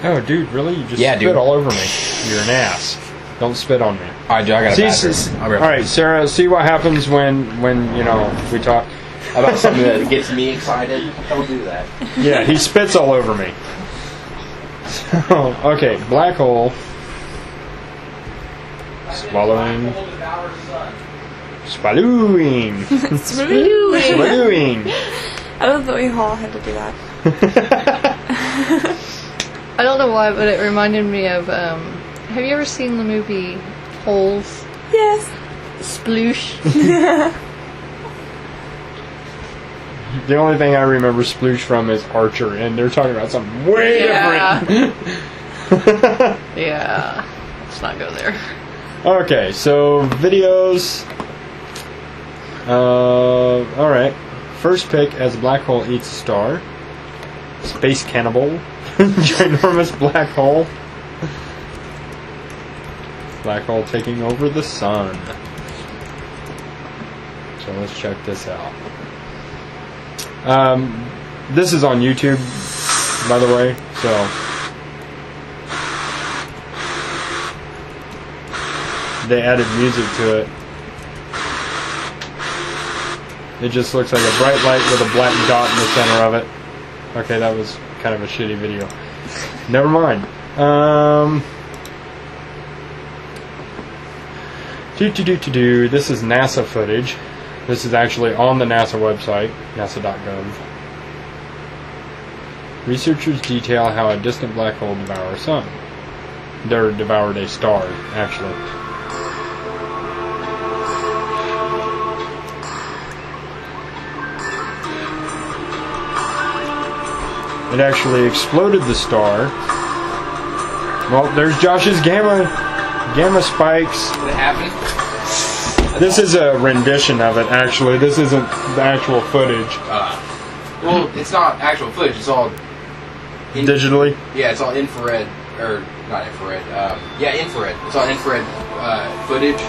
Oh, dude, really? You just Yeah, spit dude. all over me. You're an ass. Don't spit on me. Alright, Joe, I got a bathroom. I'll be all right right, Sarah. See what happens when we talk. back. About something that gets me excited. Don't do that. Yeah, he spits all over me. So, okay, black hole. Swallowing. Swallowing. Swallowing. I love that we all had to do that. I don't know why, but it reminded me of, have you ever seen the movie Holes? Yes. Sploosh? The only thing I remember Sploosh from is Archer, and they're talking about something way different. Yeah. Let's not go there. Okay, so videos. Alright. First pick as a black hole eats a star. Space cannibal. Ginormous black hole. Black hole taking over the sun. So let's check this out. This is on YouTube, by the way, so they added music to it. It just looks like a bright light with a black dot in the center of it. Okay, that was kind of a shitty video. Never mind. This is NASA footage. This is actually on the NASA website, nasa.gov. Researchers detail how a distant black hole devoured a sun. Or devoured a star, actually. It actually exploded the star. Well, there's Josh's gamma spikes. Did it happen? This is a rendition of it, actually. This isn't the actual footage. Well, it's not actual footage. It's all Digitally? Yeah, it's all infrared, or not infrared. Infrared. It's all infrared footage.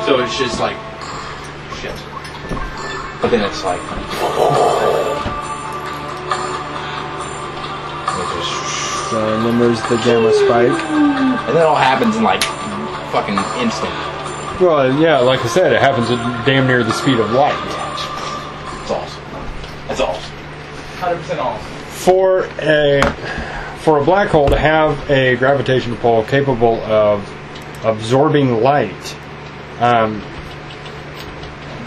So it's just like shit. But then it's like. And then there's the gamma spike. And that all happens in like fucking instant. Well, yeah, like I said, it happens at damn near the speed of light. It's awesome. That's awesome. 100% awesome. For a black hole to have a gravitational pull capable of absorbing light,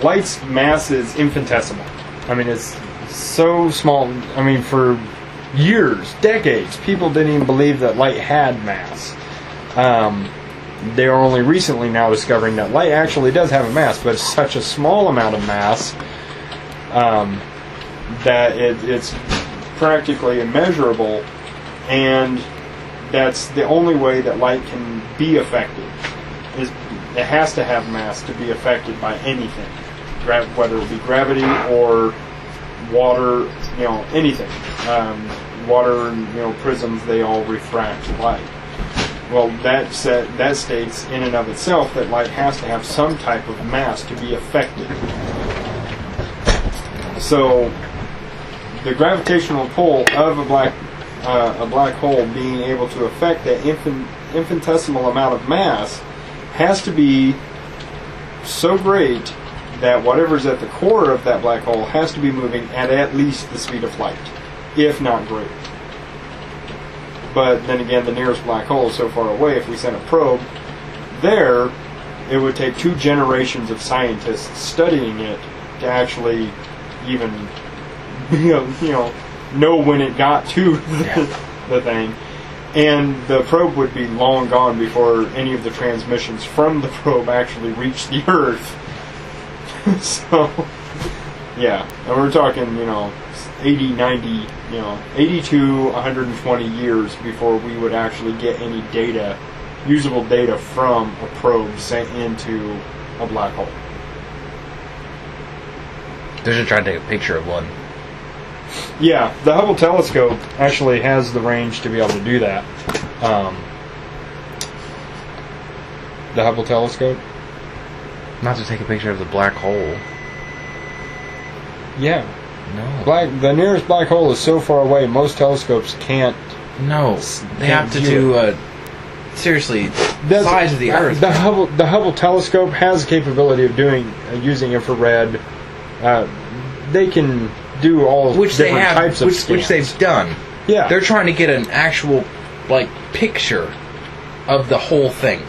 light's mass is infinitesimal. I mean, it's so small. I mean, for years, decades, people didn't even believe that light had mass. They are only recently now discovering that light actually does have a mass, but it's such a small amount of mass that it's practically immeasurable, and that's the only way that light can be affected. Is it has to have mass to be affected by anything, whether it be gravity or water, anything. Water and prisms, they all refract light. Well, that states in and of itself that light has to have some type of mass to be affected. So the gravitational pull of a black hole being able to affect that infinitesimal amount of mass has to be so great that whatever's at the core of that black hole has to be moving at least the speed of light, if not greater. But then again, the nearest black hole is so far away, if we sent a probe there, it would take 2 generations of scientists studying it to actually even know when it got to the thing. And the probe would be long gone before any of the transmissions from the probe actually reached the Earth. So, yeah, and we're talking, 80, 90, 80 to 120 years before we would actually get any data, usable data from a probe sent into a black hole. They're just trying to take a picture of one. Yeah, the Hubble telescope actually has the range to be able to do that. The Hubble telescope? Not to take a picture of the black hole. Yeah. No. The nearest black hole is so far away, most telescopes can't. No. They have to do, seriously, the size of the Earth. The Hubble telescope has the capability of using infrared. They can do all different types of scans. Which they've done. Yeah. They're trying to get an actual, picture of the whole thing.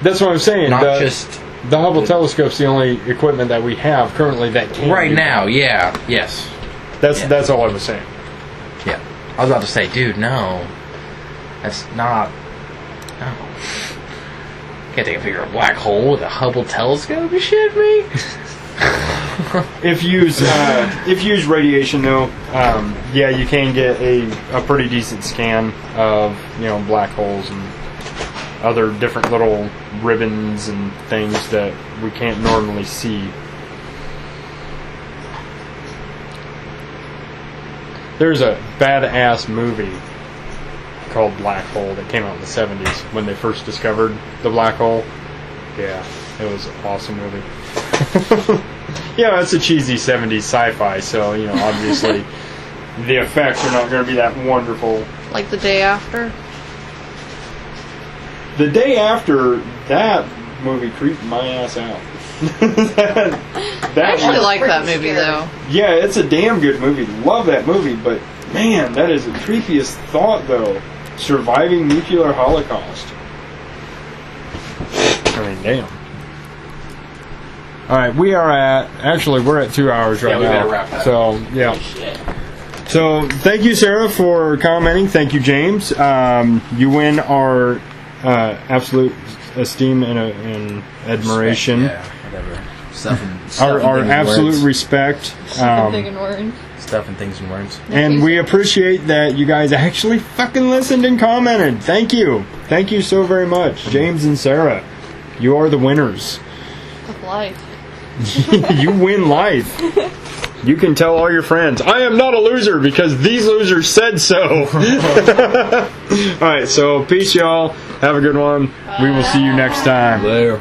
That's what I'm saying. Not just... The Hubble telescope's the only equipment that we have currently that can right do now, that. yeah. Yes. That's all I was saying. Yeah. I was about to say, dude, no. That's not... No. Can't take a picture of a black hole with a Hubble telescope? You shit me? If you use radiation, though, you can get a pretty decent scan of black holes and other different little ribbons and things that we can't normally see. There's a badass movie called Black Hole that came out in the 70s when they first discovered the black hole. Yeah, it was an awesome movie. Yeah, it's a cheesy 70s sci-fi, so, obviously the effects are not going to be that wonderful. Like The Day After? The Day After, that movie creeped my ass out. I actually like that movie, though. Yeah, it's a damn good movie. Love that movie, but man, that is the creepiest thought, though. Surviving nuclear holocaust. I mean, damn. Alright, we're at 2 hours right now. Yeah, we better wrap that up. So, yeah. So, thank you, Sarah, for commenting. Thank you, James. You win our absolute esteem and admiration. Yeah, whatever. Our absolute respect. Stuff and things and words. And we appreciate that you guys actually fucking listened and commented. Thank you. Thank you so very much. James and Sarah, you are the winners. Of life. You win life. You can tell all your friends, I am not a loser because these losers said so. Alright, so peace, y'all. Have a good one. We will see you next time. Later.